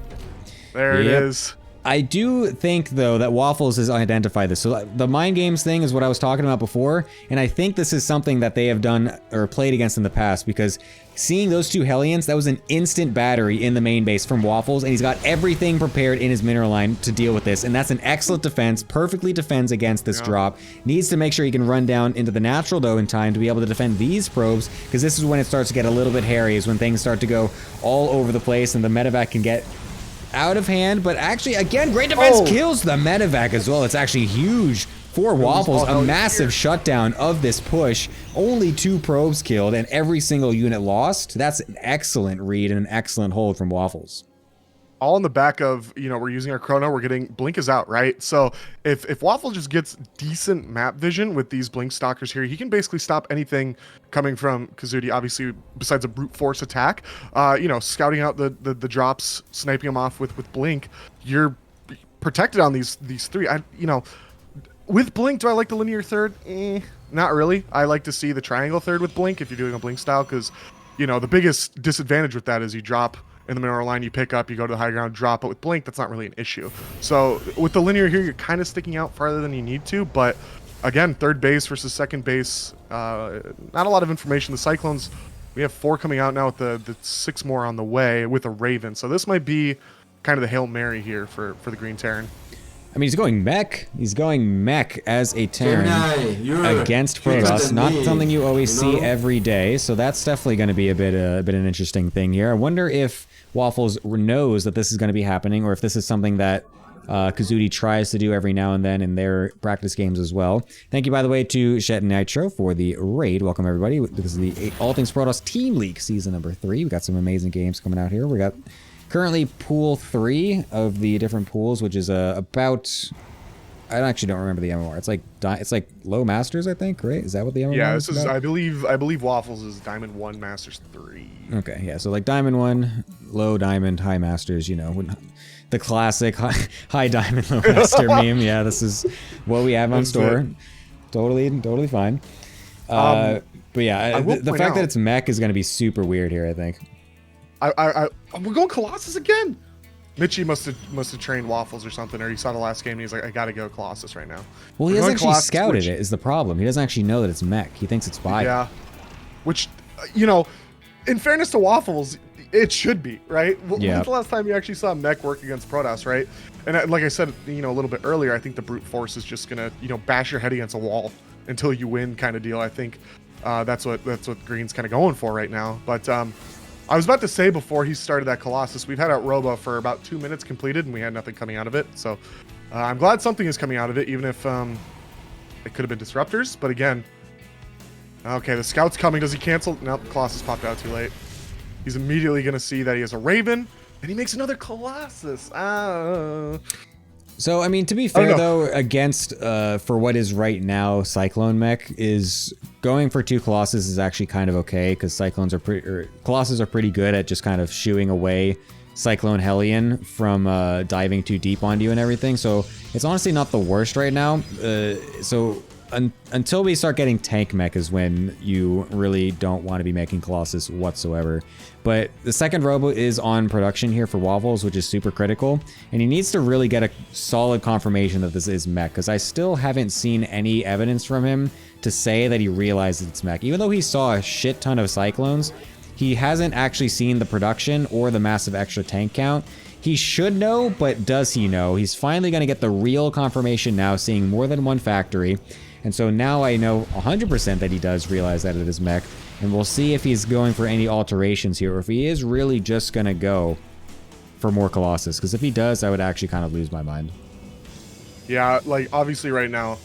There it is. I do think, though, that Waffles has identified this. So the mind games thing is what I was talking about before, and I think this is something that they have done or played against in the past, because seeing those 2 Hellions, that was an instant battery in the main base from Waffles, and he's got everything prepared in his mineral line to deal with this, and that's an excellent defense, perfectly defends against this drop. Needs to make sure he can run down into the natural, though, in time to be able to defend these probes, because this is when it starts to get a little bit hairy, is when things start to go all over the place, and the medevac can get out of hand. But actually, again, great defense kills the medevac as well. It's actually huge for Waffles, a massive shutdown of this push. Only 2 probes killed and every single unit lost. That's an excellent read and an excellent hold from Waffles. All in the back of, you know, we're using our chrono, we're getting Blink is out, right? So if Waffle just gets decent map vision with these Blink stalkers here, he can basically stop anything coming from Kazuti, obviously, besides a brute force attack. You know, scouting out the drops, sniping them off with Blink, you're protected on these 3. You know, with Blink, do I like the linear third? Not really. I like to see the triangle third with Blink if you're doing a Blink style, because you know, the biggest disadvantage with that is you drop in the mineral line, you pick up, you go to the high ground, drop. But with Blink, that's not really an issue. So with the linear here, you're kind of sticking out farther than you need to. But again, third base versus second base, not a lot of information. The Cyclones, we have 4 coming out now with the 6 more on the way with a Raven. So this might be kind of the Hail Mary here for the Green Terran. I mean, he's going mech. He's going mech as a Terran Gemini, against bigger Protoss. than Not me, something you always you know? see every day. So that's definitely going to be a bit an interesting thing here. I wonder if Waffles knows that this is going to be happening, or if this is something that Kazuti tries to do every now and then in their practice games as well. Thank you, by the way, to Shet and Nitro for the raid. Welcome, everybody. This is the All Things Protoss Team League Season number 3. We got some amazing games coming out here. We got currently Pool 3 of the different pools, which is about... I actually don't remember the MMR. It's like low masters, I think, right? Is that what the MMR is? Yeah, this is about? I believe Waffles is Diamond 1, Masters 3. Okay, yeah, so like Diamond 1, low Diamond, high Masters, you know, the classic high Diamond, low Master meme. Yeah, this is what we have on store. Totally fine. But yeah, the fact that it's mech is going to be super weird here, I think. We're going Colossus again. Mitchie must have trained Waffles or something, or he saw the last game and he's like, I gotta go Colossus right now. Well, he hasn't actually scouted it, is the problem. He doesn't actually know that it's mech. He thinks it's bio. Yeah. Which, you know, in fairness to Waffles, it should be, right? Yeah. When's the last time you actually saw mech work against Protoss, right? And like I said, you know, a little bit earlier, I think the brute force is just gonna, you know, bash your head against a wall until you win kind of deal. I think that's what Green's kind of going for right now. But I was about to say before he started that Colossus, we've had out Robo for about 2 minutes completed, and we had nothing coming out of it. So I'm glad something is coming out of it, even if it could have been disruptors. But again, okay, the scout's coming. Does he cancel? Nope, Colossus popped out too late. He's immediately going to see that he has a Raven, and he makes another Colossus. So, I mean, to be fair, though, against, for what is right now, Cyclone mech, is going for 2 Colossus is actually kind of okay, because Colossus are pretty good at just kind of shooing away Cyclone Hellion from diving too deep onto you and everything. So, it's honestly not the worst right now. Until we start getting tank mech is when you really don't want to be making Colossus whatsoever. But the second robo is on production here for Waffles, which is super critical. And he needs to really get a solid confirmation that this is mech, because I still haven't seen any evidence from him to say that he realizes it's mech. Even though he saw a shit ton of Cyclones, he hasn't actually seen the production or the massive extra tank count. He should know, but does he know? He's finally going to get the real confirmation now, seeing more than one factory. And so now I know 100% that he does realize that it is mech, and we'll see if he's going for any alterations here, or if he is really just going to go for more Colossus, because if he does, I would actually kind of lose my mind. Yeah, like, obviously right now,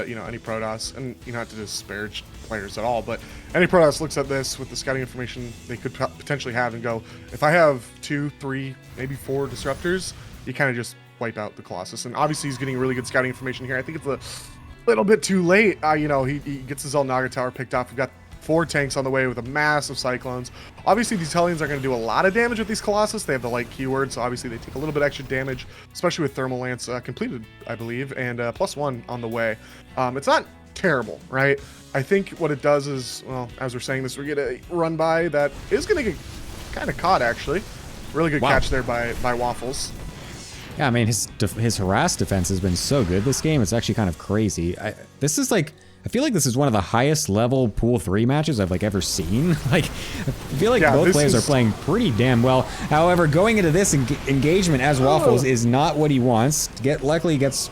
you know, any Protoss, and you don't have to disparage players at all, but any Protoss looks at this with the scouting information they could potentially have and go, if I have 2, 3, maybe 4 disruptors, you kind of just wipe out the Colossus. And obviously he's getting really good scouting information here. I think it's a little bit too late. You know, he gets his Naga tower picked off. We've got 4 tanks on the way with a massive Cyclones. Obviously, these Hellions are going to do a lot of damage with these Colossus. They have the light keyword, so obviously they take a little bit extra damage, especially with Thermal Lance completed, I believe, and +1 on the way. It's not terrible, right? I think what it does is, well, as we're saying this, we get a run by that is going to get kind of caught, actually. Really good catch there by Waffles. Yeah, I mean, his harass defense has been so good this game. It's actually kind of crazy. I feel like this is one of the highest level Pool 3 matches I've ever seen. I feel like both players are playing pretty damn well. However, going into this engagement as Waffles is not what he wants. Luckily, he gets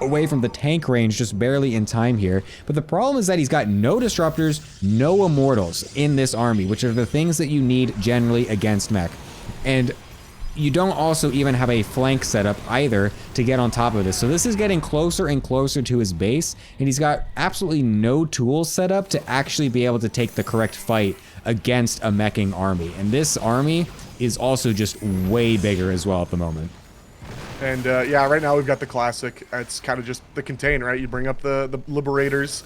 away from the tank range just barely in time here. But the problem is that he's got no disruptors, no immortals in this army, which are the things that you need generally against mech. And you don't also even have a flank setup either to get on top of this. So this is getting closer and closer to his base, and he's got absolutely no tools set up to actually be able to take the correct fight against a meching army. And this army is also just way bigger as well at the moment. And yeah, right now we've got the classic. It's kind of just the contain, right? You bring up the Liberators.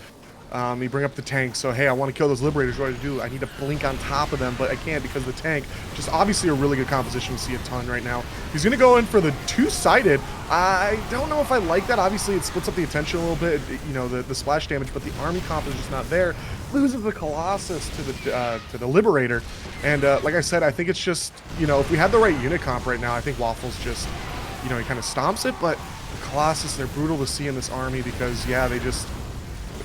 You bring up the tank, so hey, I want to kill those liberators. What do I do? I need to blink on top of them, but I can't because the tank, just obviously a really good composition. We see a ton right now. He's going to go in for the two-sided. I don't know if I like that. Obviously, it splits up the attention a little bit, you know, the splash damage, but the army comp is just not there. Loses the Colossus to the Liberator. And like I said, I think it's just, you know, if we had the right unit comp right now, I think Waffles just, you know, he kind of stomps it, but the Colossus, they're brutal to see in this army because, yeah, they just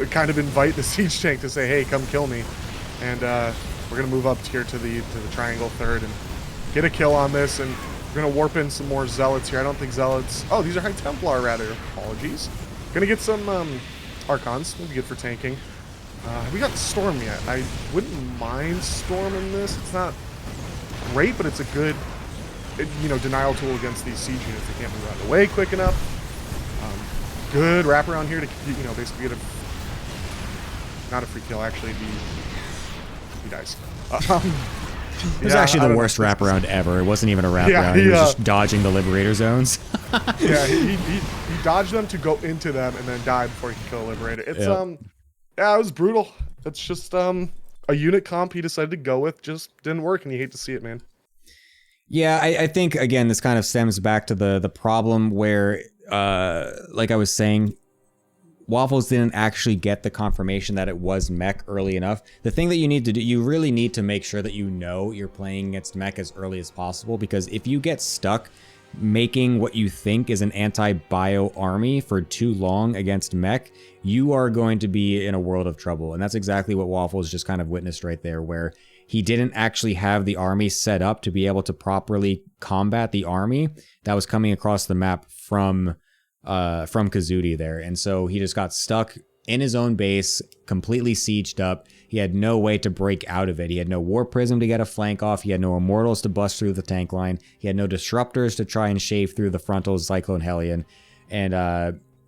kind of invite the siege tank to say, hey, come kill me. And we're going to move up here to the triangle third and get a kill on this, and we're going to warp in some more Zealots here. I don't think Zealots... Oh, these are High Templar, rather. Apologies. Going to get some Archons. Will be good for tanking. Have we got Storm yet? I wouldn't mind Storm in this. It's not great, but it's a good, you know, denial tool against these siege units. They can't move out of the way quick enough. Good wraparound here to, you know, basically get a... Not a free kill, actually. He dies. It was actually the worst wraparound ever. It wasn't even a wraparound. Yeah, he was just dodging the Liberator zones. Yeah, he dodged them to go into them and then died before he could kill the Liberator. It's yeah, it was brutal. It's just a unit comp he decided to go with just didn't work, and you hate to see it, man. Yeah, I think again this kind of stems back to the problem where, like I was saying, Waffles didn't actually get the confirmation that it was mech early enough. The thing that you need to do, you really need to make sure that you know you're playing against mech as early as possible, because if you get stuck making what you think is an anti-bio army for too long against mech, you are going to be in a world of trouble. And that's exactly what Waffles just kind of witnessed right there, where he didn't actually have the army set up to be able to properly combat the army that was coming across the map from Kazuti there. And so he just got stuck in his own base, completely sieged up. He had no way to break out of it. He had no War Prism to get a flank off. He had no Immortals to bust through the tank line. He had no Disruptors to try and shave through the frontal Cyclone Hellion. And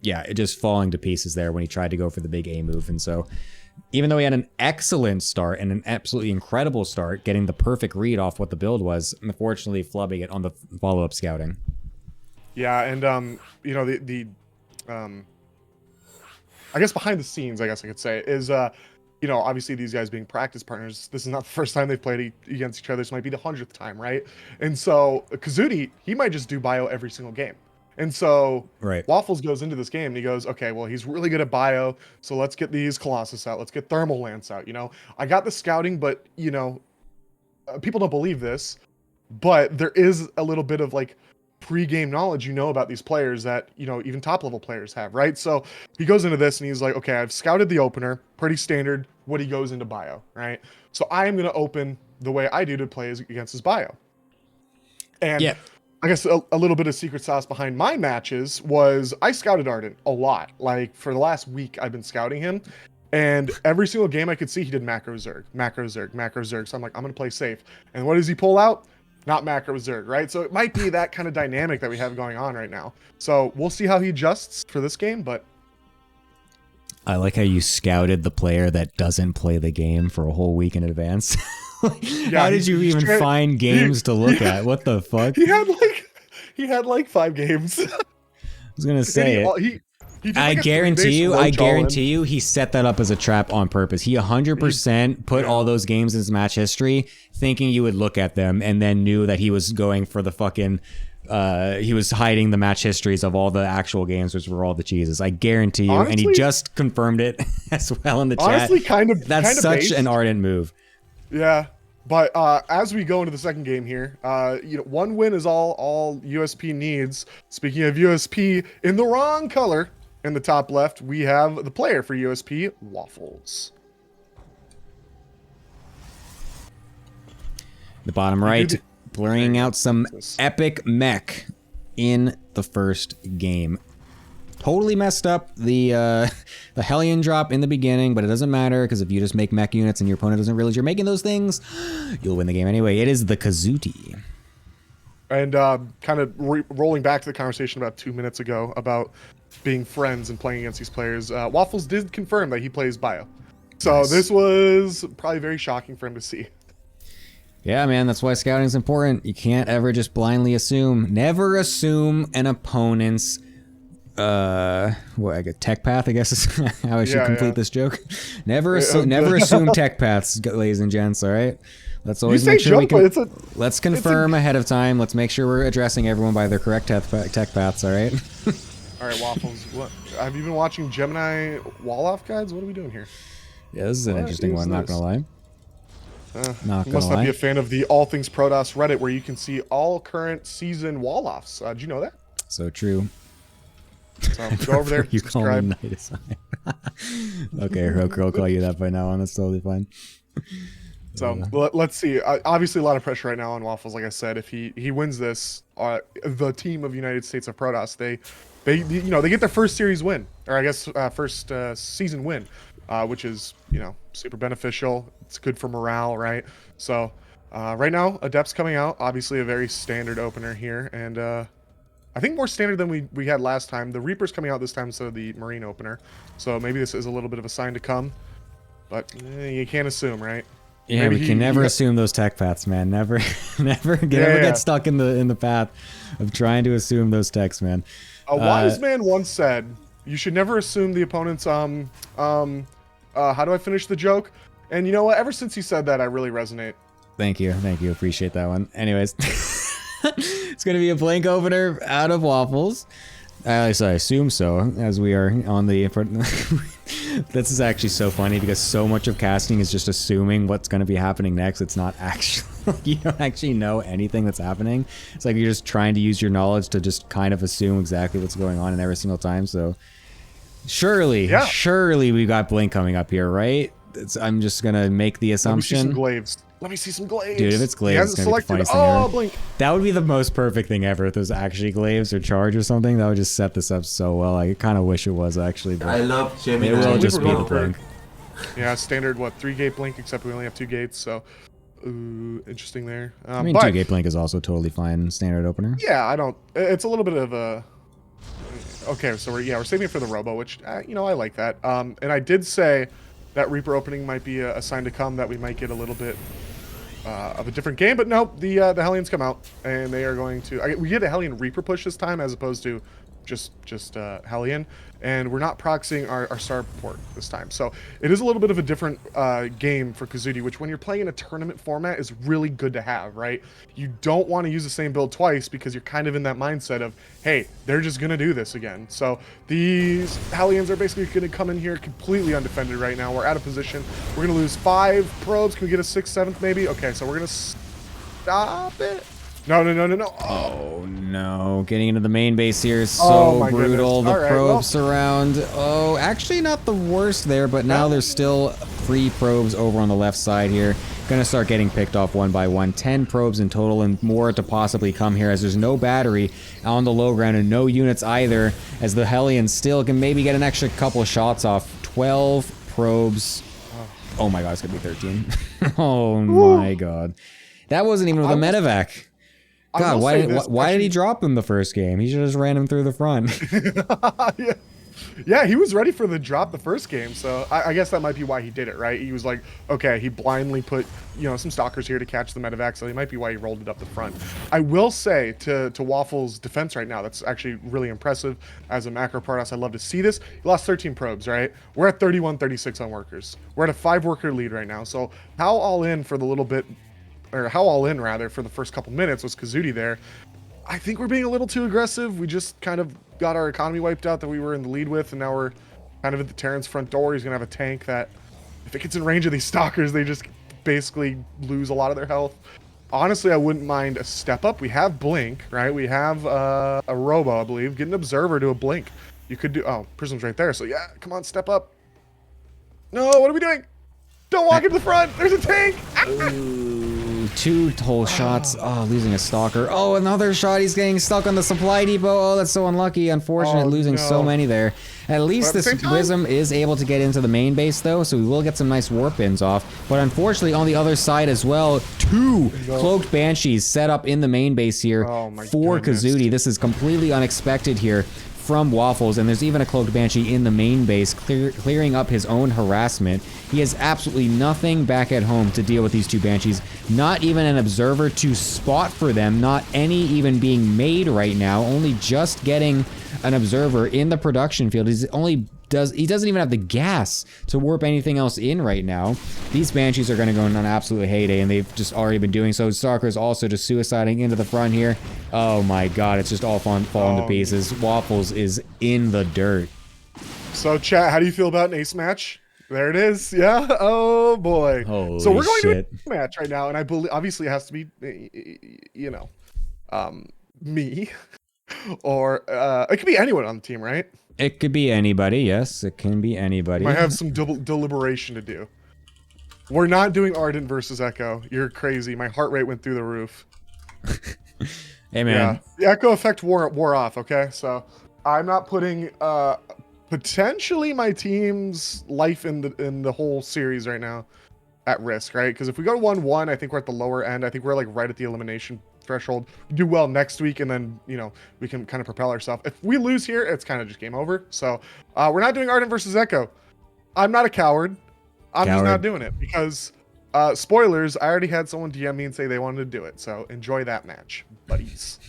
yeah, it just falling to pieces there when he tried to go for the big A move. And so even though he had an excellent start and an absolutely incredible start, getting the perfect read off what the build was, unfortunately flubbing it on the follow-up scouting. Yeah, and you know, I guess behind the scenes, I guess I could say, is you know, obviously these guys being practice partners, this is not the first time they've played against each other. This might be the 100th time, right? And so Kazuti, he might just do bio every single game. And so Waffles goes into this game and he goes, okay, well, he's really good at bio, so let's get these Colossus out. Let's get Thermal Lance out. You know, I got the scouting, but, you know, people don't believe this, but there is a little bit of like pre-game knowledge, you know, about these players that, you know, even top level players have, right? So he goes into this and he's like, okay, I've scouted the opener, pretty standard what he goes into bio, right? So I am going to open the way I do to play against his bio. And I guess a little bit of secret sauce behind my matches was I scouted Ardent a lot. Like for the last week, I've been scouting him, and every single game I could see he did macro Zerg, macro Zerg, macro Zerg. So I'm like, I'm going to play safe. And what does he pull out? Not macro Zerg, right? So it might be that kind of dynamic that we have going on right now. So we'll see how he adjusts for this game, but... I like how you scouted the player that doesn't play the game for a whole week in advance. How did you even find games to look at? What the fuck? He had like 5 games. I was gonna say I guarantee you he set that up as a trap on purpose. He 100% put all those games in his match history thinking you would look at them, and then knew that he was going for the fucking he was hiding the match histories of all the actual games, which were all the cheeses. I guarantee you. Honestly, and he just confirmed it as well in the chat. Honestly, that's such an Ardent move. Yeah. But as we go into the second game here, you know, one win is all USP needs. Speaking of USP, in the wrong color, in the top left, we have the player for USP, Waffles. The bottom right, blurring out some epic mech in the first game. Totally messed up the Hellion drop in the beginning, but it doesn't matter, because if you just make mech units and your opponent doesn't realize you're making those things, you'll win the game anyway. It is the Kazuti. And kind of rolling back to the conversation about 2 minutes ago about being friends and playing against these players, Waffles did confirm that he plays bio. So this was probably very shocking for him to see. Yeah, man, that's why scouting is important. You can't ever just blindly assume. Never assume an opponent's What, like a tech path, I guess is how I should Yeah, complete yeah. this joke. Never assume tech paths, ladies and gents, all right? Let's always You say make sure we joke, can, but it's a let's confirm ahead of time. Let's make sure we're addressing everyone by their correct tech paths, all right? all right, Waffles. What have you been watching Gemini wall-off guides? What are we doing here? Yeah, this is an What interesting is one, not this? gonna lie. Not You gonna must not lie. be a fan of the All Things Protoss Reddit, where you can see all current season wall-offs. Did you know that? So true. So go over there, You call me subscribe. Night Aside. Okay, I'll call you that by now on. That's totally fine. So let's see. Obviously, a lot of pressure right now on Waffles. Like I said, if he wins this, the team of United States of Protoss, they get their first series win, or I guess first season win, which is super beneficial. It's good for morale, right? So right now, Adept's coming out. Obviously, a very standard opener here, and I think more standard than we had last time. The Reaper's coming out this time instead of the Marine opener, so maybe this is a little bit of a sign to come. But you can't assume, right? Yeah, Maybe we can never he- assume those tech paths, man. Never get stuck in the path of trying to assume those techs, man. A wise man once said, "You should never assume the opponent's how do I finish the joke?" And you know what? Ever since he said that, I really resonate. Thank you, appreciate that one. Anyways, it's gonna be a blank opener out of Waffles. At least I assume so, as we are on the. This is actually so funny because so much of casting is just assuming what's going to be happening next. It's not actually, you don't actually know anything that's happening. It's like you're just trying to use your knowledge to just kind of assume exactly what's going on in every single time. So surely we got Blink coming up here, right? I'm just going to make the assumption. Let me see some glaives. Dude, if it's glaives, it's gonna be the funniest thing ever. Blink. That would be the most perfect thing ever if it was actually glaives or charge or something. That would just set this up so well. I kind of wish it was actually. But I love Gemini. it will just be we're the going blink. Yeah, standard 3-gate blink, except we only have 2 gates. So, interesting there. I mean, but, 2-gate blink is also totally fine standard opener. Yeah, I don't. It's a little bit of a. Okay, so we're saving it for the Robo, which I like that. And I did say that Reaper opening might be a sign to come that we might get a little bit of a different game, but no, the Hellions come out and they are going to. We get a Hellion Reaper push this time as opposed to just Hellion, and we're not proxying our starport this time. So it is a little bit of a different game for Kazudi, which when you're playing in a tournament format is really good to have, right? You don't want to use the same build twice because you're kind of in that mindset of, hey, they're just going to do this again. So these Hellions are basically going to come in here completely undefended right now. We're out of position. We're going to lose 5 probes. Can we get a 6th, 7th maybe? Okay, so we're going to stop it. No. Oh no, getting into the main base here is Oh, so my brutal. goodness. The All right, probes surround. Oh, actually not the worst there, but now there's still 3 probes over on the left side here. Gonna start getting picked off one by one. 10 probes in total and more to possibly come here as there's no battery on the low ground and no units either, as the Hellions still can maybe get an extra couple of shots off. 12 probes. Oh my god, it's gonna be 13. Oh my god. That wasn't even with a medevac. God, why did he drop him the first game? He should have just ran him through the front. Yeah, he was ready for the drop the first game, so I guess that might be why he did it, right? He was like, okay, he blindly put, some stalkers here to catch the medevac, so it might be why he rolled it up the front. I will say to Waffle's defense right now, that's actually really impressive. As a macro Protoss, I love to see this. He lost 13 probes, right? We're at 31-36 on workers. We're at a 5-worker lead right now, so how all in for the little bit, or how all in rather, for the first couple minutes was Kazudi there. I think we're being a little too aggressive. We just kind of got our economy wiped out that we were in the lead with, and now we're kind of at the Terran's front door. He's going to have a tank that, if it gets in range of these stalkers, they just basically lose a lot of their health. Honestly, I wouldn't mind a step up. We have Blink, right? We have a Robo, I believe. Get an Observer to a Blink. You could do... Oh, Prism's right there. So yeah, come on, step up. No, what are we doing? Don't walk into the front. There's a tank. Ooh, 2 whole shots. Oh, losing a stalker. Oh, another shot. He's getting stuck on the supply depot. Oh, that's so unlucky. Unfortunate, losing so many there. At least this Wisdom is able to get into the main base, though, so we will get some nice warp ins off. But unfortunately, on the other side as well, 2 cloaked Banshees set up in the main base here for Kazudi. This is completely unexpected here from Waffles, and there's even a cloaked Banshee in the main base clearing up his own harassment. He has absolutely nothing back at home to deal with these 2 Banshees, not even an observer to spot for them, not any even being made right now, only just getting an observer in the production field. He doesn't even have the gas to warp anything else in right now. These Banshees are going to go on an absolute heyday, and they've just already been doing so. Stalker's also just suiciding into the front here. Oh my god, it's just all falling to pieces. Waffles is in the dirt. So, chat, how do you feel about an ace match? There it is. Yeah. Oh boy. Holy so we're going shit. to a match right now, and I believe obviously it has to be, you know, me, or it could be anyone on the team, right? It could be anybody. Yes, it can be anybody. Might have some deliberation to do. We're not doing Ardent versus Echo. You're crazy. My heart rate went through the roof. Hey man. Yeah. The Echo effect wore off. Okay, so I'm not putting potentially my team's life in the whole series right now at risk, right? Because if we go 1-1, I think we're at the lower end. I think we're like right at the elimination threshold. We do well next week, and then, you know, we can kind of propel ourselves. If we lose here, it's kind of just game over. So we're not doing Ardent versus Echo. I'm not a coward. I'm just not doing it because spoilers, I already had someone DM me and say they wanted to do it. So enjoy that match, buddies.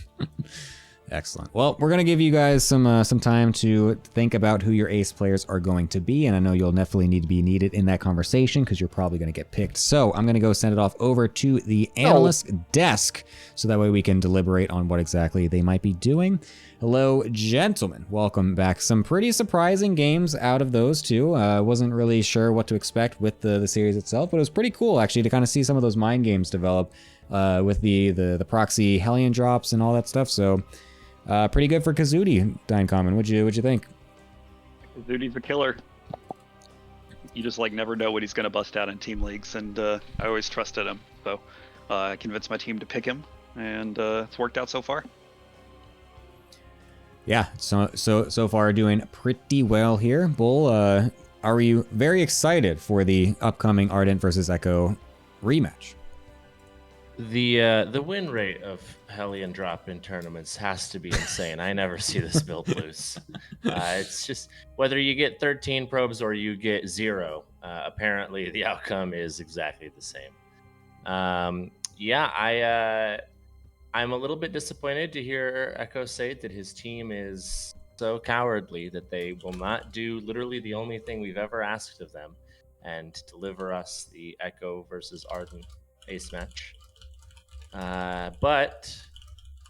Excellent. Well, we're going to give you guys some time to think about who your ace players are going to be, and I know you'll definitely need to be needed in that conversation because you're probably going to get picked. So I'm going to go send it off over to the analyst desk so that way we can deliberate on what exactly they might be doing. Hello, gentlemen. Welcome back. Some pretty surprising games out of those two. Wasn't really sure what to expect with the series itself, but it was pretty cool actually to kind of see some of those mind games develop with the proxy Hellion drops and all that stuff. So pretty good for Kazuti, Dine Common. What'd you think? Kazuti's a killer. You just like never know what he's gonna bust out in team leagues, and I always trusted him. So I convinced my team to pick him, and it's worked out so far. Yeah, so far doing pretty well here. Bull, are you very excited for the upcoming Ardent versus Echo rematch? The win rate of Hellion drop in tournaments has to be insane. I never see this build lose. It's just whether you get 13 probes or you get 0. Apparently, the outcome is exactly the same. Yeah, I'm a little bit disappointed to hear Echo say that his team is so cowardly that they will not do literally the only thing we've ever asked of them and deliver us the Echo versus Ardent ace match. But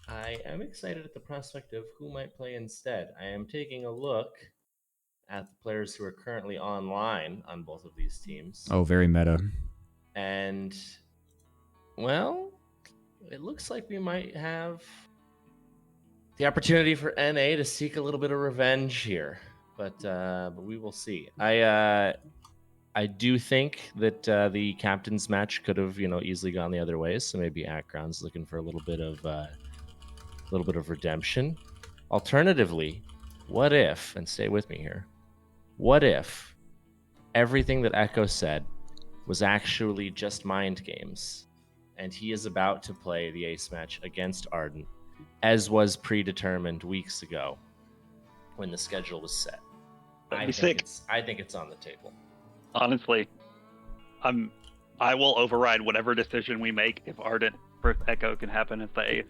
I am excited at the prospect of who might play instead. I am taking a look at the players who are currently online on both of these teams. Oh, very meta. And, well, it looks like we might have the opportunity for NA to seek a little bit of revenge here. But we will see. I do think that the captain's match could have, easily gone the other way. So maybe Akron's looking for a little bit of redemption. Alternatively, what if, and stay with me here, what if everything that Echo said was actually just mind games, and he is about to play the ace match against Ardent, as was predetermined weeks ago when the schedule was set? I think it's on the table. Honestly, I will override whatever decision we make if Ardent versus Echo can happen as the ace.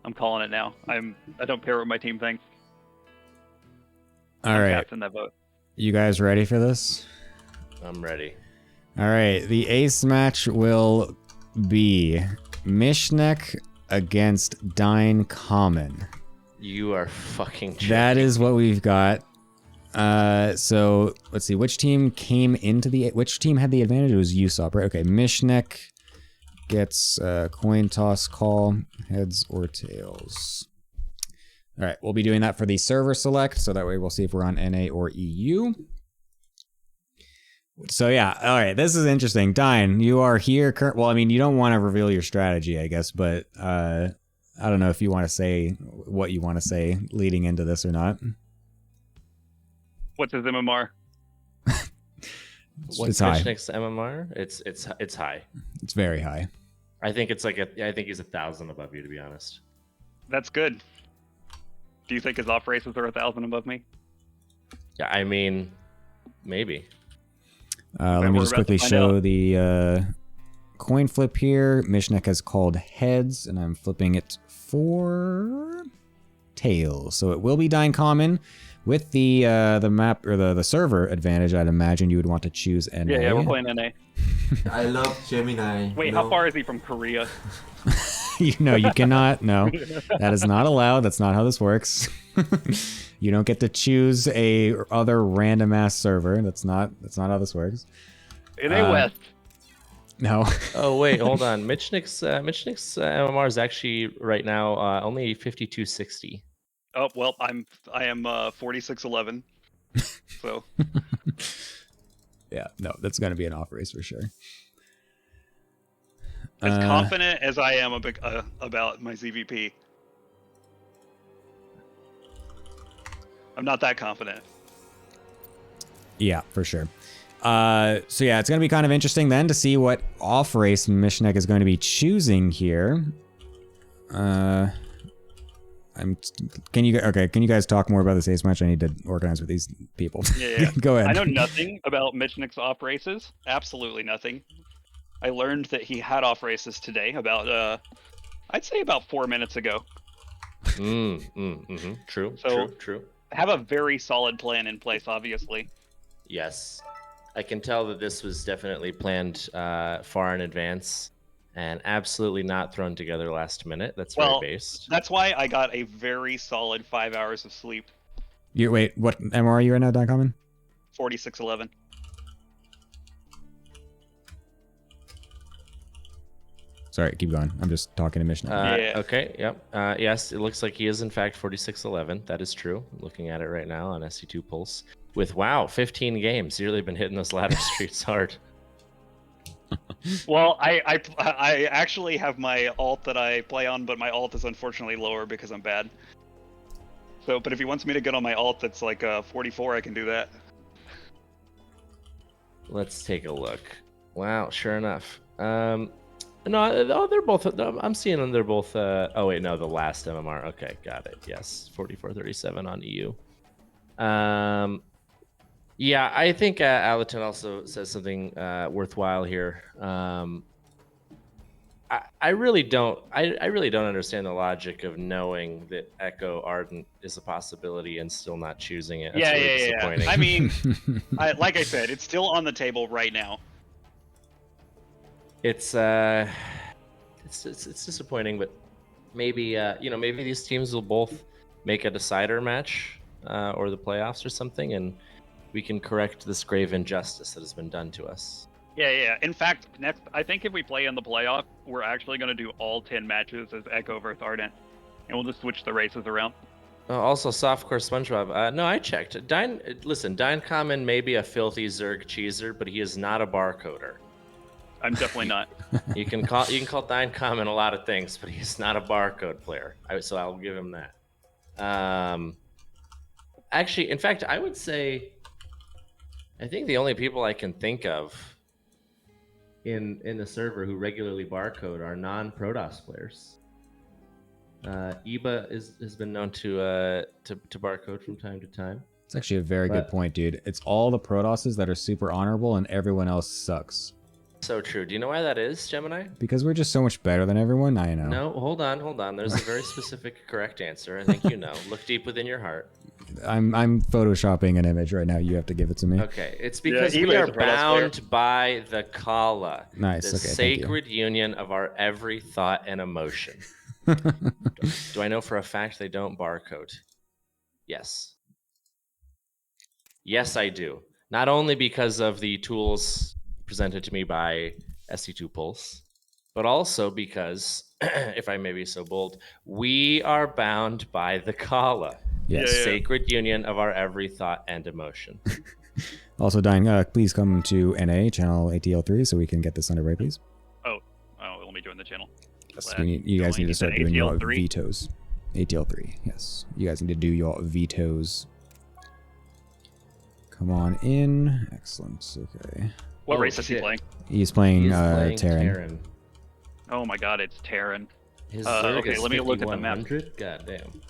I'm calling it now. I don't care what my team thinks. All right. In that vote. You guys ready for this? I'm ready. All right. The ace match will be Mishnek against Dine Common. You are fucking joking. That is what we've got. So let's see, which team which team had the advantage? It was Usopp, right? Okay, Mishnek gets coin toss call, heads or tails. All right, we'll be doing that for the server select, so that way we'll see if we're on NA or EU. So yeah, all right, this is interesting. Dine, you are here. Well, I mean, you don't want to reveal your strategy, I guess, but I don't know if you want to say what you want to say leading into this or not. What's his MMR? What's Mishnek's MMR? It's high. It's very high. I think it's like I think he's 1,000 above you, to be honest. That's good. Do you think his off races are 1,000 above me? Yeah, I mean, maybe. Let me just quickly show the coin flip here. Mishnek has called heads, and I'm flipping it for Tails. So it will be Dyne Common. With the map or the server advantage, I'd imagine you would want to choose NA. Yeah, we're playing NA. I love Gemini. Wait, how far is he from Korea? No, you cannot. No, that is not allowed. That's not how this works. You don't get to choose a other random ass server. That's not how this works. NA West. No. Oh wait, hold on. Michnik's MMR is actually right now only 5260. Oh well, I am 4611. So Yeah, no, that's gonna be an off race for sure. as confident as I am about my ZVP, I'm not that confident. Yeah, for sure. So yeah, it's gonna be kind of interesting then to see what off race Mishnek is going to be choosing here. Can you guys talk more about this ace match? I need to organize with these people. Yeah. Go ahead. I know nothing about Michnik's off races. Absolutely nothing. I learned that he had off races today about, I'd say about 4 minutes ago. True, So- true. Have a very solid plan in place, obviously. Yes. I can tell that this was definitely planned far in advance and absolutely not thrown together last minute. That's very based. That's why I got a very solid 5 hours of sleep. Wait, what MR are you right now, Dyne Common? 4611. Sorry, keep going. I'm just talking to Mishnek. Yeah. Okay, yep. Yes, it looks like he is in fact 4611. That is true. I'm looking at it right now on SC2 Pulse. With, 15 games. You've really been hitting those ladder streets hard. Well, I actually have my alt that I play on, but my alt is unfortunately lower because I'm bad. So, but if he wants me to get on my alt that's like 44, I can do that. Let's take a look. Wow, sure enough. No, they're both. I'm seeing them. They're both. Oh wait, no, the last MMR. Okay, got it. Yes, 4437 on EU. Yeah, I think Alaton also says something worthwhile here. I really don't. I really don't understand the logic of knowing that Echo Ardent is a possibility and still not choosing it. That's really disappointing. I mean, like I said, it's still on the table right now. It's disappointing, but maybe maybe these teams will both make a decider match or the playoffs or something, and we can correct this grave injustice that has been done to us. Yeah. In fact, next, I think if we play in the playoff, we're actually going to do all 10 matches as Echo versus Ardent, and we'll just switch the races around. Also, softcore SpongeBob. No, I checked. Dyne Common may be a filthy Zerg cheeser, but he is not a barcoder. I'm definitely not. You can call Dyne Common a lot of things, but he's not a barcode player. So I'll give him that. Actually, in fact, I would say, I think the only people I can think of in the server who regularly barcode are non-Protoss players. Eba has been known to barcode from time to time. It's actually a very good point, dude. It's all the Protosses that are super honorable and everyone else sucks. So true. Do you know why that is, Gemini? Because we're just so much better than everyone. I know. No, hold on. There's a very specific correct answer. I think you know. Look deep within your heart. I'm photoshopping an image right now. You have to give it to me. Okay, it's because we are bound by the Kala. Nice. The Okay, sacred union of our every thought and emotion. Do I know for a fact they don't barcode? Yes. Yes, I do. Not only because of the tools presented to me by SC2 Pulse, but also because, if I may be so bold, we are bound by the Kala. Yes. The sacred union of our every thought and emotion. Also, Dyne, please come to NA channel ATL3 so we can get this underway, please. Oh, let me join the channel. Yes, you guys need to start doing your vetoes. ATL3, yes. You guys need to do your vetoes. Come on in. Excellent. Okay. What race is he playing? He's playing Terran. Oh my god, it's Terran. His okay, let me look at the map. God damn.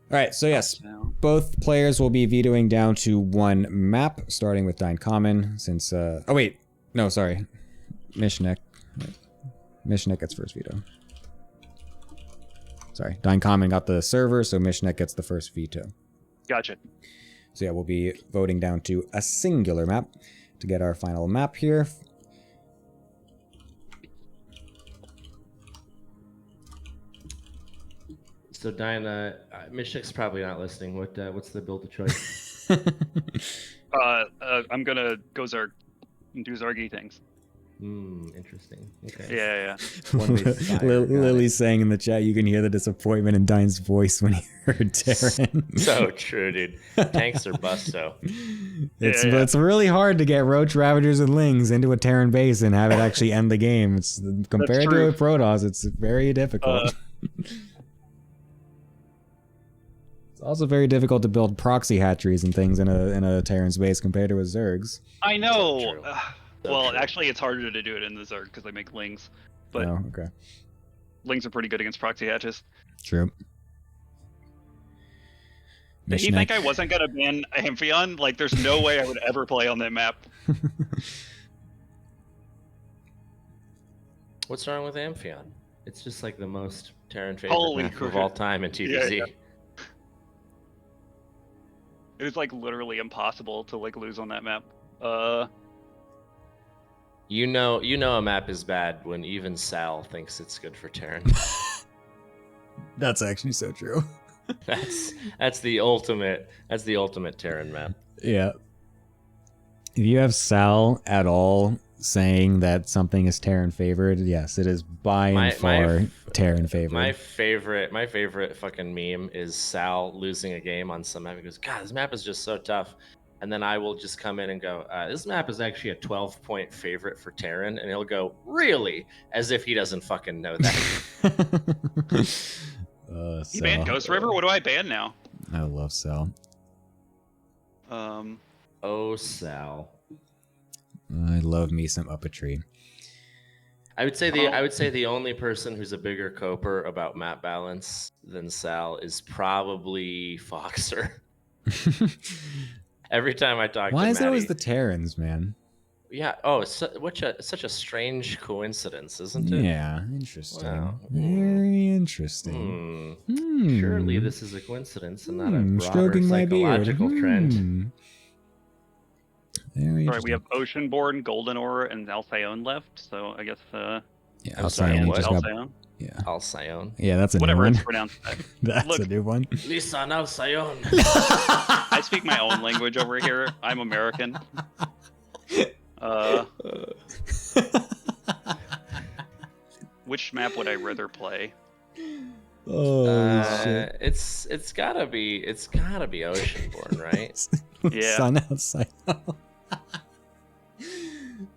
Alright, so yes, both players will be vetoing down to one map, starting with Dyne Common, since, oh wait, no, sorry, Mishnek. Mishnek gets first veto. Sorry, Dine Common got the server, so Mishnek gets the first veto. Gotcha. So yeah, we'll be voting down to a singular map to get our final map here. So Dinah, Mishnek's probably not listening. What's the build of choice? I'm gonna go Zerg and do Zergy things. Interesting. Okay. Yeah. Lily's saying in the chat, you can hear the disappointment in Dine's voice when he heard Terran. So true, dude. Tanks are busto. It's really hard to get Roach, Ravagers, and Lings into a Terran base and have it actually end the game. It's compared to a Protoss, it's very difficult. It's also very difficult to build proxy hatcheries and things in a Terran space compared to a Zergs. I know. So Well, true. actually, it's harder to do it in the Zerg because they make Lings. But Oh, okay. Lings are pretty good against proxy hatches. True. Did he think I wasn't gonna ban Amphion? Like, there's no way I would ever play on that map. What's wrong with Amphion? It's just like the most Terran favorite Holy map of crap. all time in TVZ. Yeah. It is like literally impossible to like lose on that map. You know a map is bad when even Sal thinks it's good for Terran. That's actually so true. That's the ultimate Terran map. Yeah. If you have Sal at all saying that something is Terran favored, yes, it is by and far Terran favored. My favorite fucking meme is Sal losing a game on some map. He goes, God, this map is just so tough. And then I will just come in and go, this map is actually a 12-point favorite for Terran. And he'll go, really? As if he doesn't fucking know that. You banned Ghost River? What do I ban now? I love Sal. Oh, Sal. I love me some Uppetry. I would say the only person who's a bigger coper about map balance than Sal is probably Foxer. Every time I talk to Why is it Maddie, always the Terrans, man? Yeah. Oh, it's such a strange coincidence, isn't it? Yeah, interesting. Wow. Very interesting. Surely this is a coincidence and not a broader stroking my beard. psychological trend. Very All right, we interesting. have Oceanborn, Golden Ore, and Alcyone left. So I guess Yeah, I'm sorry, Alcyone what? just got. Alcyone. Yeah. Alcyone. Yeah, that's a Whatever new it's one. pronounced. That's Look. a new one. Lisan Alcyone. I speak my own language over here. I'm American. Which map would I rather play? Oh shit! It's gotta be Oceanborn, right? Yeah. Sun outside.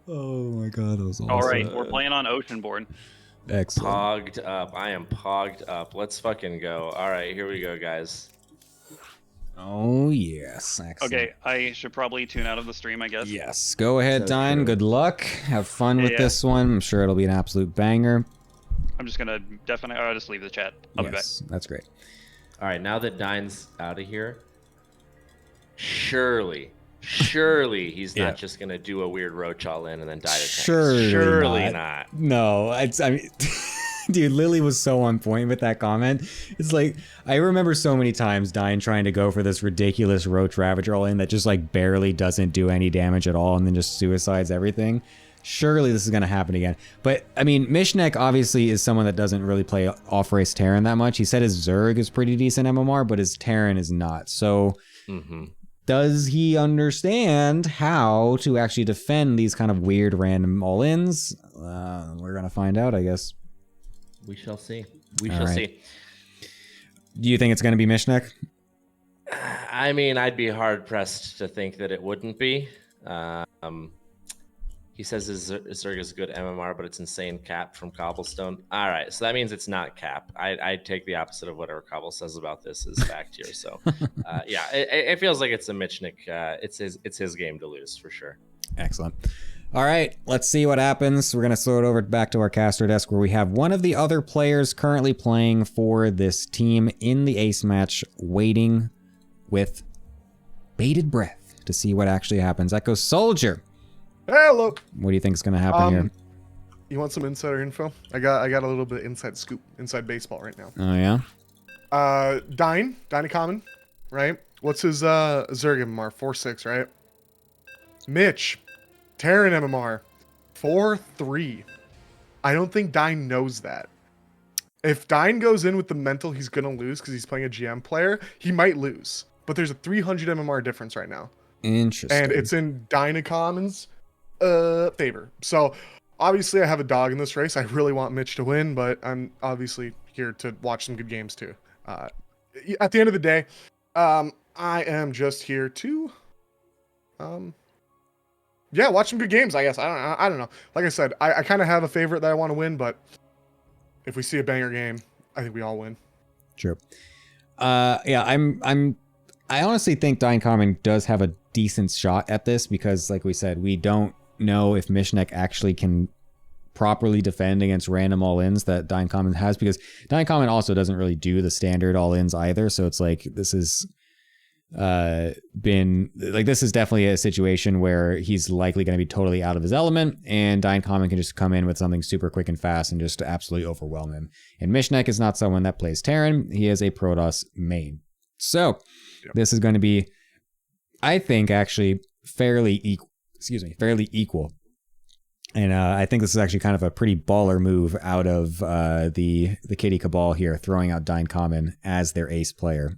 Oh my god, that was awesome. All right, we're playing on Oceanborn. Excellent. Pogged up. I am pogged up. Let's fucking go. All right, here we go, guys. Oh yes. Excellent. Okay, I should probably tune out of the stream, I guess. Yes. Go ahead, So Dine. true. Good luck. Have fun with Yeah. this one. I'm sure it'll be an absolute banger. I'm just gonna I'll just leave the chat. I'll be back. Yes, that's great. All right, now that Dine's out of here, surely he's Yeah. not just gonna do a weird roach all in and then die to tanks. Surely not. not. No, I mean, dude, Lily was so on point with that comment. It's like, I remember so many times Dine trying to go for this ridiculous Roach Ravager all in that just like barely doesn't do any damage at all and then just suicides everything. Surely this is going to happen again. But, I mean, Mishnek obviously is someone that doesn't really play off-race Terran that much. He said his Zerg is pretty decent MMR, but his Terran is not. So, does he understand how to actually defend these kind of weird random all-ins? We're going to find out, I guess. We shall see. All right. Do you think it's going to be Mishnek? I mean, I'd be hard-pressed to think that it wouldn't be. He says his Zerg is good MMR, but it's insane cap from Cobblestone. All right, so that means it's not cap. I take the opposite of whatever Cobble says about this is fact here. So, yeah, it feels like it's a Michnik. It's his game to lose for sure. Excellent. All right, let's see what happens. We're going to throw it over back to our caster desk where we have one of the other players currently playing for this team in the ace match, waiting with bated breath to see what actually happens. Echo Soldier. Hello. What do you think is going to happen here? You want some insider info? I got a little bit of inside scoop, inside baseball right now. Oh yeah. Dynacommon, right? What's his Zerg MMR? 4-6, right? Mitch, Terran MMR, 4-3. I don't think Dine knows that. If Dine goes in with the mental he's gonna lose because he's playing a GM player, he might lose. But there's a 300 MMR difference right now. Interesting. And it's in Dynacommon's favor. So obviously I have a dog in this race. I really want Mitch to win, but I'm obviously here to watch some good games too. At the end of the day, I am just here to watch some good games, I guess. I don't know. Like I said, I kind of have a favorite that I want to win, but if we see a banger game, I think we all win. True. Yeah, I honestly think Dynacommon does have a decent shot at this because, like we said, we don't know if Mishnek actually can properly defend against random all-ins that Dynacommon has, because Dynacommon also doesn't really do the standard all-ins either. So it's like this is this is definitely a situation where he's likely going to be totally out of his element, and Dynacommon can just come in with something super quick and fast and just absolutely overwhelm him. And Mishnek is not someone that plays Terran. He is a Protoss main. So this is going to be, I think, actually fairly equal. And I think this is actually kind of a pretty baller move out of the Kitty Kabal here, throwing out Dynacommon as their ace player.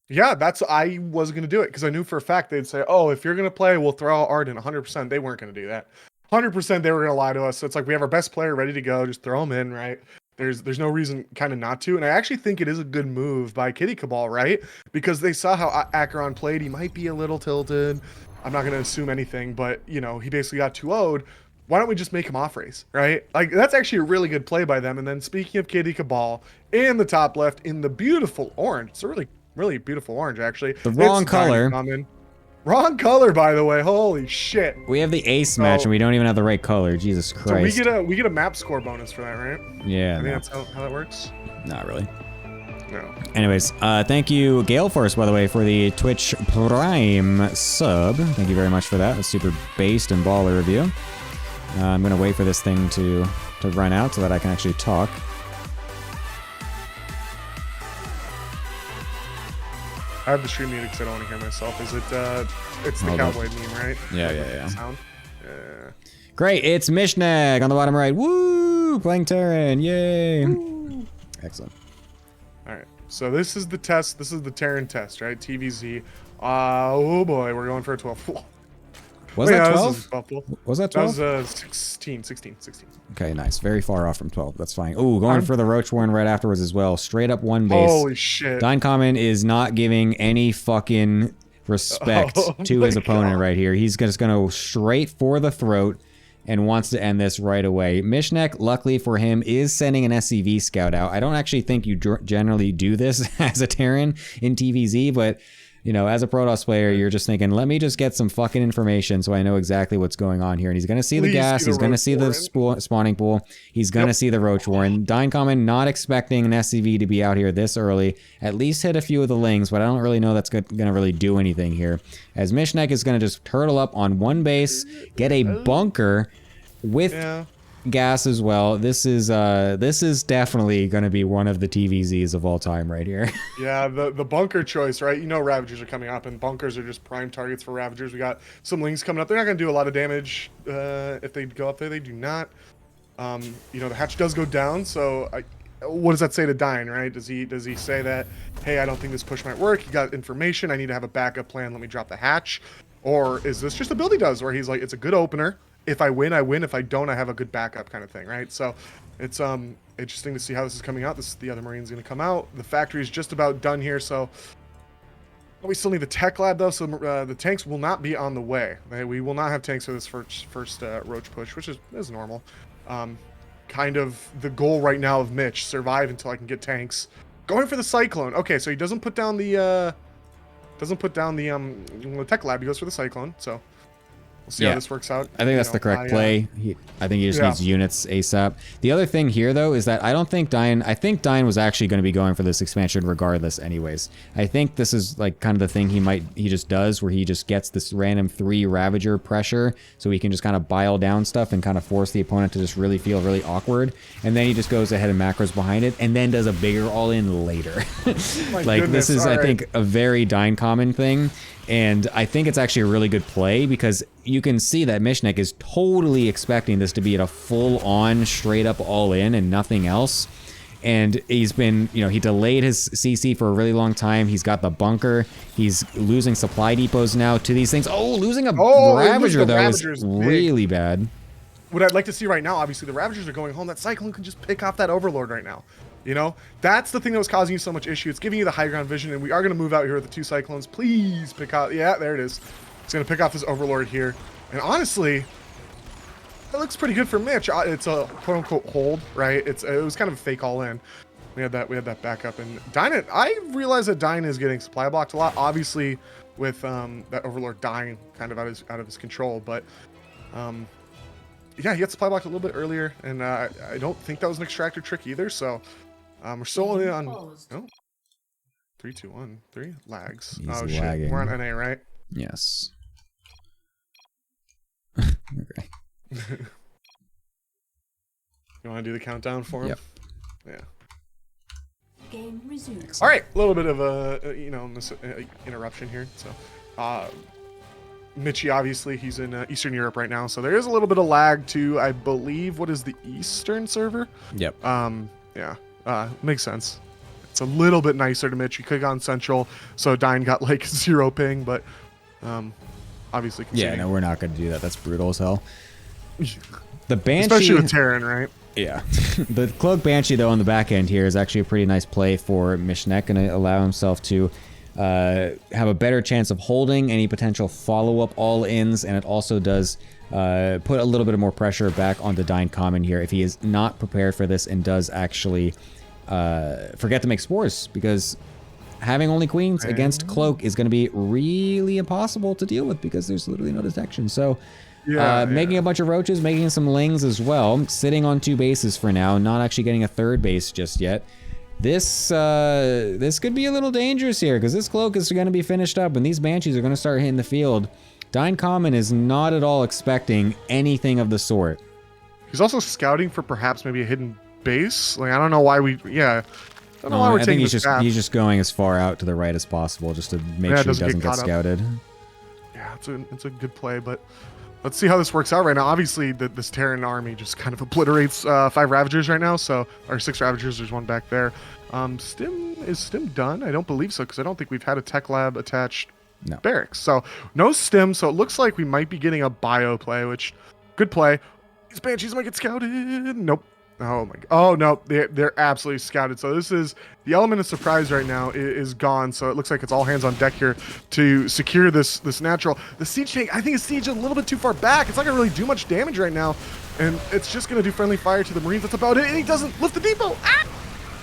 Yeah, I was going to do it because I knew for a fact they'd say, oh, if you're going to play, we'll throw out Arden. 100%. They weren't going to do that. 100% they were going to lie to us. So it's like we have our best player ready to go. Just throw him in, right? There's no reason kind of not to. And I actually think it is a good move by Kitty Kabal, right? Because they saw how Acheron played. He might be a little tilted. I'm not going to assume anything, but, he basically got 2-0'd. Why don't we just make him off race, right? Like, that's actually a really good play by them. And then speaking of Kitty Kabal, in the top left, in the beautiful orange, it's a really beautiful orange, actually. The wrong color. Wrong color, by the way. Holy shit. We have the ace match and we don't even have the right color. Jesus Christ. So we get a map score bonus for that, right? Yeah. I think that's how that works. Not really. No. Anyways, thank you, Gale Force, by the way, for the Twitch Prime sub. Thank you very much for that. A super based and baller review. I'm gonna wait for this thing to run out so that I can actually talk. I have the stream muted because I don't want to hear myself. Is it, it's the cowboy meme, right? Yeah. Sound? Great, it's Mishnek on the bottom right. Woo! Playing Terran, yay! Woo. Excellent. All right, so this is the test. This is the Terran test, right? TVZ. Oh boy, we're going for a 12. Was that 12? Was that 12? That was 16. Okay, nice. Very far off from 12. That's fine. Ooh, going for the Roach Warren right afterwards as well. Straight up one base. Holy shit. Dynacommon is not giving any fucking respect to his opponent right here. He's just going to straight for the throat and wants to end this right away. Mishnek, luckily for him, is sending an SCV scout out. I don't actually think you generally do this as a Terran in TVZ, but as a Protoss player, you're just thinking, let me just get some fucking information so I know exactly what's going on here. And he's going to see the gas. He's going to see the spawning pool. He's going to see the Roach Warren. Dynacommon not expecting an SCV to be out here this early. At least hit a few of the lings, but I don't really know that's going to really do anything here. As Mishnek is going to just turtle up on one base, get a bunker with gas as well. This is definitely going to be one of the TVZs of all time right here. Yeah, the bunker choice, right? Ravagers are coming up, and bunkers are just prime targets for Ravagers. We got some lings coming up. They're not going to do a lot of damage if they go up there. They do not. The hatch does go down, so what does that say to Dine, right? Does he say that, hey, I don't think this push might work. You got information. I need to have a backup plan. Let me drop the hatch. Or is this just a build he does where he's like, it's a good opener. If I win, I win. If I don't, I have a good backup kind of thing, right? So it's interesting to see how this is coming out. The other Marine's going to come out. The factory is just about done here, so we still need the tech lab, though, so the tanks will not be on the way. We will not have tanks for this first Roach push, which is normal. Kind of the goal right now of Mitch, survive until I can get tanks. Going for the Cyclone. Okay, so he doesn't put down the tech lab. He goes for the Cyclone, so We'll see how this works out. I think that's the correct play. I think he just needs units ASAP. The other thing here, though, is that I don't think I think Dine was actually going to be going for this expansion regardless anyways. I think this is like kind of the thing he just does, where he just gets this random 3 Ravager pressure, so he can just kind of bile down stuff and kind of force the opponent to just really feel really awkward. And then he just goes ahead and macros behind it, and then does a bigger all-in later. Like, this is, I think, a very Dine common thing. And I think it's actually a really good play, because you can see that Mishnek is totally expecting this to be at a full-on, straight-up all-in and nothing else. And he's been, he delayed his CC for a really long time. He's got the bunker. He's losing supply depots now to these things. Oh, losing a Ravager, though, is really bad. What I'd like to see right now, obviously, the Ravagers are going home. That Cyclone can just pick off that Overlord right now. That's the thing that was causing you so much issue. It's giving you the high ground vision, and we are going to move out here with the 2 Cyclones. Please pick out. Yeah, there it is. It's going to pick off this Overlord here. And honestly, that looks pretty good for Mitch. It's a quote-unquote hold, right? It was kind of a fake all-in. We had that backup. And Dine, I realize that Dine is getting supply blocked a lot, obviously, with that Overlord dying kind of out of his control. But yeah, he got supply blocked a little bit earlier, and I don't think that was an extractor trick either. So we're still only on 3, 2, 1, 3 lags. He's oh lagging. Shit, we're on NA, right? Yes. Okay. You want to do the countdown for him? Yep. Yeah. Game resumes. All right, a little bit of a interruption here. So, Mitchie, obviously, he's in Eastern Europe right now, so there is a little bit of lag to, I believe, what is the Eastern server? Yep. Yeah. Makes sense. It's a little bit nicer to Mitch. You could have gone Central, so Dine got like 0 ping, but obviously. Yeah, no, we're not going to do that. That's brutal as hell. The Banshee, especially with Terran, right? Yeah. The Cloak Banshee, though, on the back end here is actually a pretty nice play for Mishnek, and allow himself to have a better chance of holding any potential follow-up all-ins, and it also does put a little bit of more pressure back on the Dine Common here if he is not prepared for this and does actually forget to make spores, because having only queens against Cloak is going to be really impossible to deal with, because there's literally no detection. So making a bunch of roaches, making some lings as well, sitting on 2 bases for now, not actually getting a 3rd base just yet. This could be a little dangerous here, because this Cloak is going to be finished up and these Banshees are going to start hitting the field. Dine Common is not at all expecting anything of the sort. He's also scouting for perhaps maybe a hidden base. Like, I don't know why we, I don't know why we're taking this path. He's just going as far out to the right as possible, just to make sure he doesn't get scouted. Yeah, it's a good play, but let's see how this works out right now. Obviously, this Terran army just kind of obliterates 5 Ravagers right now, or 6 Ravagers. There's 1 back there. Is Stim done? I don't believe so, because I don't think we've had a tech lab attached barracks. So no Stim, so it looks like we might be getting a bio play, which, good play. These Banshees might get scouted. Nope. Oh my god. Oh no, they're absolutely scouted. So this is the element of surprise right now is gone. So it looks like it's all hands on deck here to secure this natural. The siege tank, I think, is sieged a little bit too far back. It's not gonna really do much damage right now, and it's just gonna do friendly fire to the Marines. That's about it. And he doesn't lift the depot. Ah!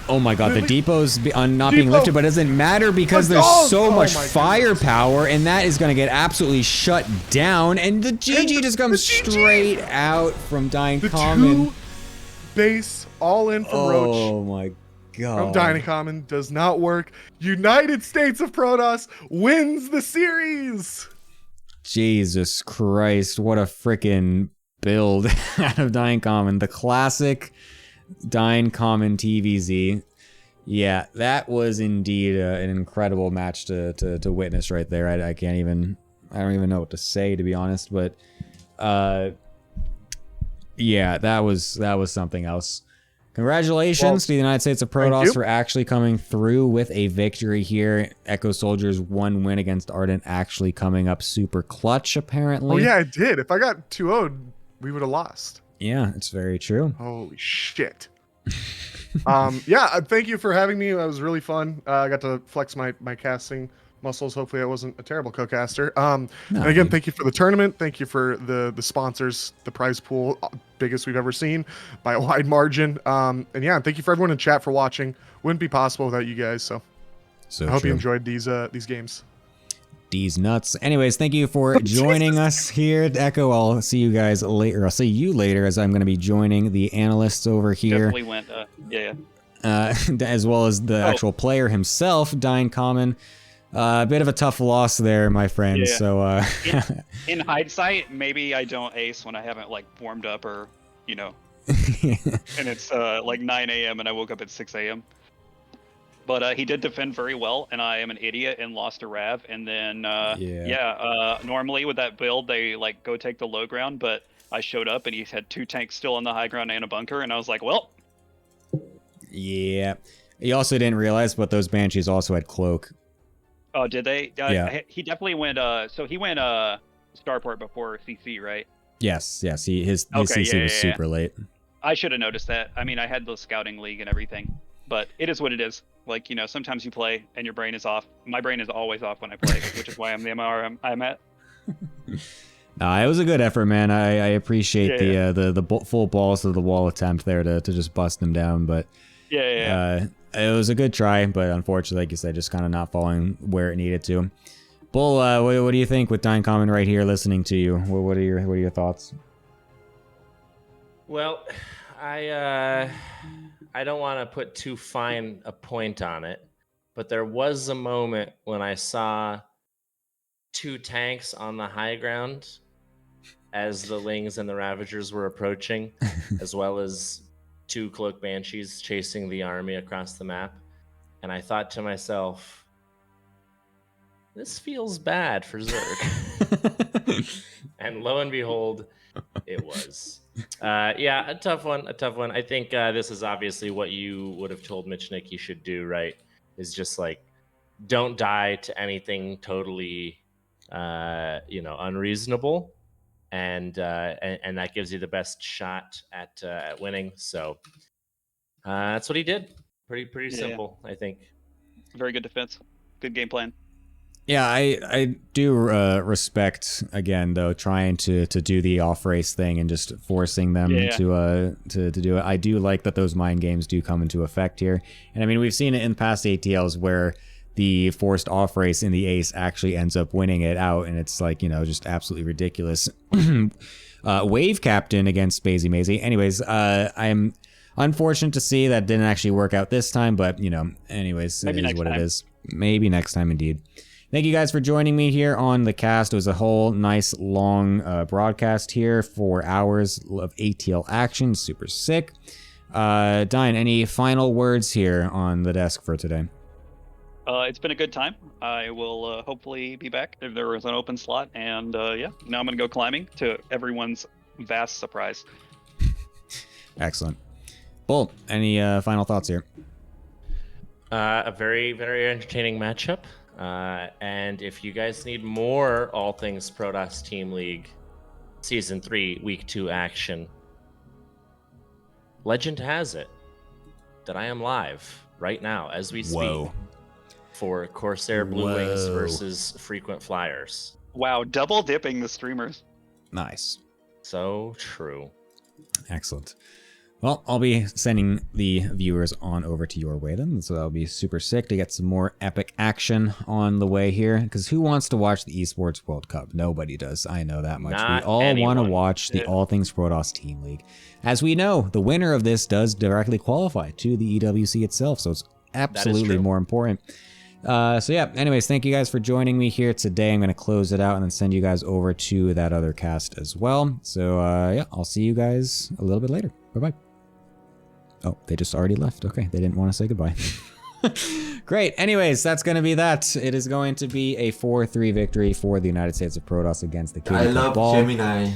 Oh my god, the depot's not being lifted, but it doesn't matter because there's so much firepower, and that is going to get absolutely shut down, and the GG just comes straight out from Dine Common. 2 base all in from Roach. Oh my god. From Dine Common does not work. United States of Protoss wins the series. Jesus Christ, what a freaking build out of Dine Common. The classic Dine Common TVZ. Yeah, that was indeed an incredible match to witness right there. I don't even know what to say, to be honest, but yeah, that was something else. Congratulations to the United States of Protoss for actually coming through with a victory here. Echo Soldiers 1 win against Ardent actually coming up super clutch, apparently. Oh yeah, it did. If I got 2-0'd, we would have lost. Yeah, it's very true. Holy shit. Yeah, thank you for having me. That was really fun. I got to flex my casting muscles. Hopefully I wasn't a terrible co-caster. And again, thank you for the tournament. Thank you for the sponsors, the prize pool, biggest we've ever seen by a wide margin. And yeah, thank you for everyone in chat for watching. Wouldn't be possible without you guys. So I hope you enjoyed these games. D's nuts. Anyways, thank you for joining us here at Echo. I'll see you guys later. I'll see you later as I'm going to be joining the analysts over here. Definitely went. As well as the actual player himself, Dying Common. A bit of a tough loss there, my friend. Yeah. So, in hindsight, maybe I don't ace when I haven't like warmed up or and it's like 9 a.m. and I woke up at 6 a.m. But he did defend very well, and I am an idiot and lost a Rav. And then normally with that build they like go take the low ground, but I showed up and he had 2 tanks still on the high ground and a bunker, and I was like, well. Yeah. He also didn't realize, but those Banshees also had cloak. Oh, did they? Yeah. He definitely went. So he went Starport before CC, right? Yes. His CC was super late. I should have noticed that. I mean, I had the scouting league and everything, but it is what it is. Like, sometimes you play and your brain is off. My brain is always off when I play, which is why I'm the MR I'm at. It was a good effort, man. I appreciate the full balls of the wall attempt there to just bust him down, but it was a good try, but unfortunately, like you said, just kind of not falling where it needed to. Bull, what do you think with Dying Common right here listening to you? What are your thoughts? Well, I don't want to put too fine a point on it, but there was a moment when I saw 2 tanks on the high ground as the Lings and the Ravagers were approaching, as well as 2 Cloak Banshees chasing the army across the map. And I thought to myself, this feels bad for Zerg. And lo and behold, it was. A tough one. I think this is obviously what you would have told Mitchnick he should do, right? Is just like, don't die to anything totally, unreasonable. And that gives you the best shot at winning. So that's what he did. Pretty simple, I think. Very good defense. Good game plan. Yeah, I do respect, again, though, trying to do the off-race thing and just forcing them to do it. I do like that those mind games do come into effect here. And I mean, we've seen it in past ATLs where the forced off-race in the ace actually ends up winning it out, and it's like, just absolutely ridiculous. Wave Captain against Basie Maisie. Anyways, I'm unfortunate to see that didn't actually work out this time, but, anyways, it is what it is. Maybe next time, indeed. Thank you guys for joining me here on the cast. It was a whole nice long broadcast here, 4 hours of ATL action. Super sick. Diane, any final words here on the desk for today? It's been a good time. I will hopefully be back if there is an open slot. And now I'm going to go climbing to everyone's vast surprise. Excellent. Bull, any final thoughts here? A very, very entertaining matchup. And if you guys need more All Things Protoss Team League Season 3 Week 2 action, legend has it that I am live right now as we speak for Corsair Blue Wings versus Frequent Flyers. Wow, double dipping the streamers. Nice. So true. Excellent. Well, I'll be sending the viewers on over to your way then, so that'll be super sick to get some more epic action on the way here, because who wants to watch the Esports World Cup? Nobody does. I know that much. Not we all want to watch the All Things Protoss Team League. As we know, the winner of this does directly qualify to the EWC itself, so it's absolutely more important. Anyways, thank you guys for joining me here today. I'm going to close it out and then send you guys over to that other cast as well. So, I'll see you guys a little bit later. Bye-bye. Oh, they just already left. Okay, they didn't want to say goodbye. Great. Anyways, that's going to be that. It is going to be a 4-3 victory for the United States of Protoss against the King of Kabal. Gemini,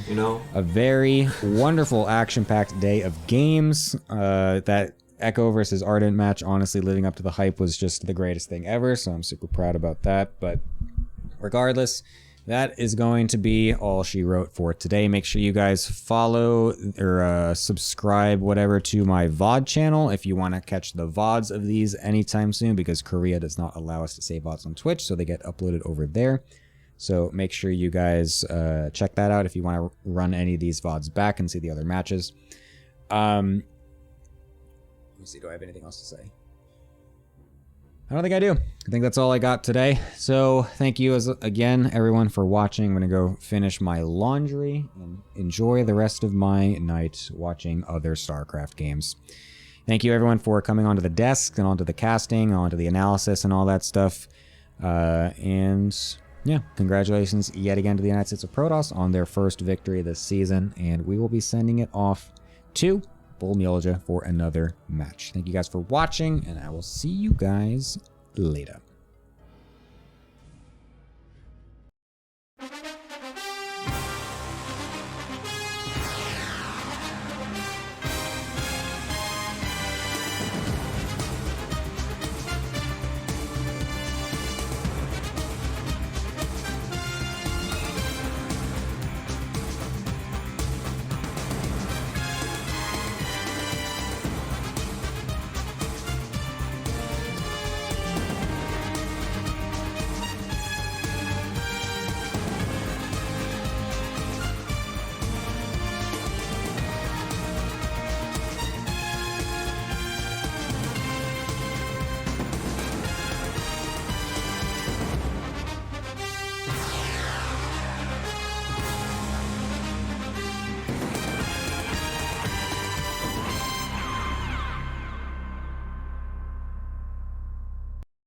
A very wonderful, action-packed day of games. That Echo versus Ardent match, honestly, living up to the hype was just the greatest thing ever, so I'm super proud about that. But regardless, that is going to be all she wrote for today. Make sure you guys follow or subscribe, whatever, to my VOD channel if you want to catch the VODs of these anytime soon, because Korea does not allow us to say VODs on Twitch, so they get uploaded over there. So make sure you guys check that out if you want to run any of these VODs back and see the other matches. Let me see, do I have anything else to say? I don't think I do. I think that's all I got today. So thank you again, everyone, for watching. I'm going to go finish my laundry and enjoy the rest of my night watching other StarCraft games. Thank you, everyone, for coming onto the desk and onto the casting, onto the analysis and all that stuff. And yeah, congratulations yet again to the United States of Protoss on their first victory this season. And we will be sending it off to Bull for another match. Thank you guys for watching, and I will see you guys later.